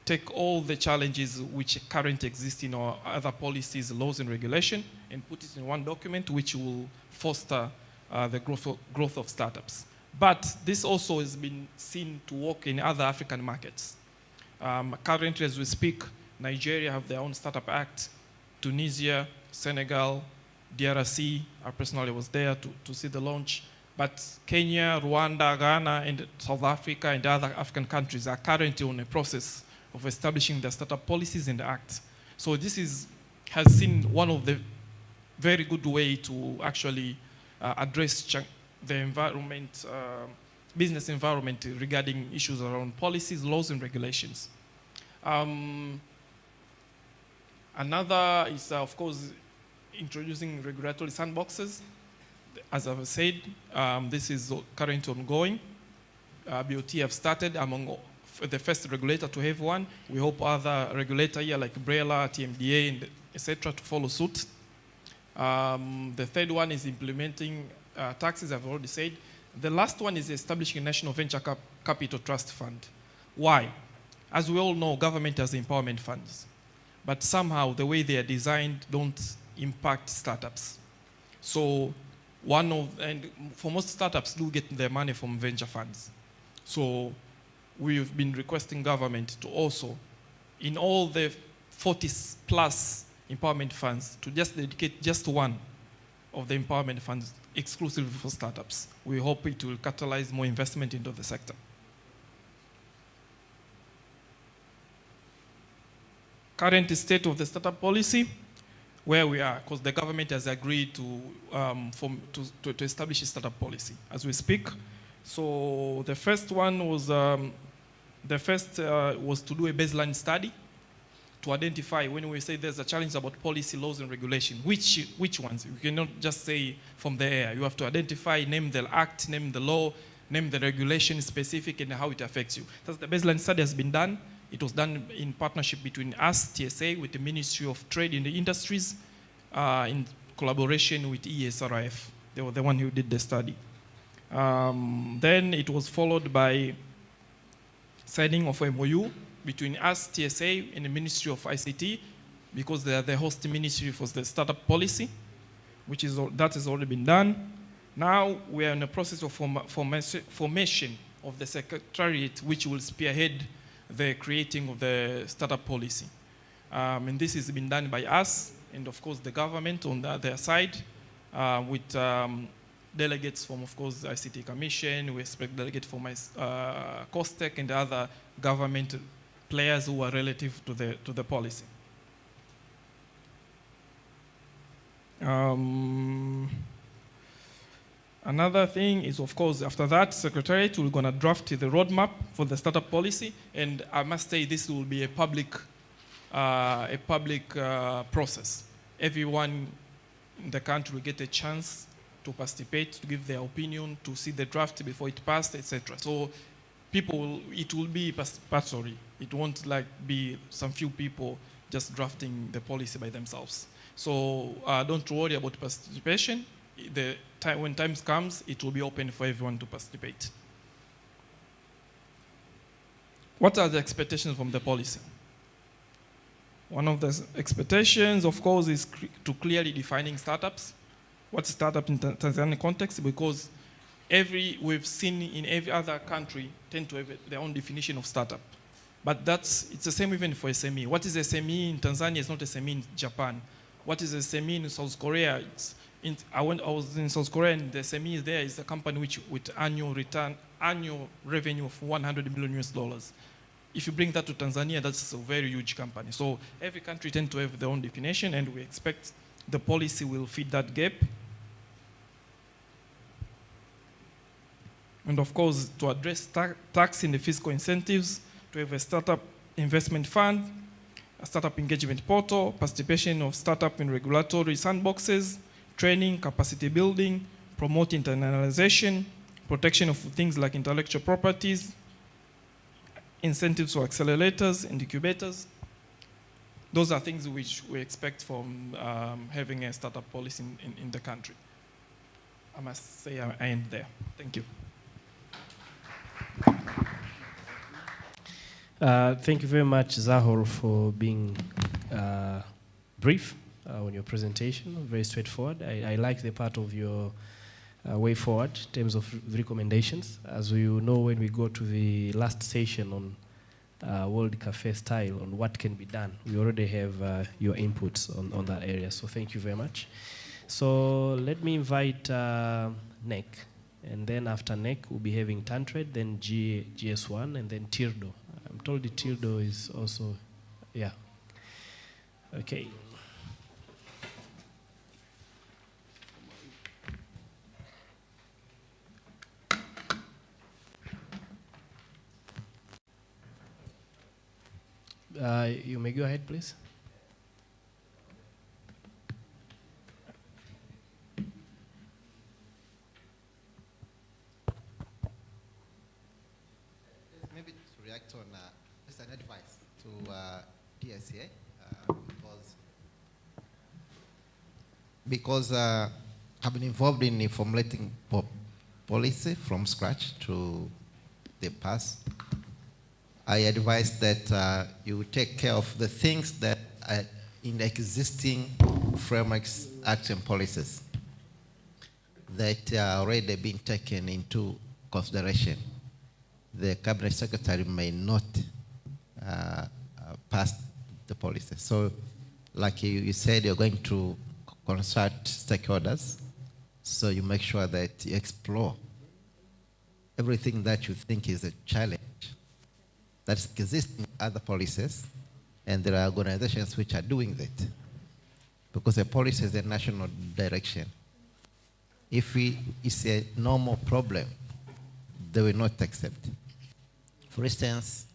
take all the challenges which currently exist in our other policies, laws, and regulation, and put it in one document which will foster the growth of startups. But this also has been seen to work in other African markets. Currently, as we speak, Nigeria have their own Startup Act, Tunisia, Senegal, DRC, I personally was there to see the launch. But Kenya, Rwanda, Ghana, and South Africa, and other African countries are currently on a process of establishing their startup policies and acts. So this has seen one of the very good way to actually address the environment, business environment regarding issues around policies, laws, and regulations. Another is, of course, introducing regulatory sandboxes. As I've said, this is currently ongoing. BOT have started among the first regulator to have one. We hope other regulators here like BRELA, TMDA, and etc. to follow suit. The third one is implementing taxes, I've already said. The last one is establishing a national venture capital trust fund. Why? As we all know, government has empowerment funds, but somehow the way they are designed don't impact startups. So and for most startups do get their money from venture funds. So we've been requesting government to also, in all the 40 plus empowerment funds, to just dedicate just one of the empowerment funds exclusively for startups. We hope it will catalyze more investment into the sector. Current state of the startup policy, where we are, because the government has agreed to establish a startup policy as we speak. So the first one was to do a baseline study to identify, when we say there's a challenge about policy, laws, and regulation, which ones? You cannot just say from the air. You have to identify, name the act, name the law, name the regulation specific, and how it affects you. Thus, the baseline study has been done. It was done in partnership between us, TSA, with the Ministry of Trade and Industries, in collaboration with ESRIF. They were the one who did the study. Then it was followed by signing of MOU between us, TSA, and the Ministry of ICT, because they are the host ministry for the startup policy, that has already been done. Now we are in the process of formation of the secretariat, which will spearhead the creating of the startup policy. And this has been done by us, and of course the government on their side, with delegates from, of course, the ICT Commission. We expect delegates from COSTECH and other government players who are relative to the policy. Another thing is, of course, after that, Secretariat, we're going to draft the roadmap for the startup policy, and I must say this will be a public process. Everyone in the country will get a chance to participate, to give their opinion, to see the draft before it passed, etc. So it will be participatory. It won't be some few people just drafting the policy by themselves. So don't worry about participation. When time comes, it will be open for everyone to participate. What are the expectations from the policy? One of the expectations, of course, is to clearly defining startups. What's startup in Tanzanian context? Because we've seen in every other country tend to have their own definition of startup. But it's the same even for SME. What is SME in Tanzania is not SME in Japan. What is SME in South Korea? I was in South Korea, and the SME there is a company with annual revenue of $100 million US. If you bring that to Tanzania, that's a very huge company. So every country tends to have their own definition, and we expect the policy will fit that gap. And of course, to address tax and the fiscal incentives, to have a startup investment fund, a startup engagement portal, participation of startup in regulatory sandboxes, training, capacity building, promote internalization, protection of things like intellectual properties, incentives for accelerators and incubators. Those are things which we expect from having a startup policy in the country. I must say I end there. Thank you. Thank you very much, Zahor, for being brief on your presentation, very straightforward. I like the part of your way forward in terms of recommendations. As you know, when we go to the last session on World Cafe style, on what can be done, we already have your inputs on that area, so thank you very much. So let me invite NEC, and then after NEC, we'll be having Tantred, then GS1, and then Tirdo. I'm told the Tirdo is also, yeah. Okay. You may go ahead, please. Maybe to react on just an advice to TSA because I've been involved in formulating policy from scratch to the past. I advise that you take care of the things that are in the existing frameworks, acts, and policies that are already being taken into consideration. The Cabinet Secretary may not pass the policy. So, like you said, you're going to consult stakeholders, so you make sure that you explore everything that you think is a challenge that exists in other policies, and there are organizations which are doing that. Because a policy is a national direction. If it's a normal problem, they will not accept. For instance,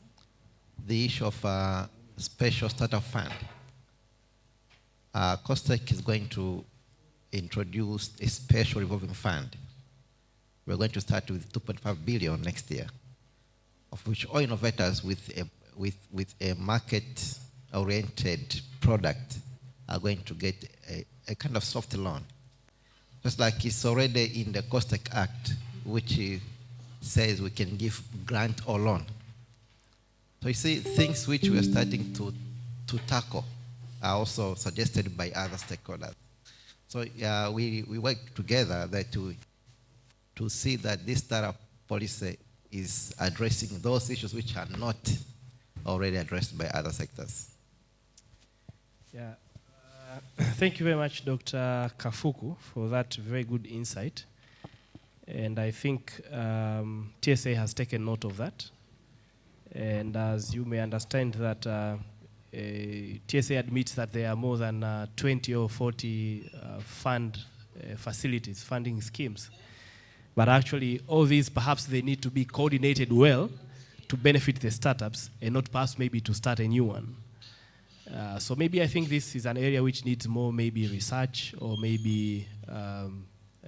the issue of a special startup fund. COSTECH is going to introduce a special revolving fund. We're going to start with 2.5 billion next year, of which all innovators with a market-oriented product are going to get a kind of soft loan. Just like it's already in the COSTECH Act, which says we can give grant or loan. So you see, things which we are starting to tackle are also suggested by other stakeholders. So we work together to see that this startup policy is addressing those issues which are not already addressed by other sectors. Yeah. Thank you very much, Dr. Kafuku, for that very good insight. And I think TSA has taken note of that. And as you may understand that TSA admits that there are more than 20 or 40 facilities, funding schemes. But actually, all these, perhaps they need to be coordinated well to benefit the startups and not perhaps maybe to start a new one. So maybe I think this is an area which needs more maybe research or maybe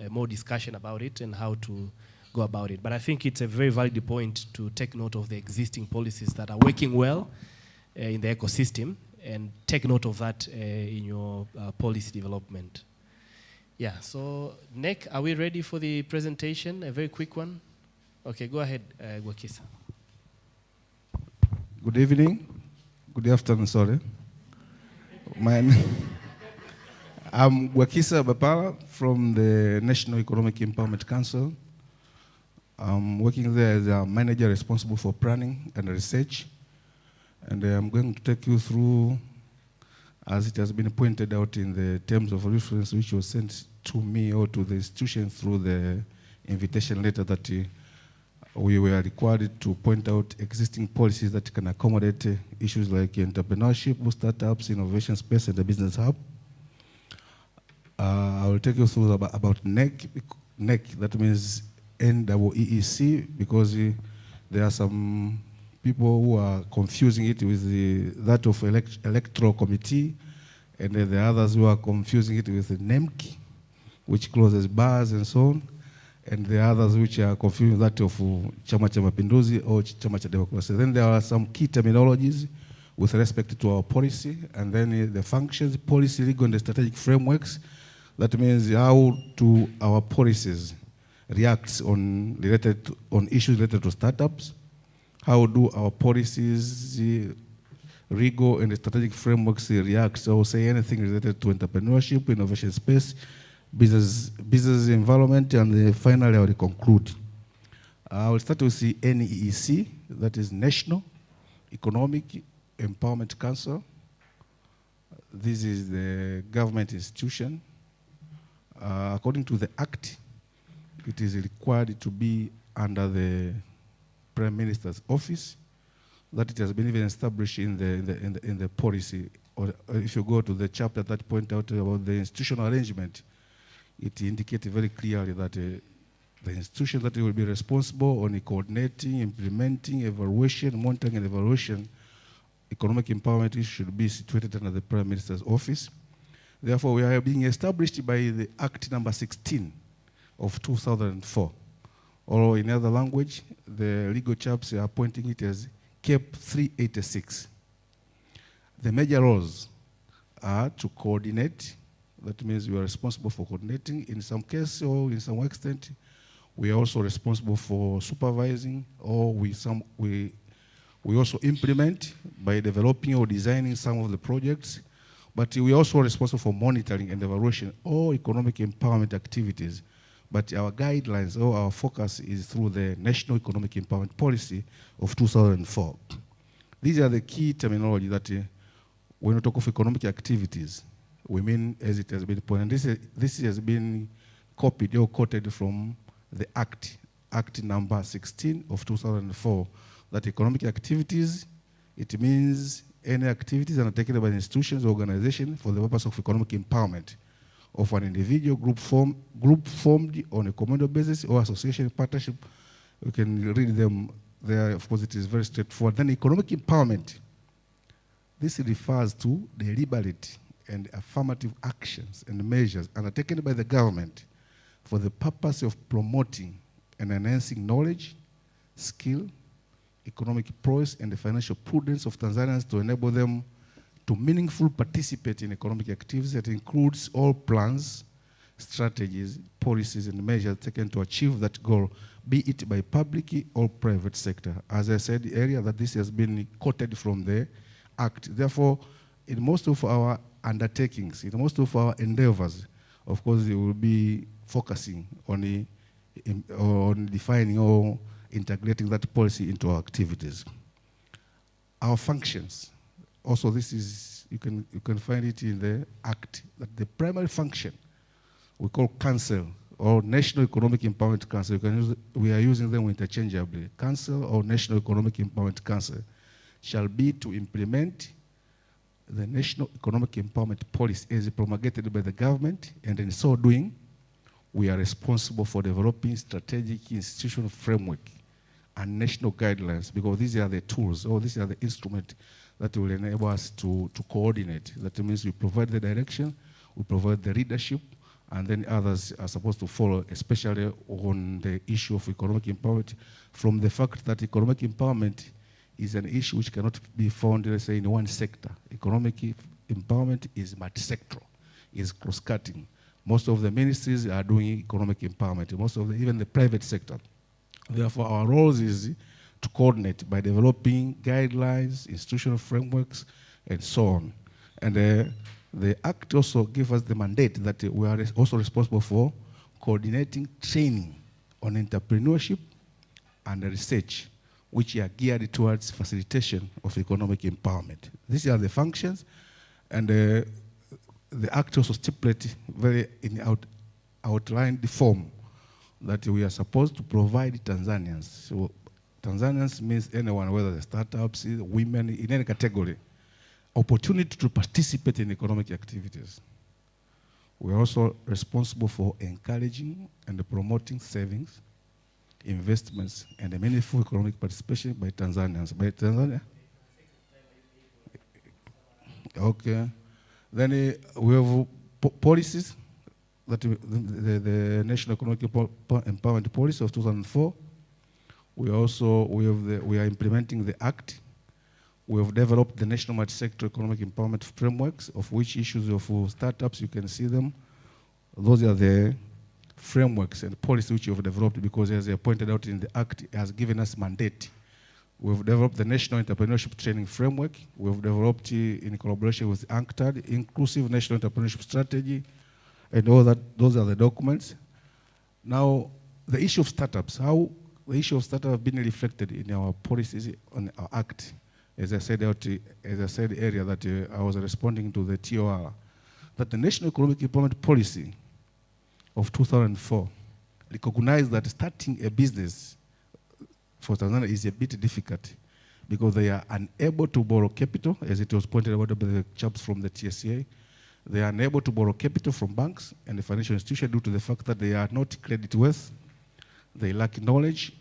more discussion about it and how to go about it. But I think it's a very valid point to take note of the existing policies that are working well in the ecosystem and take note of that in your policy development. Yeah, so Nick, are we ready for the presentation? A very quick one. Okay, go ahead, Gwakisa. Good evening. Good afternoon, sorry. I'm Gwakisa Bapala from the National Economic Empowerment Council. I'm working there as a manager responsible for planning and research. And I'm going to take you through, as it has been pointed out in the terms of reference which was sent to me or to the institution through the invitation letter, that we were required to point out existing policies that can accommodate issues like entrepreneurship, startups, innovation space, and the business hub. I will take you through about NEC. NEC, that means NEEC, because there are some people who are confusing it with that of electoral committee, and then the others who are confusing it with the NEMC, which closes bars and so on, and the others which are confusing that of Chama cha Mapinduzi or Chama cha Democracy. Then there are some key terminologies with respect to our policy, and then the functions, policy, legal, and strategic frameworks. That means how do our policies react on issues related to startups? How do our policies, legal and strategic frameworks react? So say anything related to entrepreneurship, innovation space, business environment, and finally I will conclude. I will start with the NEEC, that is National Economic Empowerment Council. This is the government institution. According to the Act, it is required to be under the Prime Minister's office, that it has been even established in the policy. Or if you go to the chapter that point out about the institutional arrangement, it indicates very clearly that the institution that will be responsible on coordinating, implementing, evaluation, monitoring and evaluation, economic empowerment should be situated under the Prime Minister's office. Therefore, we are being established by the Act number 16 of 2004. Or in other language, the legal chaps are appointing it as CAP 386. The major roles are to coordinate. That means we are responsible for coordinating. In some cases or in some extent, we are also responsible for supervising, or we also implement by developing or designing some of the projects. But we are also responsible for monitoring and evaluation all economic empowerment activities. But our guidelines or our focus is through the National Economic Empowerment Policy of 2004. These are the key terminology that when we talk of economic activities, we mean as it has been pointed. This has been copied or quoted from the Act number 16 of 2004, that economic activities, it means any activities undertaken by institutions or organizations for the purpose of economic empowerment of an individual, group formed on a communal basis, or association, partnership. You can read them there. Of course, it is very straightforward. Then economic empowerment. This refers to deliberate and affirmative actions and measures undertaken by the government for the purpose of promoting and enhancing knowledge, skill, economic prowess, and the financial prudence of Tanzanians to enable them to meaningfully participate in economic activities that includes all plans, strategies, policies, and measures taken to achieve that goal, be it by public or private sector. As I said earlier, that this has been quoted from the Act. Therefore, in most of our undertakings, in most of our endeavors, of course, we will be focusing on defining or integrating that policy into our activities. Our functions, also this is, you can find it in the Act, that the primary function we call Council or National Economic Empowerment Council. We are using them interchangeably. Council or National Economic Empowerment Council shall be to implement the National Economic Empowerment Policy as promulgated by the government, and in so doing, we are responsible for developing strategic institutional framework and national guidelines, because these are the tools, or these are the instruments that will enable us to coordinate. That means we provide the direction, we provide the leadership, and then others are supposed to follow, especially on the issue of economic empowerment, from the fact that economic empowerment is an issue which cannot be found, let's say, in one sector. Economic empowerment is multi-sectoral, is cross-cutting. Most of the ministries are doing economic empowerment, even the private sector. Therefore, our role is to coordinate by developing guidelines, institutional frameworks, and so on. And the Act also gives us the mandate that we are also responsible for coordinating training on entrepreneurship and research, which are geared towards facilitation of economic empowerment. These are the functions, and the Act also stipulates very in outlined form that we are supposed to provide Tanzanians. So Tanzanians means anyone, whether the startups, women, in any category, opportunity to participate in economic activities. We are also responsible for encouraging and promoting savings, investments, and a meaningful economic participation by Tanzanians. By Tanzania? Okay. Then we have policies that the National Economic Empowerment Policy of 2004. We are implementing the Act. We have developed the National Multi-Sector Economic Empowerment Frameworks, of which issues of startups, you can see them. Those are the frameworks and policies which we have developed because, as I pointed out in the Act, it has given us mandate. We have developed the National Entrepreneurship Training Framework. We have developed, in collaboration with UNCTAD, Inclusive National Entrepreneurship Strategy, and all that. Those are the documents. Now, the issue of startups, how the issue of startups have been reflected in our policies on our Act. As I said earlier, that I was responding to the TOR, that the National Economic Empowerment Policy of 2004 recognized that starting a business for Tanzania is a bit difficult because they are unable to borrow capital, as it was pointed out by the chaps from the TSA. They are unable to borrow capital from banks and the financial institutions due to the fact that they are not credit worth, they lack knowledge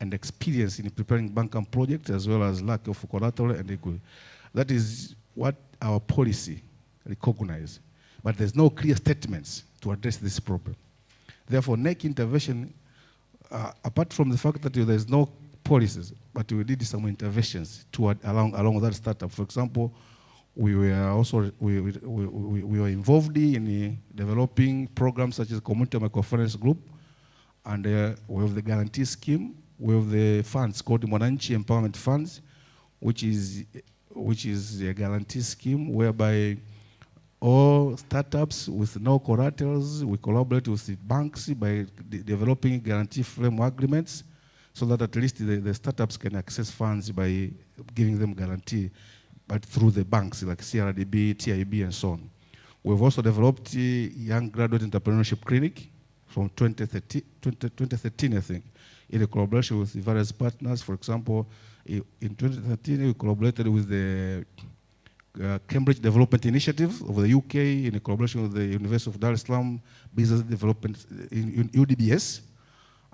and experience in preparing bank projects, as well as lack of collateral and equity. That is what our policy recognizes. But there's no clear statements to address this problem. Therefore, NEC intervention, apart from the fact that there's no policies, but we did some interventions along that startup. For example, we were involved in developing programs such as Community Microfinance Group, and we have the guarantee scheme. We have the funds called Mwananchi Empowerment Funds, which is a guarantee scheme whereby all startups with no collaterals, we collaborate with the banks by developing guarantee framework agreements so that at least the startups can access funds by giving them guarantee, but through the banks like CRDB, TIB, and so on. We've also developed a Young Graduate Entrepreneurship Clinic from 2013, I think, in a collaboration with the various partners. For example, in 2013, we collaborated with the Cambridge Development Initiative of the UK in a collaboration with the University of Dar es Salaam Business Development in UDBS.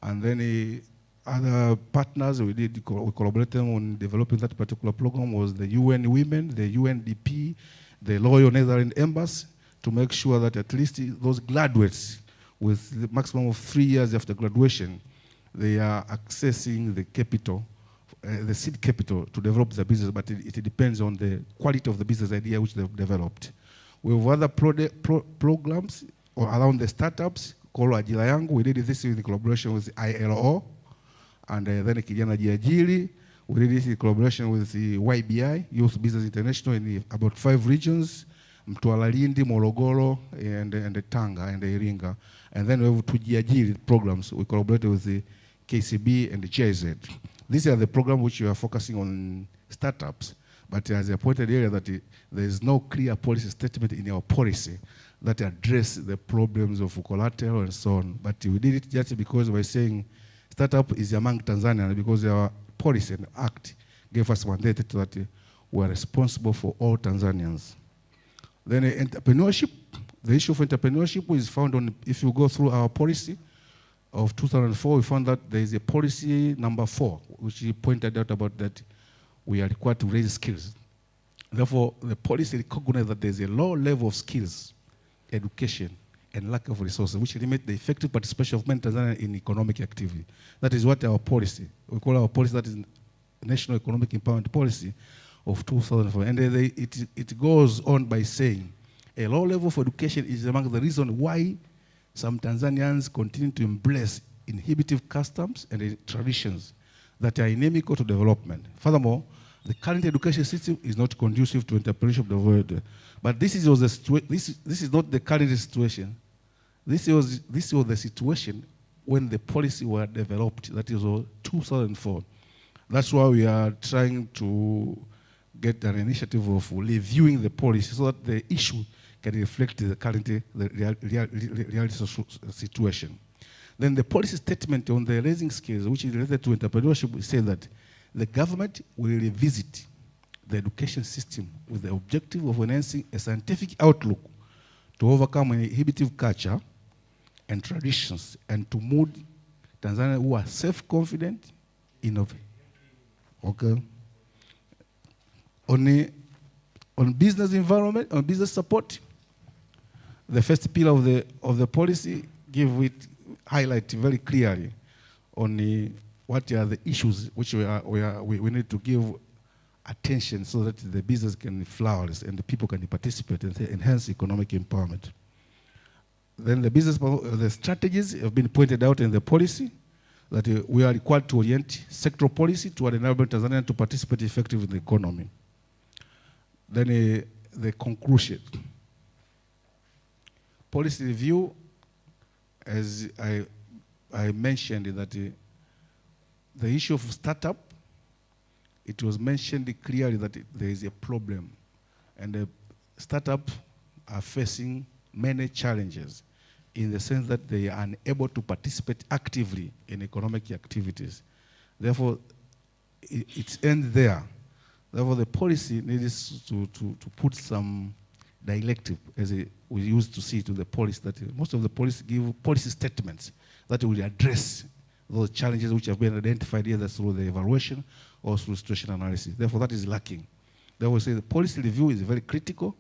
And then other partners we collaborated on developing that particular program was the UN Women, the UNDP, the Loyal Netherlands Embassy, to make sure that at least those graduates with the maximum of 3 years after graduation, they are accessing the capital, the seed capital to develop the business, but it depends on the quality of the business idea which they've developed. We have other programs around the startups called Ajira Yangu. We did this in collaboration with ILO, and then Kijana Jiajiri. We did this in collaboration with the YBI, Youth Business International, in about 5 regions, Mtwara, Lindi, Morogoro, and Tanga, and Iringa. And then we have Tujiajiri programs. We collaborated with the KCB and the GIZ. These are the programs which we are focusing on startups. But as I pointed earlier, that there is no clear policy statement in our policy that address the problems of collateral and so on. But we did it just because we're saying startup is among Tanzania, because our policy and act gave us mandate that we are responsible for all Tanzanians. Then entrepreneurship, the issue of entrepreneurship is found on, if you go through our policy of 2004, we found that there is a policy number 4, which pointed out about that we are required to raise skills. Therefore, the policy recognizes that there is a low level of skills, education, and lack of resources, which limit the effective participation of men Tanzania in economic activity. That is what our policy, we call our policy, that is National Economic Empowerment Policy of 2004. And it goes on by saying, a low level of education is among the reasons why some Tanzanians continue to embrace inhibitive customs and traditions that are inimical to development. Furthermore, the current education system is not conducive to entrepreneurship development. But this is not the current situation. This was the situation when the policy was developed. That is 2004. That's why we are trying to get an initiative of reviewing the policy so that the issue can reflect the current reality situation. Then the policy statement on the raising skills, which is related to entrepreneurship, we say that the government will revisit the education system with the objective of enhancing a scientific outlook to overcome an inhibitive culture and traditions and to Tanzania who are self-confident, innovative. Okay. On business environment, on business support, the first pillar of the policy highlight very clearly on what are the issues which we need to give attention so that the business can flourish and the people can participate and enhance economic empowerment. Then the strategies have been pointed out in the policy that we are required to orient sectoral policy toward enabling Tanzania to participate effectively in the economy. Then the conclusion. Policy review, as I mentioned, that the issue of startup, it was mentioned clearly that there is a problem, and the startups are facing many challenges in the sense that they are unable to participate actively in economic activities. Therefore, it ends there. Therefore, the policy needs to put some directive, as we used to see to the policy, that most of the policy give policy statements that will address those challenges which have been identified either through the evaluation or through situation analysis. Therefore, that is lacking. Therefore, we say the policy review is very critical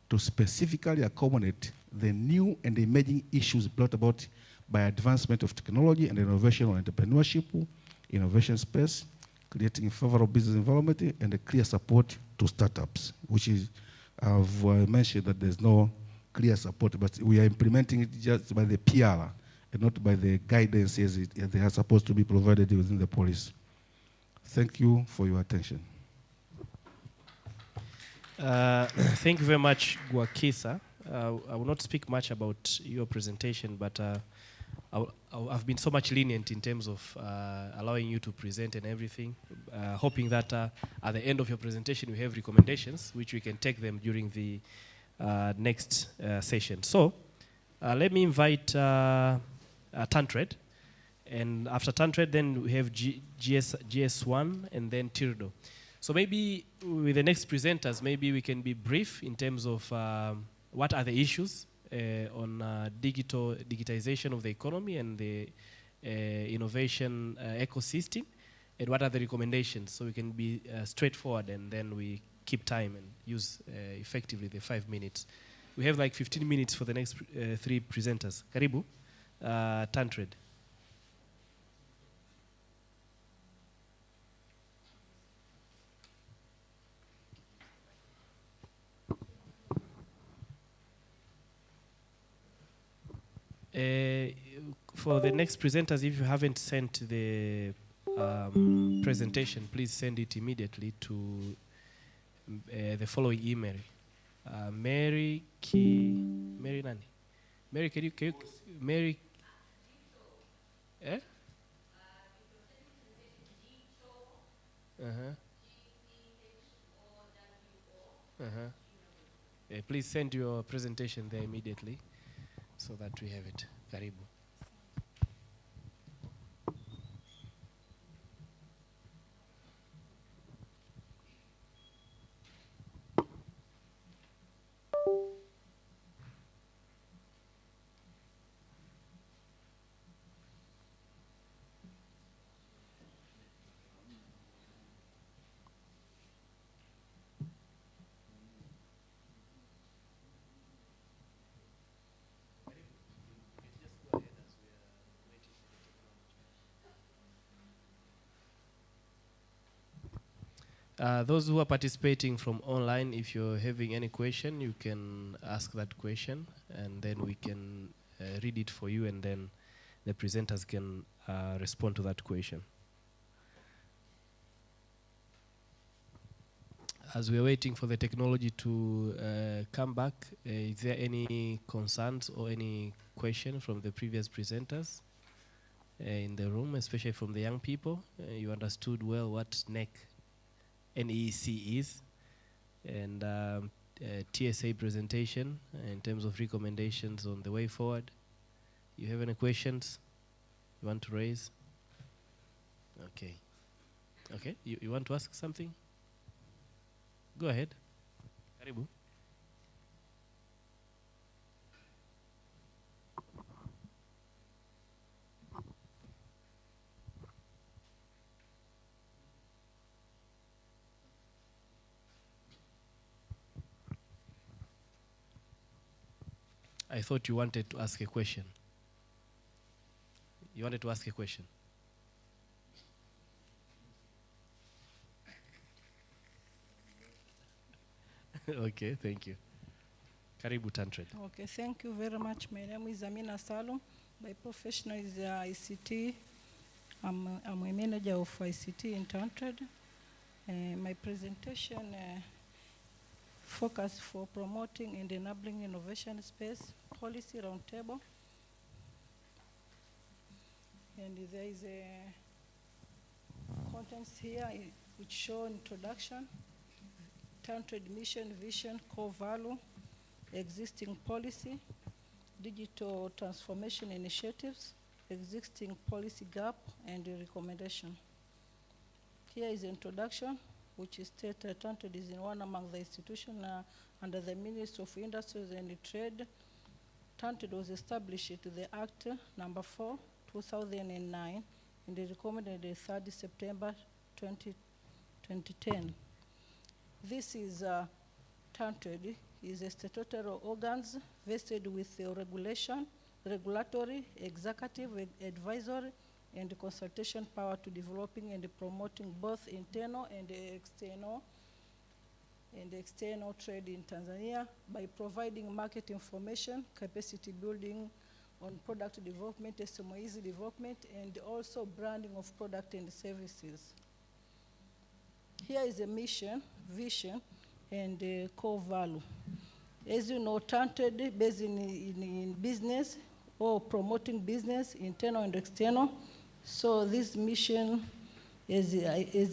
to specifically accommodate the new and emerging issues brought about by advancement of technology and innovation on entrepreneurship, innovation space, creating favorable business environment, and a clear support to startups, which is, I've mentioned that there's no clear support, but we are implementing it just by the PR and not by the guidance as they are supposed to be provided within the policy. Thank you for your attention. Thank you very much, Gwakisa. I will not speak much about your presentation, but I've been so much lenient in terms of allowing you to present and everything, hoping that at the end of your presentation we have recommendations which we can take them during the next session. So let me invite Tantred, and after Tantred then we have GS1 and then Tirdo. So maybe with the next presenters, maybe we can be brief in terms of what are the issues on digitization of the economy and the innovation ecosystem, and what are the recommendations, so we can be straightforward and then we keep time and use effectively the 5 minutes. We have like 15 minutes for the next 3 presenters. Karibu, Tantred. For the next presenters, if you haven't sent the presentation, please send it immediately to the following email. Mary Nani? Mary, can you Mary? Eh? Please send your presentation there immediately so that we have it. Karibu. Those who are participating from online, if you're having any question, you can ask that question, and then we can read it for you, and then the presenters can respond to that question. As we're waiting for the technology to come back, is there any concerns or any question from the previous presenters in the room, especially from the young people? You understood well what NEC is, and TSA presentation in terms of recommendations on the way forward. You have any questions you want to raise? Okay. Okay, you want to ask something? Go ahead. Karibu. I thought you wanted to ask a question. You wanted to ask a question? Okay, thank you. Karibu Tantred. Okay, thank you very much. My name is Amina Salum. My profession is ICT. I'm a manager of ICT in Tantred. My presentation focus for promoting and enabling innovation space policy roundtable. And there is a contents here which show introduction, Tantred mission, vision, core value, existing policy, digital transformation initiatives, existing policy gap, and the recommendation. Here is introduction, which is stated Tantred is in one among the institutions under the Ministry of Industries and Trade. Tantred was established to the Act number 4, 2009, and it recommended the 3rd September 2010. This is Tantred is a statutory organs vested with the regulatory, executive, advisory, and consultation power to developing and promoting both internal and external trade in Tanzania by providing market information, capacity building on product development, SMEs development, and also branding of product and services. Here is a mission, vision, and core value. As you know, Tantred based in business or promoting business, internal and external. So this mission is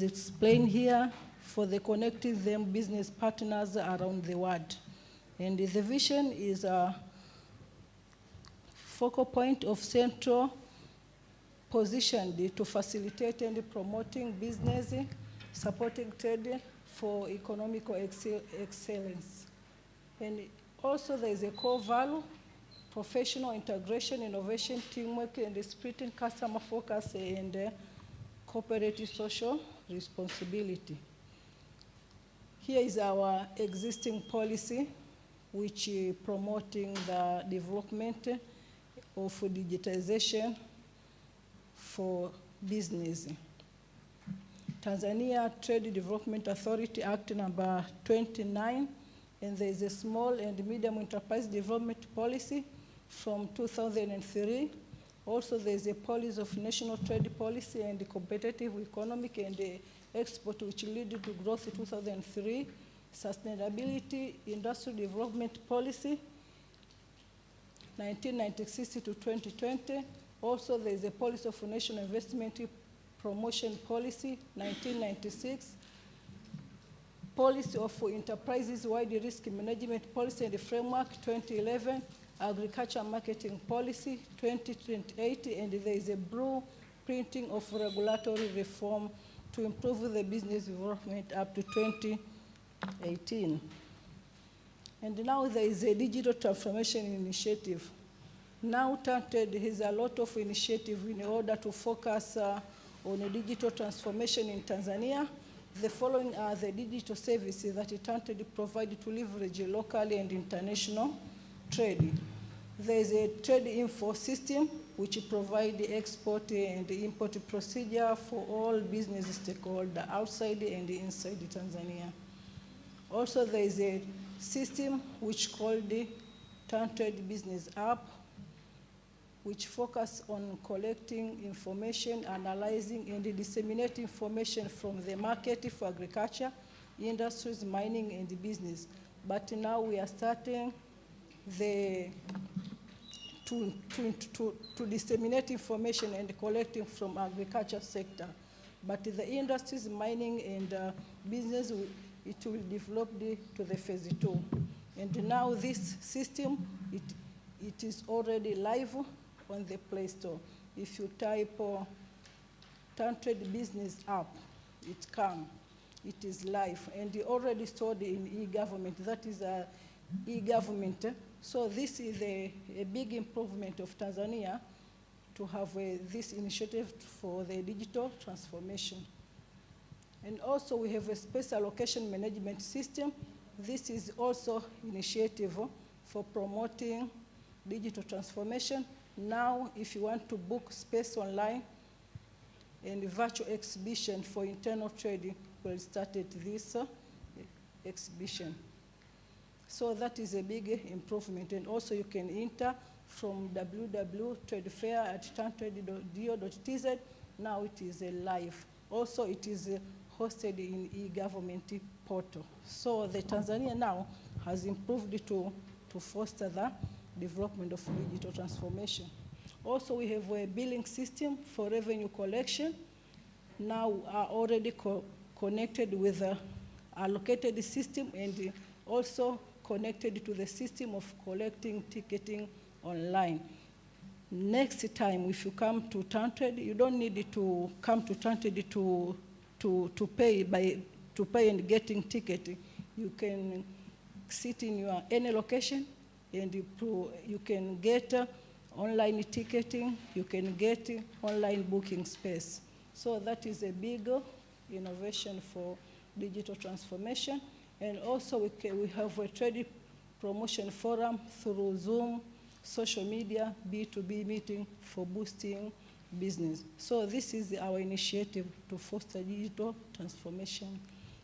explained here for the connecting them business partners around the world. And the vision is a focal point of central position to facilitate and promoting business, supporting trade for economical excellence. And also there is a core value, professional integration, innovation, teamwork, and spirit, customer focus, and cooperative social responsibility. Here is our existing policy, which is promoting the development of digitization for business. Tanzania Trade Development Authority Act number 29, and there is a small and medium enterprise development policy from 2003. Also, there is a policy of national trade policy and competitive economic and export, which lead to growth in 2003. Sustainability industrial development policy, 1996 to 2020. Also, there is a policy of national investment promotion policy, 1996. Policy of enterprises wide risk management policy and framework, 2011. Agriculture marketing policy, 2028. And there is a blueprinting of regulatory reform to improve the business development up to 2018. And now there is a digital transformation initiative. Now Tantred has a lot of initiative in order to focus on a digital transformation in Tanzania. The following are the digital services that Tantred provided to leverage locally and international trade. There is a trade info system which provides the export and import procedure for all business stakeholders outside and inside Tanzania. Also, there is a system which called the Tantred Business App, which focus on collecting information, analyzing, and disseminating information from the market for agriculture, industries, mining, and business. But now we are starting to disseminate information and collecting from agriculture sector. But the industries, mining, and business, it will develop to the phase 2. And now this system, it is already live on the Play Store. If you type Tantred Business App, it comes. It is live, and already stored in e-government. That is e-government. So this is a big improvement of Tanzania to have this initiative for the digital transformation. And also we have a space allocation management system. This is also initiative for promoting digital transformation. Now, if you want to book space online and virtual exhibition for internal trade, we'll start at this exhibition. So that is a big improvement. And also you can enter from www.tradefair@tantrade.do.tz. Now it is live. Also it is hosted in e-government portal. So the Tanzania now has improved to foster the development of digital transformation. Also we have a billing system for revenue collection. Now are already connected with the allocated system and also connected to the system of collecting ticketing online. Next time, if you come to Tantrade, you don't need to come to Tantrade to pay and getting ticket. You can sit in your any location and you can get online ticketing, you can get online booking space. So that is a big innovation for digital transformation. And also we have a trade promotion forum through Zoom, social media, B2B meeting for boosting business. So this is our initiative to foster digital transformation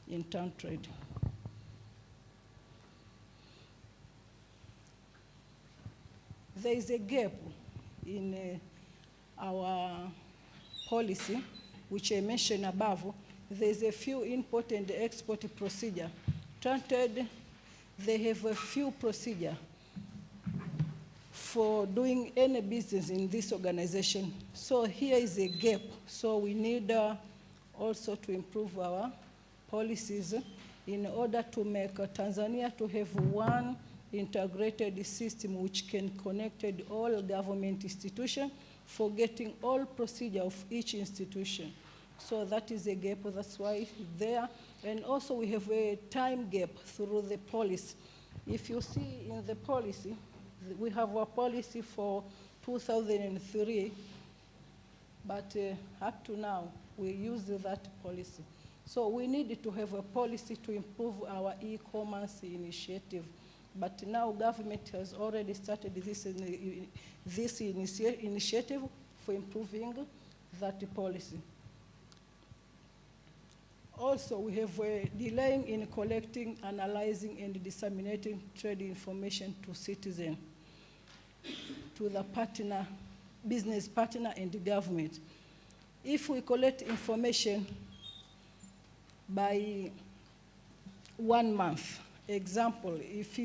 in Tantrade. There is a gap in our policy, which I mentioned above. There's a few import and export procedure. Tantrade, they have a few procedure for doing any business in this organization. So here is a gap. So we need also to improve our policies in order to make Tanzania to have one integrated system which can connect all government institutions for getting all procedure of each institution. So that is a gap, that's why it's there. And also we have a time gap through the policy. If you see in the policy, we have a policy for 2003, but up to now, we use that policy. So we need to have a policy to improve our e-commerce initiative. But now government has already started this initiative for improving that policy. Also, we have a delay in collecting, analyzing, and disseminating trade information to citizens, to the partner, business partner, and the government. If we collect information by 1 month, example, if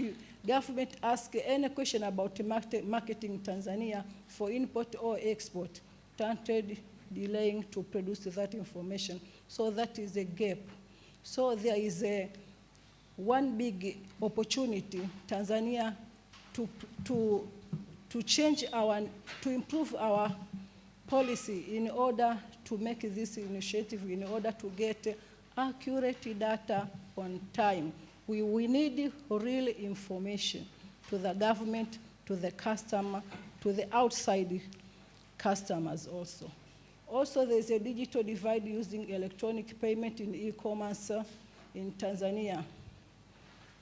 government asks any question about marketing Tanzania for import or export, Tantrade delaying to produce that information. So that is a gap. So there is one big opportunity, Tanzania, to change to improve our policy in order to make this initiative, in order to get accurate data on time. We need real information to the government, to the customer, to the outside customers also. Also, there's a digital divide using electronic payment in e-commerce in Tanzania.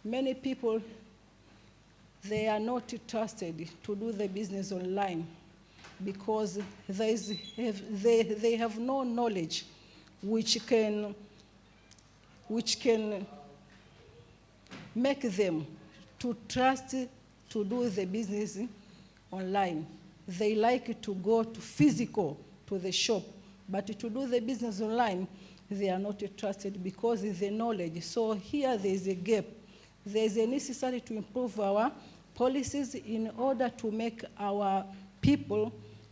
Many people, they are not trusted to do the business online because they have no knowledge which can make them to trust to do the business online. They like to go to physical, to the shop, but to do the business online, they are not trusted because of the knowledge. So here there is a gap. There is a necessary to improve our policies in order to make our people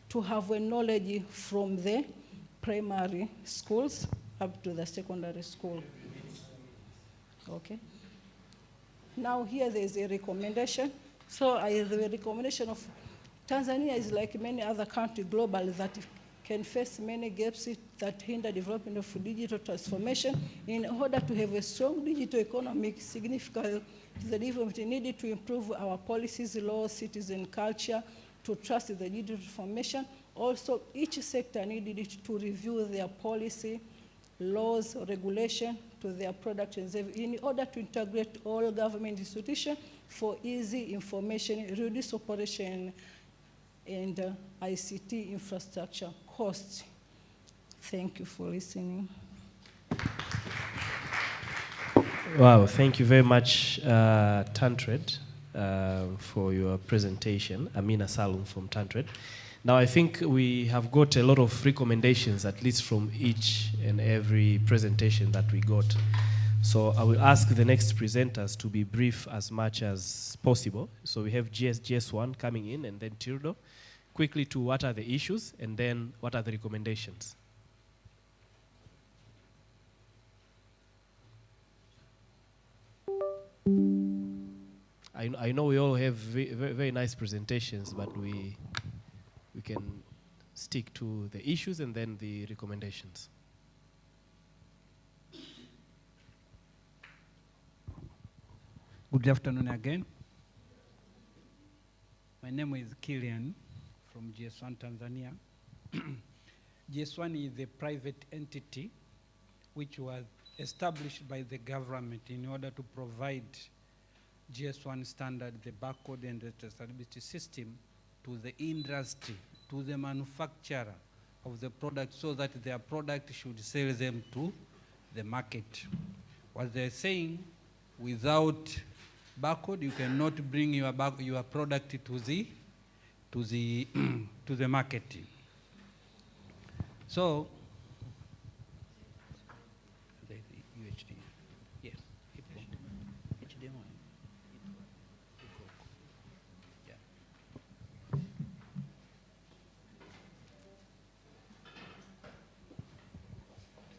to have a knowledge from the primary schools up to the secondary school. Okay. Now here there is a recommendation. So the recommendation of Tanzania is like many other countries globally that can face many gaps that hinder development of digital transformation. In order to have a strong digital economic significant the development needed to improve our policies, laws, citizen culture, to trust the digital transformation. Also, each sector needed to review their policy, laws, regulation, to their product and service in order to integrate all government institutions for easy information, reduce operation and ICT infrastructure costs. Thank you for listening. Wow, thank you very much, Tantred, for your presentation. Amina Salum from Tantred. Now, I think we have got a lot of recommendations, at least from each and every presentation that we got. So I will ask the next presenters to be brief as much as possible. So we have GS1 coming in, and then Tildo. Quickly to what are the issues, and then what are the recommendations. I know we all have very nice presentations, but we can stick to the issues and then the recommendations. Good afternoon again. My name is Kilian from GS1 Tanzania. GS1 is a private entity which was established by the government in order to provide GS1 standard, the barcode and the traceability system to the industry, to the manufacturer of the product, so that their product should sell them to the market. What they're saying, without barcode, you cannot bring your product to the market. So, the UHD, yes, HDMI. Yeah.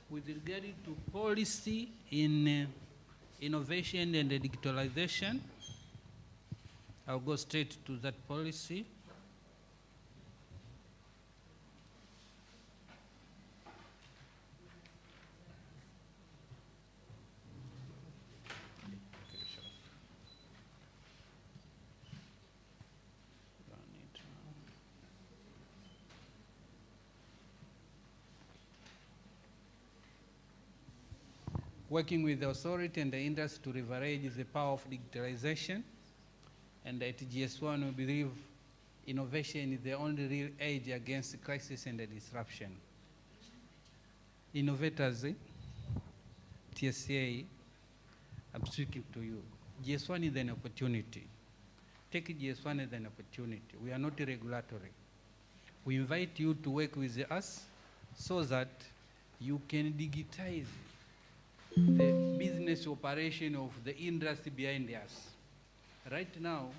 With regard to policy in innovation and digitalization, I'll go straight to that policy. Working with the authority and the industry to leverage the power of digitalization. And at GS1, we believe innovation is the only real edge against crisis and disruption. Innovators, TSA, I'm speaking to you. GS1 is an opportunity. Take GS1 as an opportunity. We are not regulatory. We invite you to work with us so that you can digitize the business operation of the industry behind us. Right now,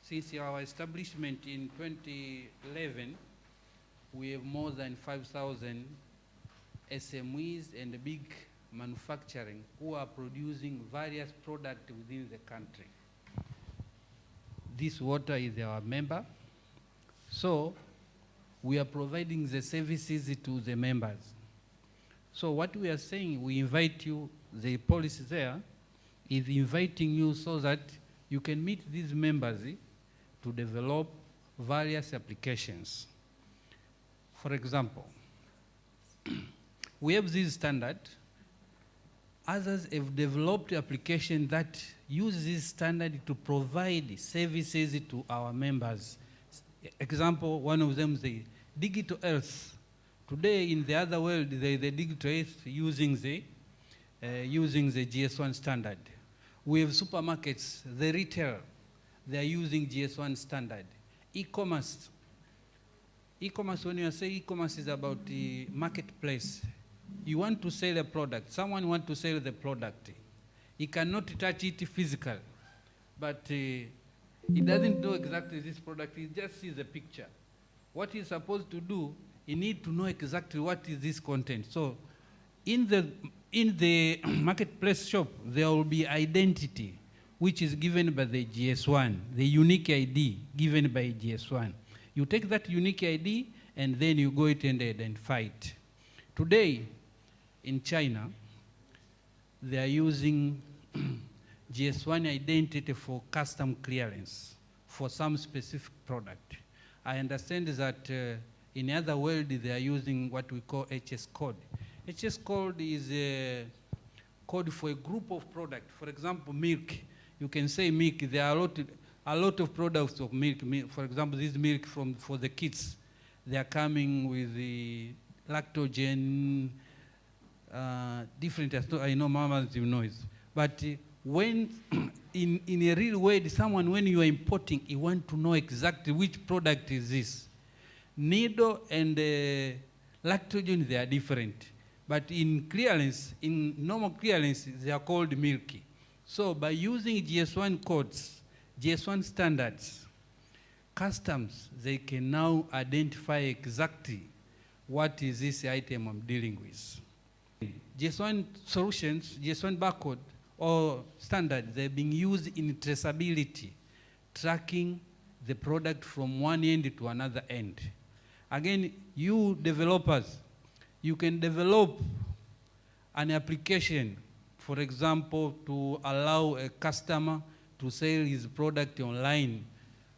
since our establishment in 2011, we have more than 5,000 SMEs and big manufacturing who are producing various products within the country. This water is our member. So we are providing the services to the members. So what we are saying, we invite you, the policy there is inviting you so that you can meet these members to develop various applications. For example, we have this standard. Others have developed applications that use this standard to provide services to our members. Example, one of them is the digital health. Today, in the other world, the digital health using the GS1 standard. We have supermarkets, the retail, they are using GS1 standard. E-commerce. E-commerce, when you say e-commerce, is about the marketplace. You want to sell a product, someone wants to sell the product. He cannot touch it physical, but he doesn't know exactly this product, he just sees the picture. What he's supposed to do, he needs to know exactly what is this content. So in the marketplace shop, there will be identity, which is given by the GS1, the unique ID given by GS1. You take that unique ID, and then you go it and identify it. Today, in China, they are using GS1 identity for custom clearance for some specific product. I understand that in the other world, they are using what we call HS code. HS code is code for a group of products. For example, milk. You can say milk. There are a lot of products of milk. For example, this milk for the kids. They are coming with the lactogen, different. I know mamas know it. But when in a real way, when you are importing, you want to know exactly which product is this. Needle and lactogen, they are different. But in clearance, in normal clearance, they are called milky. So by using GS1 codes, GS1 standards, customs, they can now identify exactly what is this item I'm dealing with. GS1 solutions, GS1 barcode or standard, they're being used in traceability, tracking the product from one end to another end. Again, you developers, you can develop an application, for example, to allow a customer to sell his product online.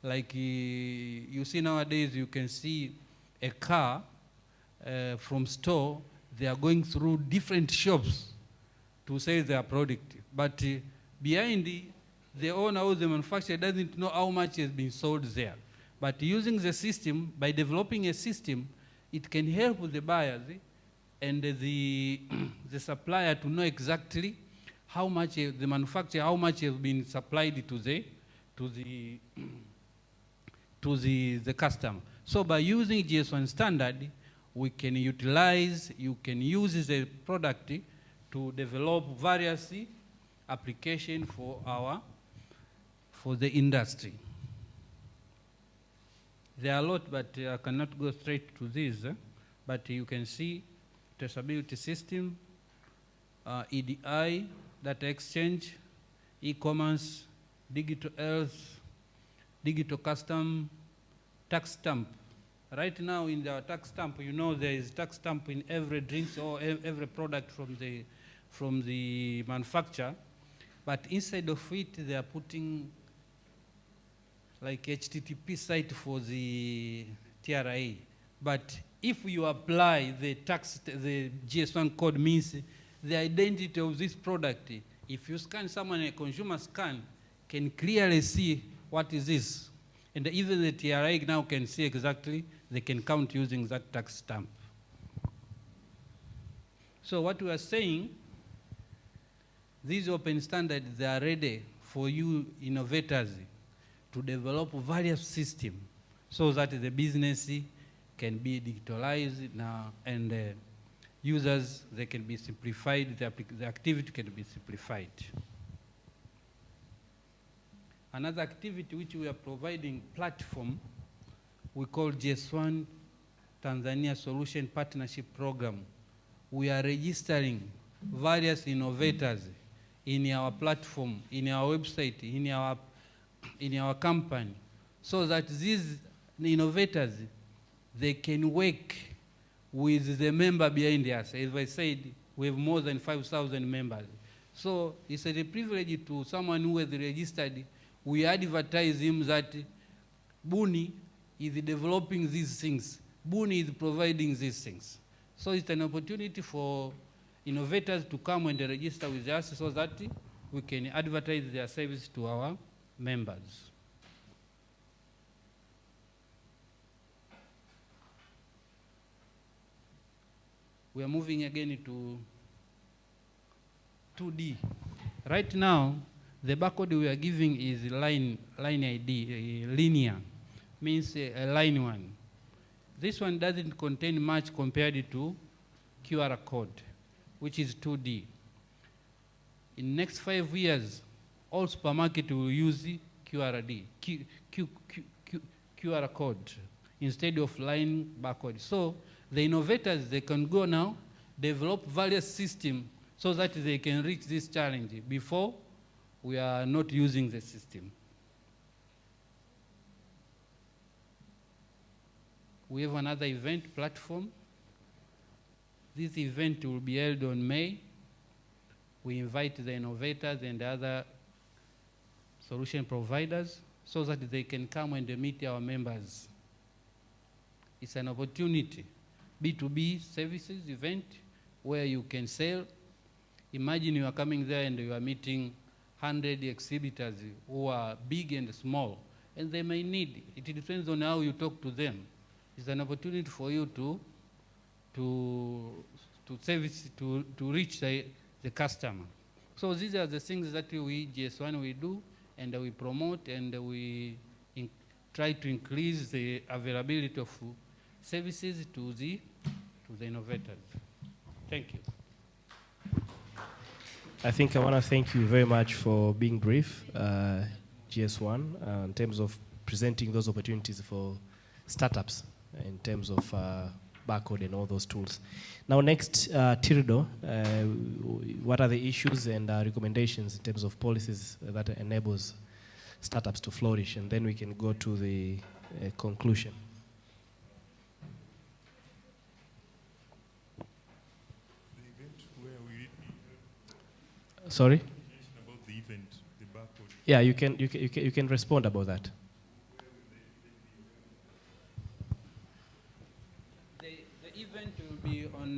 Like you see nowadays, you can see a car from store, they are going through different shops to sell their product. But behind the owner or the manufacturer doesn't know how much has been sold there. But using the system, by developing a system, it can help the buyers and the supplier to know exactly how much the manufacturer, how much has been supplied to the customer. So by using GS1 standard, we can utilize, you can use the product to develop various applications for the industry. There are a lot, but I cannot go straight to this. But you can see traceability system, EDI, data exchange, e-commerce, digital health, digital custom, tax stamp. Right now in the tax stamp, you know there is tax stamp in every drink or every product from the manufacturer, but inside of it they are putting like HTTP site for the TRA. But if you apply the GS1 code, means the identity of this product. If you scan someone, a consumer scan, can clearly see what is this. And even the TRA now can see exactly, they can count using that tax stamp. So what we are saying, these open standards, they are ready for you innovators to develop various systems so that the business can be digitalized now, and users, they can be simplified, the activity can be simplified. Another activity which we are providing platform, we call GS1 Tanzania Solution Partnership Program. We are registering various innovators in our platform, in our website, in our company, so that these innovators, they can work with the member behind us. As I said, we have more than 5,000 members. So it's a privilege to someone who is registered. We advertise him that Buni is developing these things. Buni is providing these things. So it's an opportunity for innovators to come and register with us so that we can advertise their service to our members. We are moving again to 2D. Right now, the barcode we are giving is line ID, linear, means a line one. This one doesn't contain much compared to QR code, which is 2D. In next 5 years, all supermarkets will use QR code instead of line barcode. So the innovators, they can go now, develop various systems so that they can reach this challenge before we are not using the system. We have another event platform. This event will be held on May. We invite the innovators and other solution providers so that they can come and meet our members. It's an opportunity, B2B services event, where you can sell Imagine you are coming there and you are meeting 100 exhibitors who are big and small, and they may need, it depends on how you talk to them. It's an opportunity for you to reach the customer. So these are the things that we, GS1, we do, and we promote, and we try to increase the availability of services to the innovators. Thank you. I think I want to thank you very much for being brief, GS1, in terms of presenting those opportunities for startups, in terms of barcode and all those tools. Now next, Tirdo, what are the issues and recommendations in terms of policies that enables startups to flourish? And then we can go to the conclusion. Sorry? About the event, the barcode. Yeah, you can respond about that. The event will be on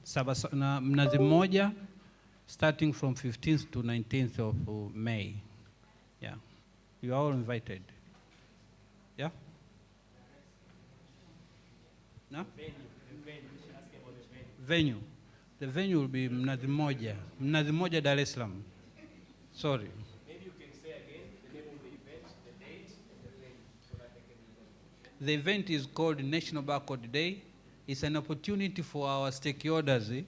Mnazi Mmoja, starting from 15th to 19th of May. Yeah, you are all invited. Yeah? No? Venue. The venue will be Mnazi Mmoja, Dar es Salaam. Sorry. Maybe you can say again the name of the event, the date, and the venue, so that they can remember. The event is called National Barcode Day. It's an opportunity for our stakeholders,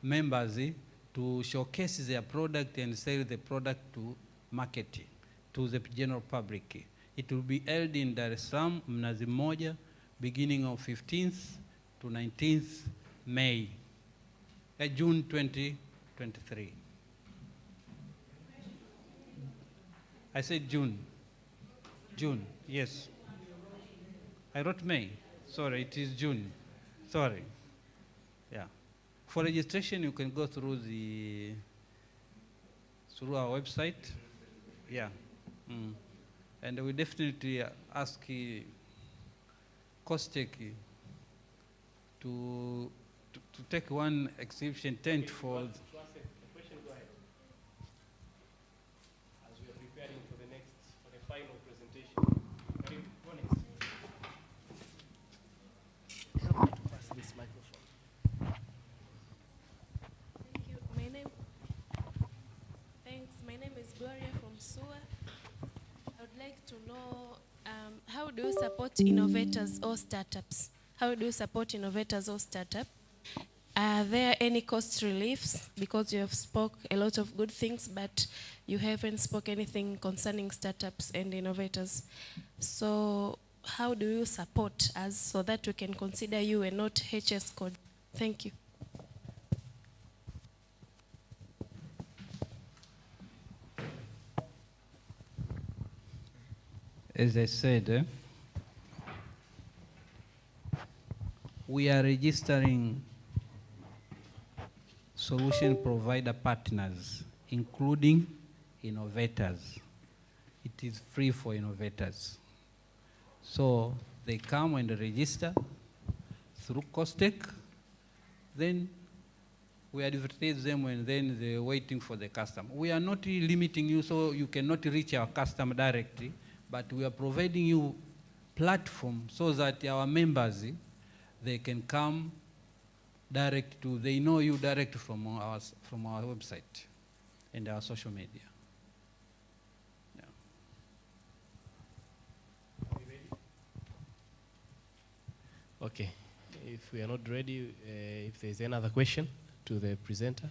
members, to showcase their product and sell the product to market, to the general public. It will be held in Dar es Salaam, Mnazi Mmoja, beginning of 15th to 19th May. June 2023. I said June. June, yes. I wrote May. Sorry, it is June. Sorry. Yeah. For registration, you can go through our website. Yeah. And we definitely ask Kostek to take one exhibition tent for. To ask a question, go ahead. As we are preparing for the final presentation. Karim, go next. Pass this microphone. Thank you. My name is Gloria from SUA. I would like to know how do you support innovators or startups? How do you support innovators or startups? Are there any cost reliefs? Because you have spoke a lot of good things, but you haven't spoke anything concerning startups and innovators. So how do you support us so that we can consider you and not HS code? Thank you. As I said, we are registering solution provider partners, including innovators. It is free for innovators. So they come and register through Costec, then we advertise them and then they're waiting for the customer. We are not limiting you so you cannot reach our customer directly, but we are providing you platform so that our members, they can come direct to, they know you direct from our website and our social media. Yeah. Are we ready? Okay. If we are not ready, if there's another question to the presenter.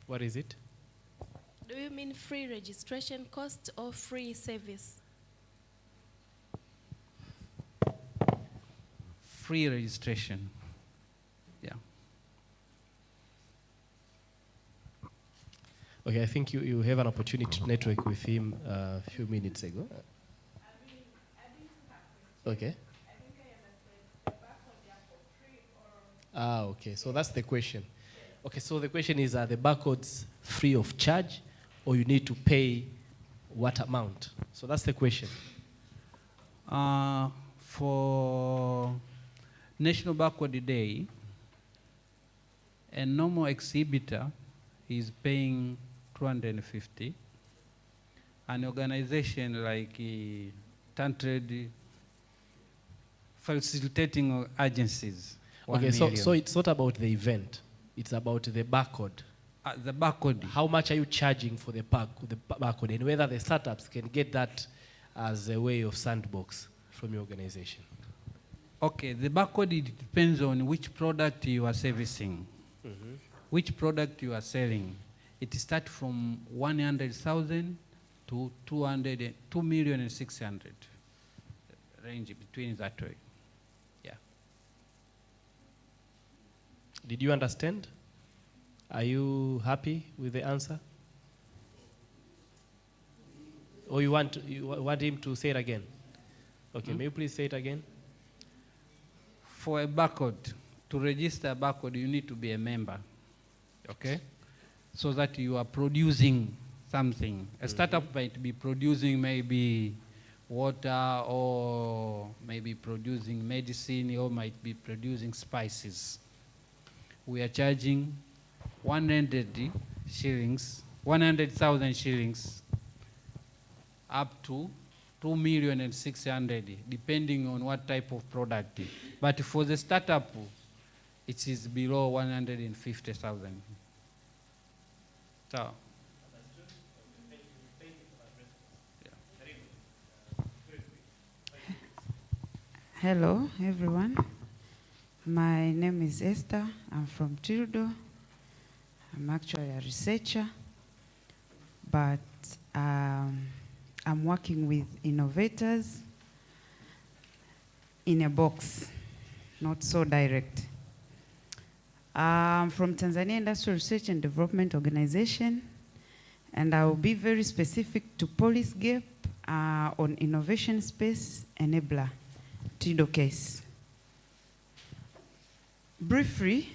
What is it? Do you mean free registration cost or free service? Free registration. Yeah. Okay, I think you have an opportunity to network with him a few minutes ago. Okay. Okay, so that's the question. Okay, so the question is, are the barcodes free of charge or you need to pay what amount? So that's the question. National Backward Day, a normal exhibitor is paying 250. An organization like Tantrade facilitating agencies. Okay, so it's not about the event, it's about the barcode. The barcode. How much are you charging for the barcode, and whether the startups can get that as a way of sandbox from your organization? Okay, the barcode, it depends on which product you are servicing, which product you are selling. It starts from 100,000 to 2,600,000, range between that way. Yeah. Did you understand? Are you happy with the answer? Or you want him to say it again? Okay, may you please say it again? For a barcode, to register a barcode, you need to be a member. Okay? So that you are producing something. A startup might be producing maybe water, or maybe producing medicine, or might be producing spices. We are charging 100,000 shillings up to 2,600,000, depending on what type of product. But for the startup, it is below 150,000. So. Hello, everyone. My name is Esther. I'm from Tildo. I'm actually a researcher, but I'm working with innovators in a box, not so direct. I'm from Tanzania Industrial Research and Development Organization, and I will be very specific to police gap on innovation space enabler, Tildo case. Briefly,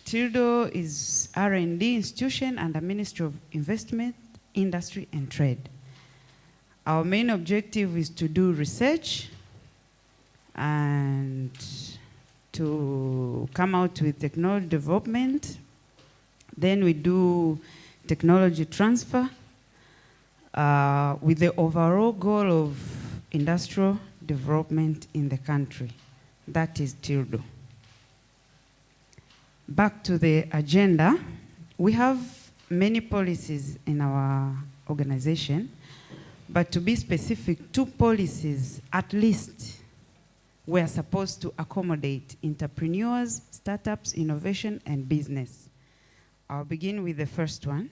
Tildo is R&D institution under Ministry of Investment, Industry and Trade. Our main objective is to do research and to come out with technology development. Then we do technology transfer with the overall goal of industrial development in the country. That is Tildo. Back to the agenda, we have many policies in our organization, but to be specific, 2 policies at least were supposed to accommodate entrepreneurs, startups, innovation, and business. I'll begin with the first one.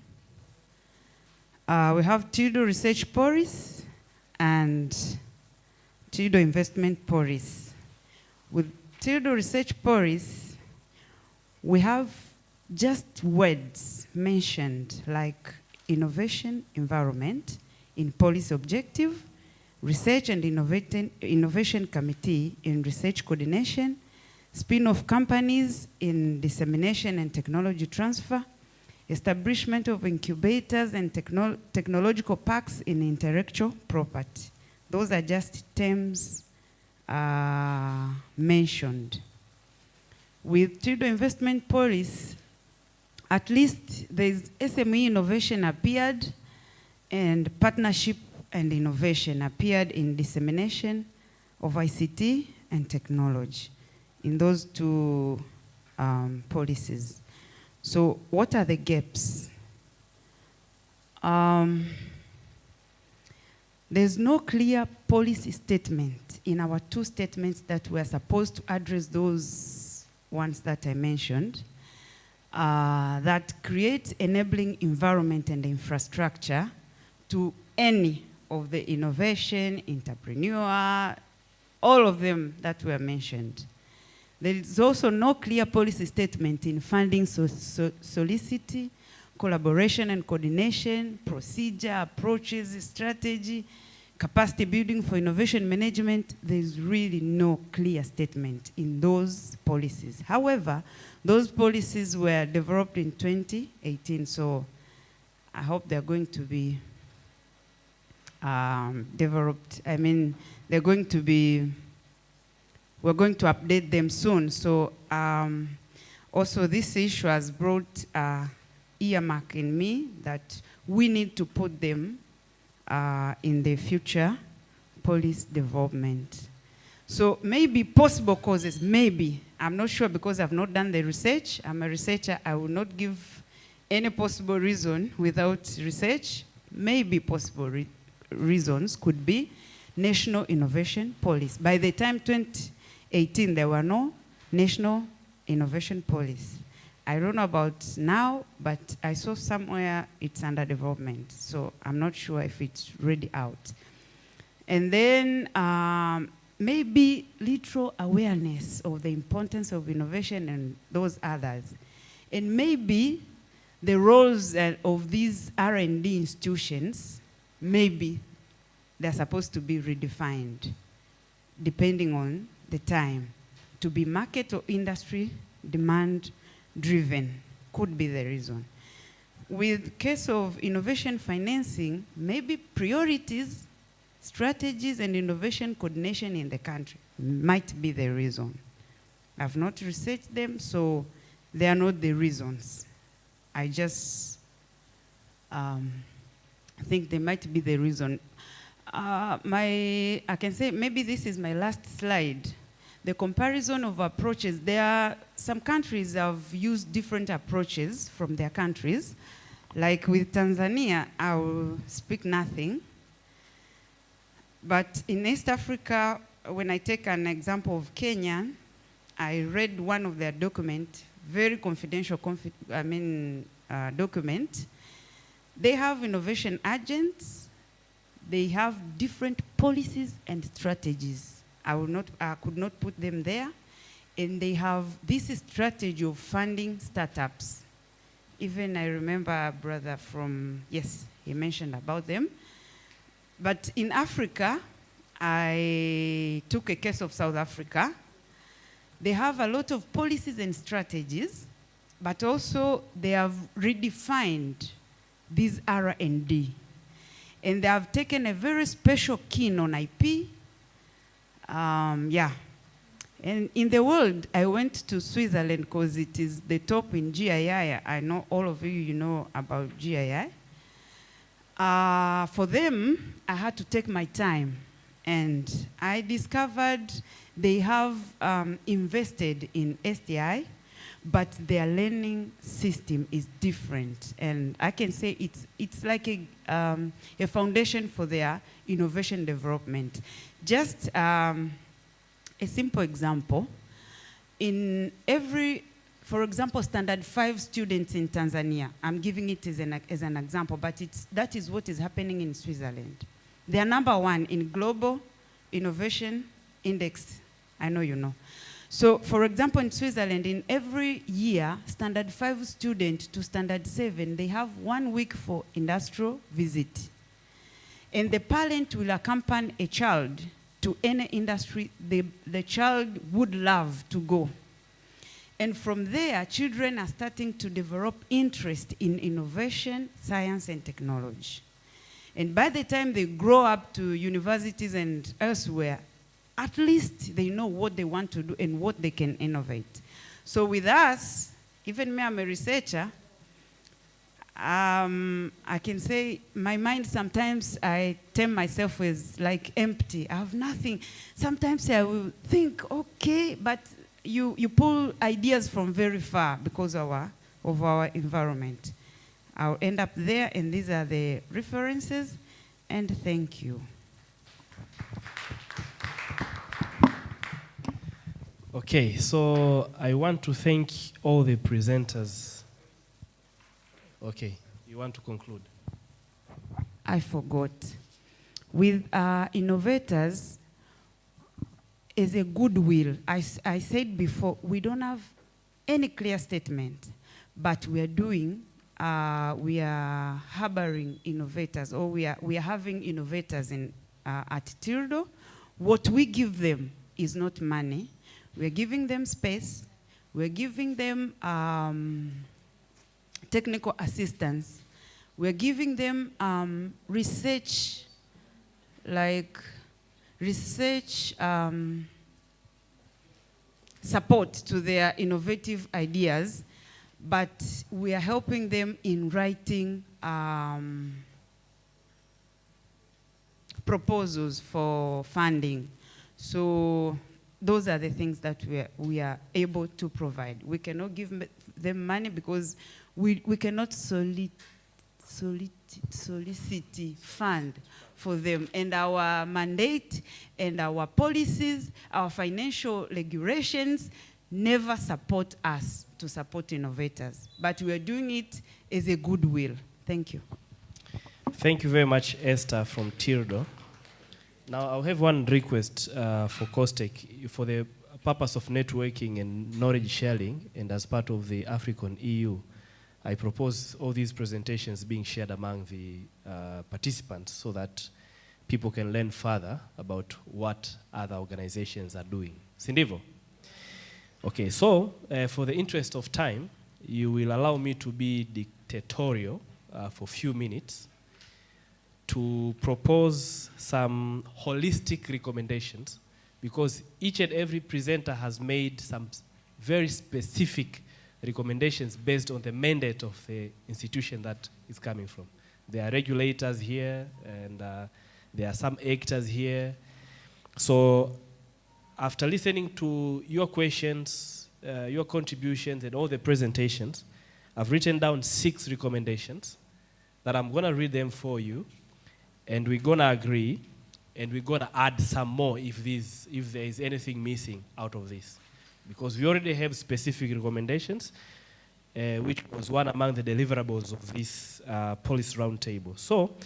We have Tildo Research Policy and Tildo Investment Policy. With Tildo Research Policy, we have just words mentioned like innovation environment in policy objective, research and innovation committee in research coordination, spin-off companies in dissemination and technology transfer, establishment of incubators and technological parks in intellectual property. Those are just terms mentioned. With Tildo Investment Policy, at least there's SME innovation appeared, and partnership and innovation appeared in dissemination of ICT and technology in those 2 policies. So what are the gaps? There's no clear policy statement in our 2 statements that were supposed to address those ones that I mentioned, that creates enabling environment and infrastructure to any of the innovation, entrepreneur, all of them that were mentioned. There is also no clear policy statement in funding solicity, collaboration and coordination, procedure, approaches, strategy, capacity building for innovation management. There's really no clear statement in those policies. However, those policies were developed in 2018, so I hope they're going to be developed. I mean, they're going to be we're going to update them soon. So also this issue has brought earmark in me that we need to put them in the future police development. So maybe possible causes, maybe. I'm not sure because I've not done the research. I'm a researcher. I will not give any possible reason without research. Maybe possible reasons could be national innovation policy. By the time 2018, there were no national innovation policy. I don't know about now, but I saw somewhere it's under development. So I'm not sure if it's ready out. And then maybe literal awareness of the importance of innovation and those others. And maybe the roles of these R&D institutions, maybe they're supposed to be redefined depending on the time. To be market or industry demand driven could be the reason. With case of innovation financing, maybe priorities, strategies, and innovation coordination in the country might be the reason. I've not researched them, so they are not the reasons. I just think they might be the reason. I can say maybe this is my last slide. The comparison of approaches. There are some countries have used different approaches from their countries. Like with Tanzania, I will speak nothing. But in East Africa, when I take an example of Kenya, I read one of their documents, very confidential document. They have innovation agents. They have different policies and strategies. I could not put them there. And they have this strategy of funding startups. Even I remember a brother from, yes, he mentioned about them. But in Africa, I took a case of South Africa. They have a lot of policies and strategies, but also they have redefined these R&D. And they have taken a very special keen on IP. And in the world, I went to Switzerland because it is the top in GII. I know all of you know about GII. For them, I had to take my time. And I discovered they have invested in STI, but their learning system is different. And I can say it's like a foundation for their innovation development. Just a simple example. In every, for example, standard 5 students in Tanzania, I'm giving it as an example, but that is what is happening in Switzerland. They are number 1 in global innovation index. I know you know. So, for example, in Switzerland, in every year, standard 5 student to standard 7, they have 1 week for industrial visit. And the parent will accompany a child to any industry the child would love to go. And from there, children are starting to develop interest in innovation, science, and technology. And by the time they grow up to universities and elsewhere, at least they know what they want to do and what they can innovate. So with us, even me, I'm a researcher, I can say my mind sometimes I term myself as like empty. I have nothing. Sometimes I will think, okay, but you pull ideas from very far because of our environment. I'll end up there, and these are the references, and thank you. Okay, so I want to thank all the presenters. Okay, you want to conclude? I forgot. With innovators, is a goodwill. I said before, we don't have any clear statement, but we are doing, we are harboring innovators, or we are having innovators at Tildo. What we give them is not money. We're giving them space. We're giving them technical assistance. We're giving them research, like research support to their innovative ideas, but we are helping them in writing proposals for funding. So those are the things that we are able to provide. We cannot give them money because we cannot solicit fund for them. And our mandate and our policies, our financial regulations never support us to support innovators. But we are doing it as a goodwill. Thank you. Thank you very much, Esther from Tirdo. Now, I'll have one request for COSTECH. For the purpose of networking and knowledge sharing, and as part of the African EU, I propose all these presentations being shared among the participants so that people can learn further about what other organizations are doing. Sindivo? Okay, so for the interest of time, you will allow me to be dictatorial for a few minutes to propose some holistic recommendations, because each and every presenter has made some very specific recommendations based on the mandate of the institution that is coming from. There are regulators here, and there are some actors here. So after listening to your questions, your contributions, and all the presentations, I've written down 6 recommendations that I'm gonna read them for you, and we're gonna agree, and we're gonna add some more if there is anything missing out of this. Because we already have specific recommendations, which was one among the deliverables of this policy roundtable. So,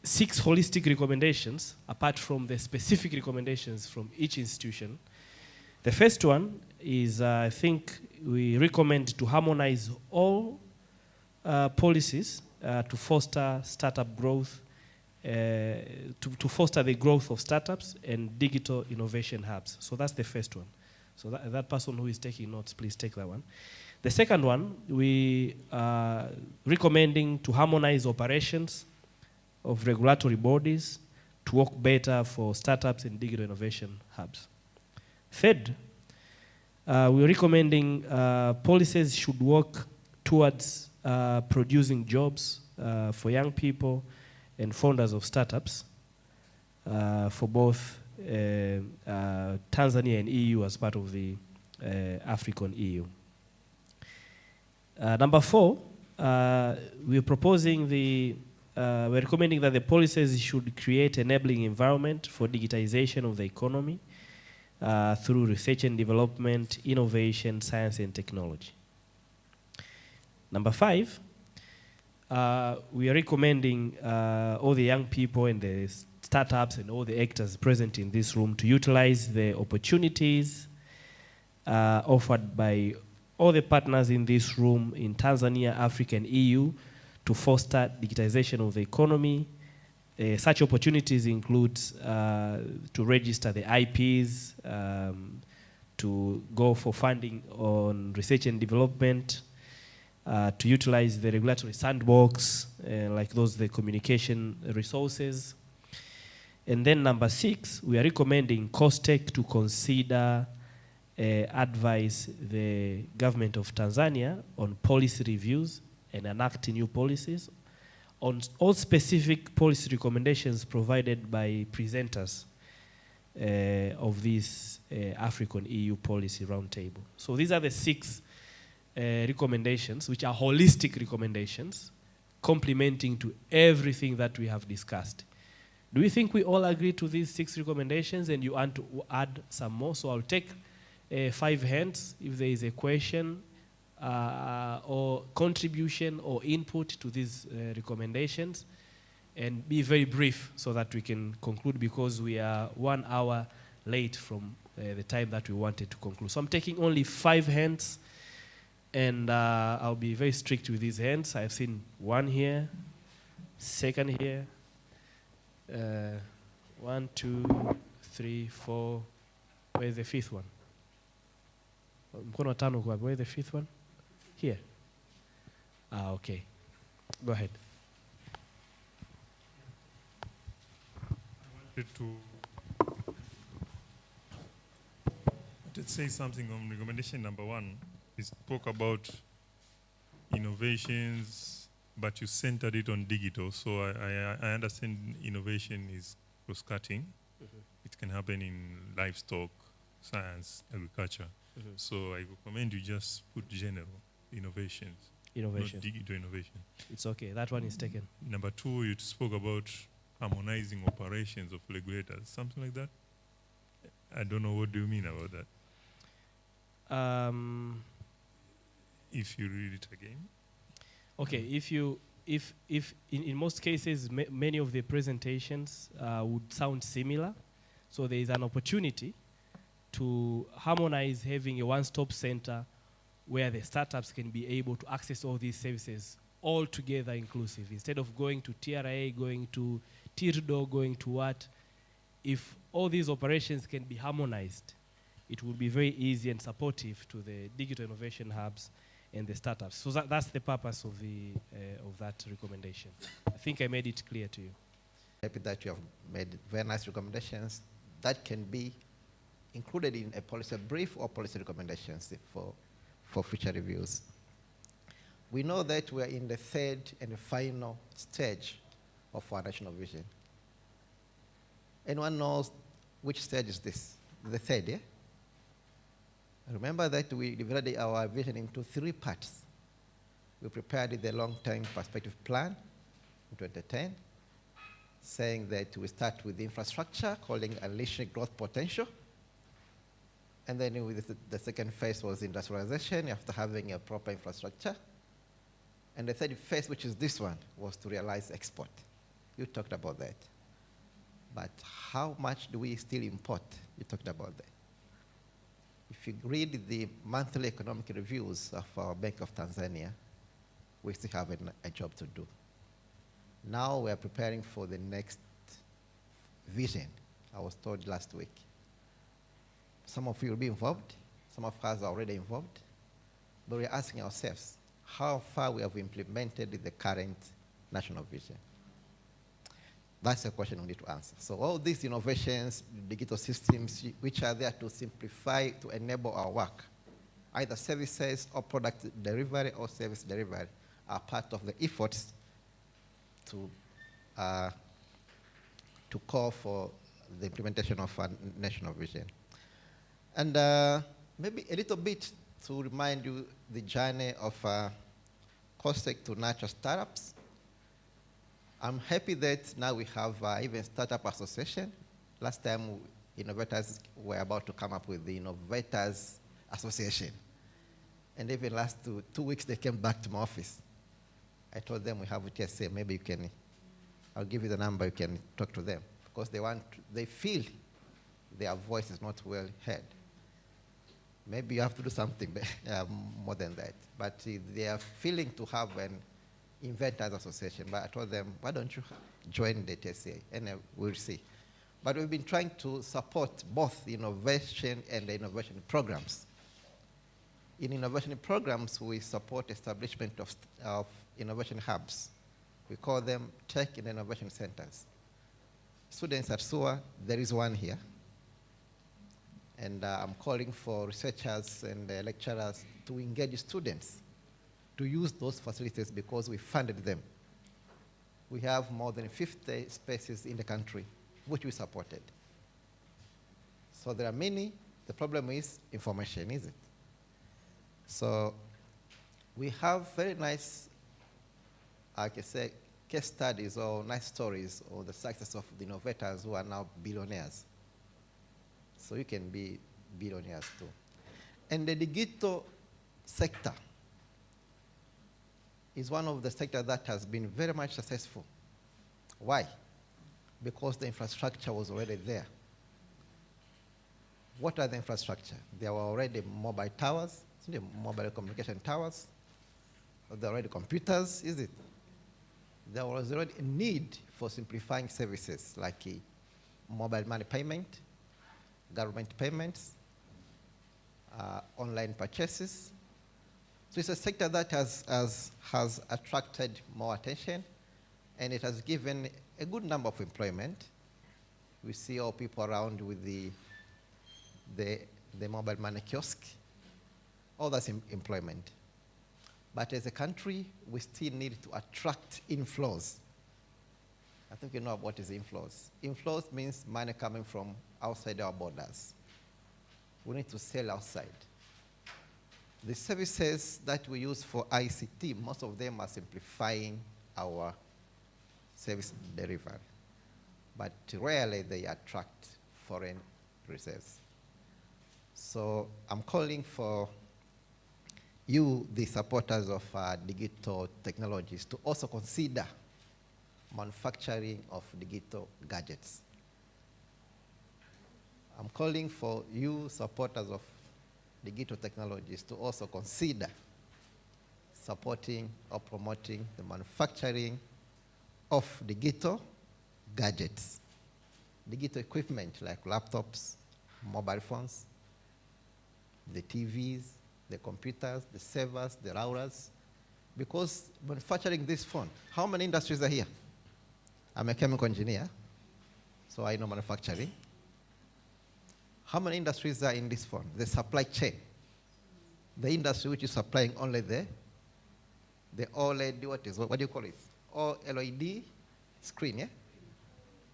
6 holistic recommendations, apart from the specific recommendations from each institution. The first one is, I think, we recommend to harmonize all policies to foster startup growth, to foster the growth of startups and digital innovation hubs. So that's the first one. So that person who is taking notes, please take that one. The second one, we are recommending to harmonize operations of regulatory bodies to work better for startups and digital innovation hubs. Third, we're recommending policies should work towards producing jobs for young people and founders of startups for both Tanzania and EU as part of the African EU. Number 4, we're recommending that the policies should create enabling environment for digitization of the economy through research and development, innovation, science and technology. Number 5, we are recommending all the young people and the startups and all the actors present in this room to utilize the opportunities offered by all the partners in this room in Tanzania, Africa, and EU to foster digitization of the economy. Such opportunities include to register the IPs, to go for funding on research and development, to utilize the regulatory sandbox, like the communication resources. And then number 6, we are recommending COSTECH to consider advise the government of Tanzania on policy reviews and enact new policies on all specific policy recommendations provided by presenters of this African EU policy roundtable. So these are the 6 recommendations, which are holistic recommendations, complementing to everything that we have discussed. Do you think we all agree to these 6 recommendations and you want to add some more? So I'll take 5 hands if there is a question or contribution or input to these recommendations, and be very brief so that we can conclude, because we are 1 hour late from the time that we wanted to conclude. So I'm taking only 5 hands, and I'll be very strict with these hands. I've seen 1 here, 2nd here, 1, 2, 3, 4. Where's the 5th one? Where's the 5th one? Here. Okay. Go ahead. let's say something on recommendation number 1. You spoke about innovations, but you centered it on digital. So I understand innovation is cross-cutting. It can happen in livestock, science, agriculture. So I recommend you just put general innovations. Innovation. Not digital innovation. It's okay. That one is taken. Number 2, you spoke about harmonizing operations of regulators, something like that. I don't know, what do you mean about that? If you read it again. Okay, if in most cases, many of the presentations would sound similar, so there is an opportunity to harmonize, having a one-stop center where the startups can be able to access all these services all together inclusive. Instead of going to TRA, going to TIRDO, going to what, if all these operations can be harmonized, it will be very easy and supportive to the digital innovation hubs and the startups. So that's the purpose of that recommendation. I think I made it clear to you. Happy that you have made very nice recommendations that can be included in a policy brief or policy recommendations for future reviews. We know that we are in the third and final stage of our national vision. Anyone knows which stage is this? The third, yeah? Remember that we divided our vision into 3 parts. We prepared the long-term perspective plan in 2010, saying that we start with infrastructure, calling unleashing growth potential. And then with the second phase was industrialization after having a proper infrastructure. And the third phase, which is this one, was to realize export. You talked about that. But how much do we still import? You talked about that. If you read the monthly economic reviews of our Bank of Tanzania, we still have a job to do. Now we are preparing for the next vision, I was told last week. Some of you will be involved, some of us are already involved, but we're asking ourselves how far we have implemented the current national vision. That's a question we need to answer. So all these innovations, digital systems, which are there to simplify, to enable our work, either services or product delivery or service delivery, are part of the efforts to call for the implementation of a national vision. And maybe a little bit to remind you the journey of COSTECH to natural startups. I'm happy that now we have even startup association. Last time, innovators were about to come up with the Innovators Association. And even last 2 weeks, they came back to my office. I told them we have a TSA, maybe you can, I'll give you the number, you can talk to them. Because they feel their voice is not well heard. Maybe you have to do something more than that. But they are feeling to have an Inventors Association. But I told them, why don't you join the TSA? And we'll see. But we've been trying to support both the innovation and the innovation programs. In innovation programs, we support establishment of innovation hubs. We call them tech and innovation centers. Students at SUA, there is one here. And I'm calling for researchers and lecturers to engage students to use those facilities because we funded them. We have more than 50 spaces in the country, which we supported. So there are many. The problem is information, is it? So we have very nice, I can say, case studies or nice stories of the success of the innovators who are now billionaires. So you can be billionaires too. And the digital sector is one of the sectors that has been very much successful. Why? Because the infrastructure was already there. What are the infrastructure? There were already mobile towers, mobile communication towers. There were already computers, is it? There was already a need for simplifying services like mobile money payment, government payments, online purchases. So it's a sector that has attracted more attention, and it has given a good number of employment. We see all people around with the the mobile money kiosk, all that's employment. But as a country, we still need to attract inflows. I think you know what is inflows. Inflows means money coming from outside our borders. We need to sell outside. The services that we use for ICT, most of them are simplifying our service delivery. But rarely they attract foreign reserves. So I'm calling for you, the supporters of digital technologies, to also consider manufacturing of digital gadgets. I'm calling for you, supporters of digital technologies, to also consider supporting or promoting the manufacturing of digital gadgets, digital equipment like laptops, mobile phones, the TVs, the computers, the servers, the routers, because manufacturing this phone, how many industries are here? I'm a chemical engineer, so I know manufacturing. How many industries are in this phone? The supply chain. The industry which is supplying only the OLED, what do you call it? OLED screen, yeah?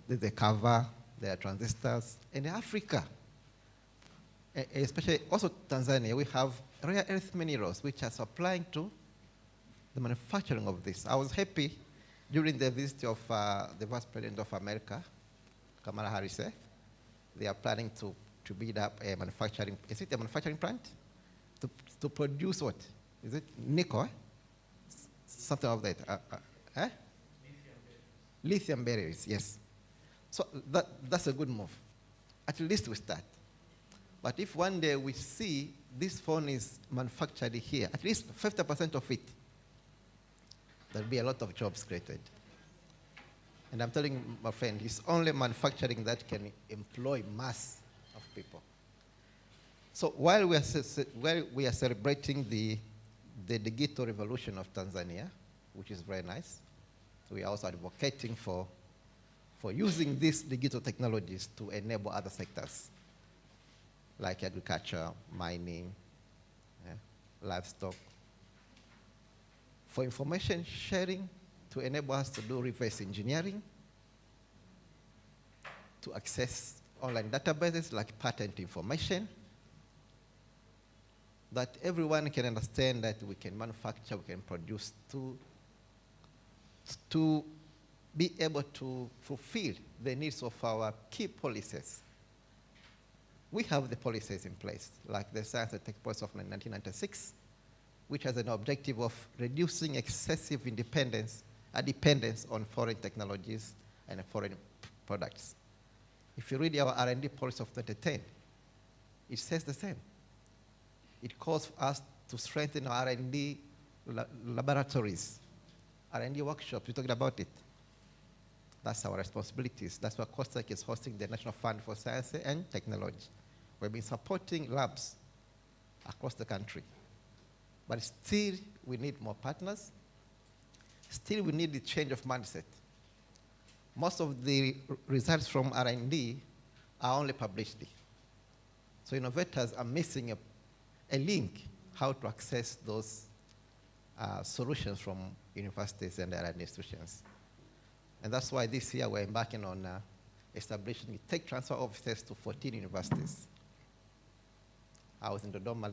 There's the cover, there are transistors. In Africa, especially also Tanzania, we have rare earth minerals which are supplying to the manufacturing of this. I was happy during the visit of the Vice President of America, Kamala Harris. They are planning to build up a manufacturing, is it a manufacturing plant? To produce what? Is it nickel? Something of that. Lithium batteries, yes. So that's a good move. At least we start. But if one day we see this phone is manufactured here, at least 50% of it, there'll be a lot of jobs created. And I'm telling my friend, it's only manufacturing that can employ mass of people. So while we are celebrating the digital revolution of Tanzania, which is very nice, we are also advocating for using these digital technologies to enable other sectors, like agriculture, mining, livestock, for information sharing, to enable us to do reverse engineering, to access online databases like patent information, that everyone can understand that we can manufacture, we can produce to be able to fulfill the needs of our key policies. We have the policies in place, like the Science and Tech Policy of 1996, which has an objective of reducing excessive dependence on foreign technologies and foreign products. If you read our R&D policy of 2010, it says the same. It calls for us to strengthen our R&D laboratories, R&D workshops. We talked about it. That's our responsibilities. That's why COSTECH is hosting the National Fund for Science and Technology. We've been supporting labs across the country. But still, we need more partners. Still, we need the change of mindset. Most of the results from R&D are only published. So innovators are missing a link how to access those solutions from universities and R&D institutions. And that's why this year we're embarking on establishing tech transfer offices to 14 universities. I was in Dodoma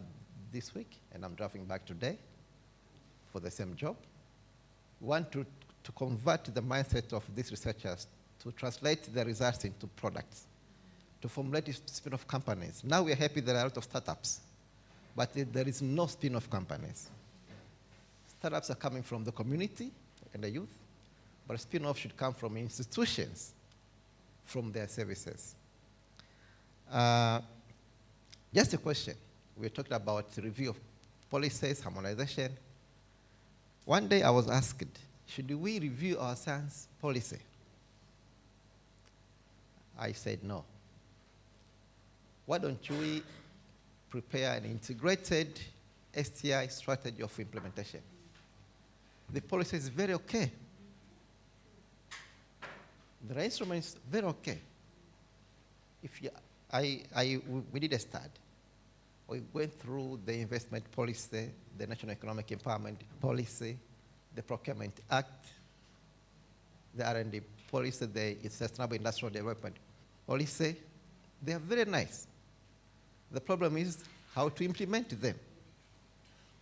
this week, and I'm driving back today for the same job. We want to convert the mindset of these researchers to translate the results into products, to formulate spin-off companies. Now we're happy there are a lot of startups, but there is no spin-off companies. Startups are coming from the community and the youth, but spin-off should come from institutions, from their services. Just a question. We talked about the review of policies, harmonization. One day I was asked, should we review our science policy? I said no. Why don't we prepare an integrated STI strategy of implementation? The policy is very okay. The instrument is very okay. We did a study. We went through the investment policy, the National Economic Empowerment Policy, the Procurement Act, the R&D policy, the Sustainable Industrial Development Policy. They are very nice. The problem is how to implement them.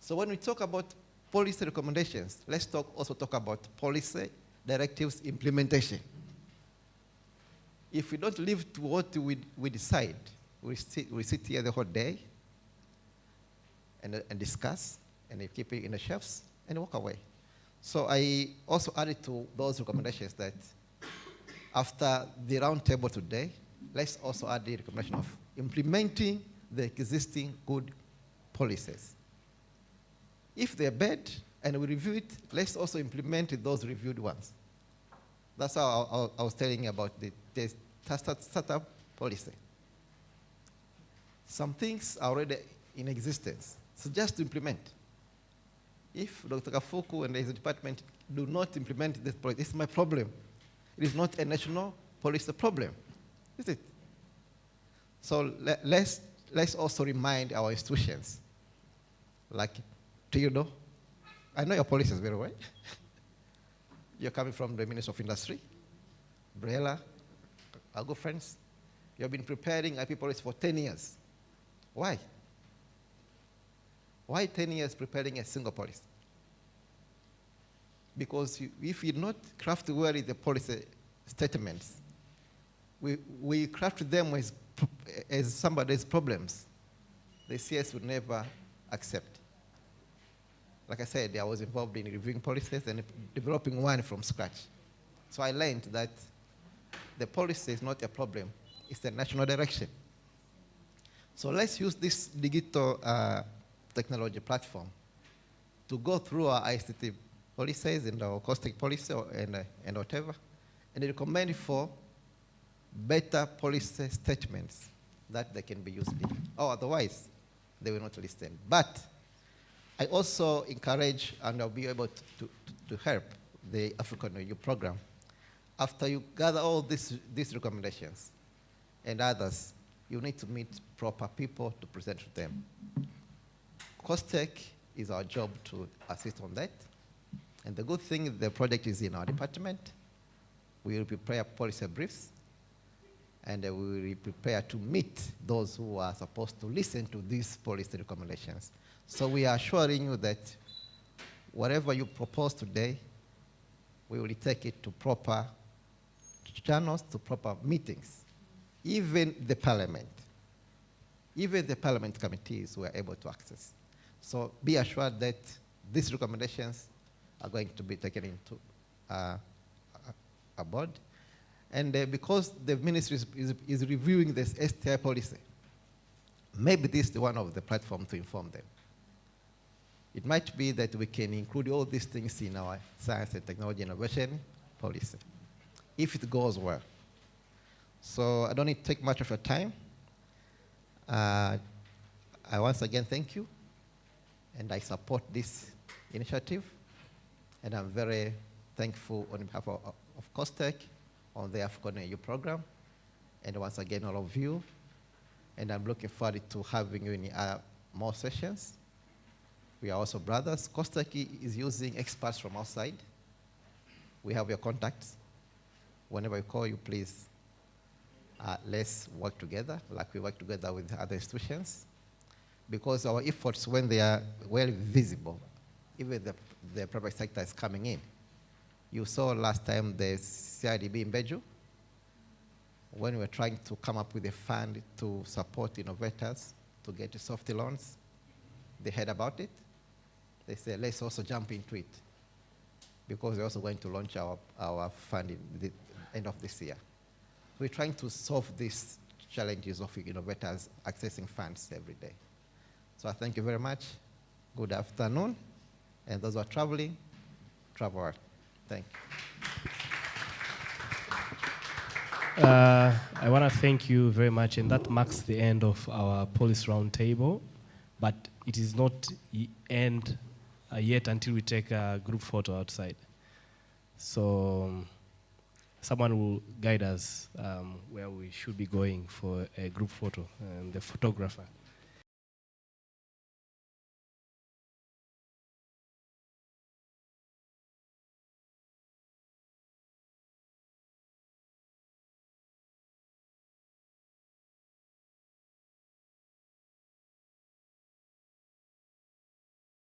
So when we talk about policy recommendations, let's also talk about policy directives implementation. If we don't live to what we decide, we sit here the whole day and discuss and keep it in the shelves and walk away. So I also added to those recommendations that after the round table today, let's also add the recommendation of implementing the existing good policies. If they're bad and we review it, let's also implement those reviewed ones. That's how I was telling you about the startup policy. Some things are already in existence, so just to implement. If Dr. Kafuku and his department do not implement this policy, it's my problem. It is not a national policy problem, is it? So let's also remind our institutions, like Theodore. I know your policies very well. You're coming from the Ministry of Industry. Brella, our good friends. You have been preparing IP policy for 10 years. Why? Why 10 years preparing a single policy? Because if you not craft well the policy statements, we craft them as somebody's problems, the CS would never accept. Like I said, I was involved in reviewing policies and developing one from scratch. So I learned that the policy is not a problem, it's a national direction. So let's use this digital technology platform to go through our ICT policies and our caustic policy and whatever, and recommend for better policy statements that they can be used in. Or otherwise, they will not listen. But I also encourage, and I'll be able to help the African EU program. After you gather all these recommendations and others, you need to meet proper people to present to them. COSTECH is our job to assist on that. And the good thing, the project is in our department. We will prepare policy briefs, and we will prepare to meet those who are supposed to listen to these policy recommendations. So we are assuring you that whatever you propose today, we will take it to proper channels, to proper meetings. Even the parliament committees were able to access. So be assured that these recommendations are going to be taken into a board. And because the ministry is reviewing this STI policy, maybe this is one of the platforms to inform them. It might be that we can include all these things in our science and technology innovation policy, if it goes well. So I don't need to take much of your time. I once again thank you, and I support this initiative, and I'm very thankful on behalf of COSTECH, on the African EU program, and once again all of you, and I'm looking forward to having you in more sessions. We are also brothers. COSTECH is using experts from outside. We have your contacts. Whenever I call you, please, let's work together, like we work together with other institutions. Because our efforts, when they are well visible, even the private sector is coming in. You saw last time the CIDB in Beju, when we were trying to come up with a fund to support innovators to get soft loans. They heard about it. They said, let's also jump into it, because we're also going to launch our fund in the end of this year. We're trying to solve these challenges of innovators accessing funds every day. So I thank you very much. Good afternoon. And those who are traveling, travel well. Thank you. I want to thank you very much, and that marks the end of our policy roundtable, but it is not end yet until we take a group photo outside. So someone will guide us where we should be going for a group photo, and the photographer.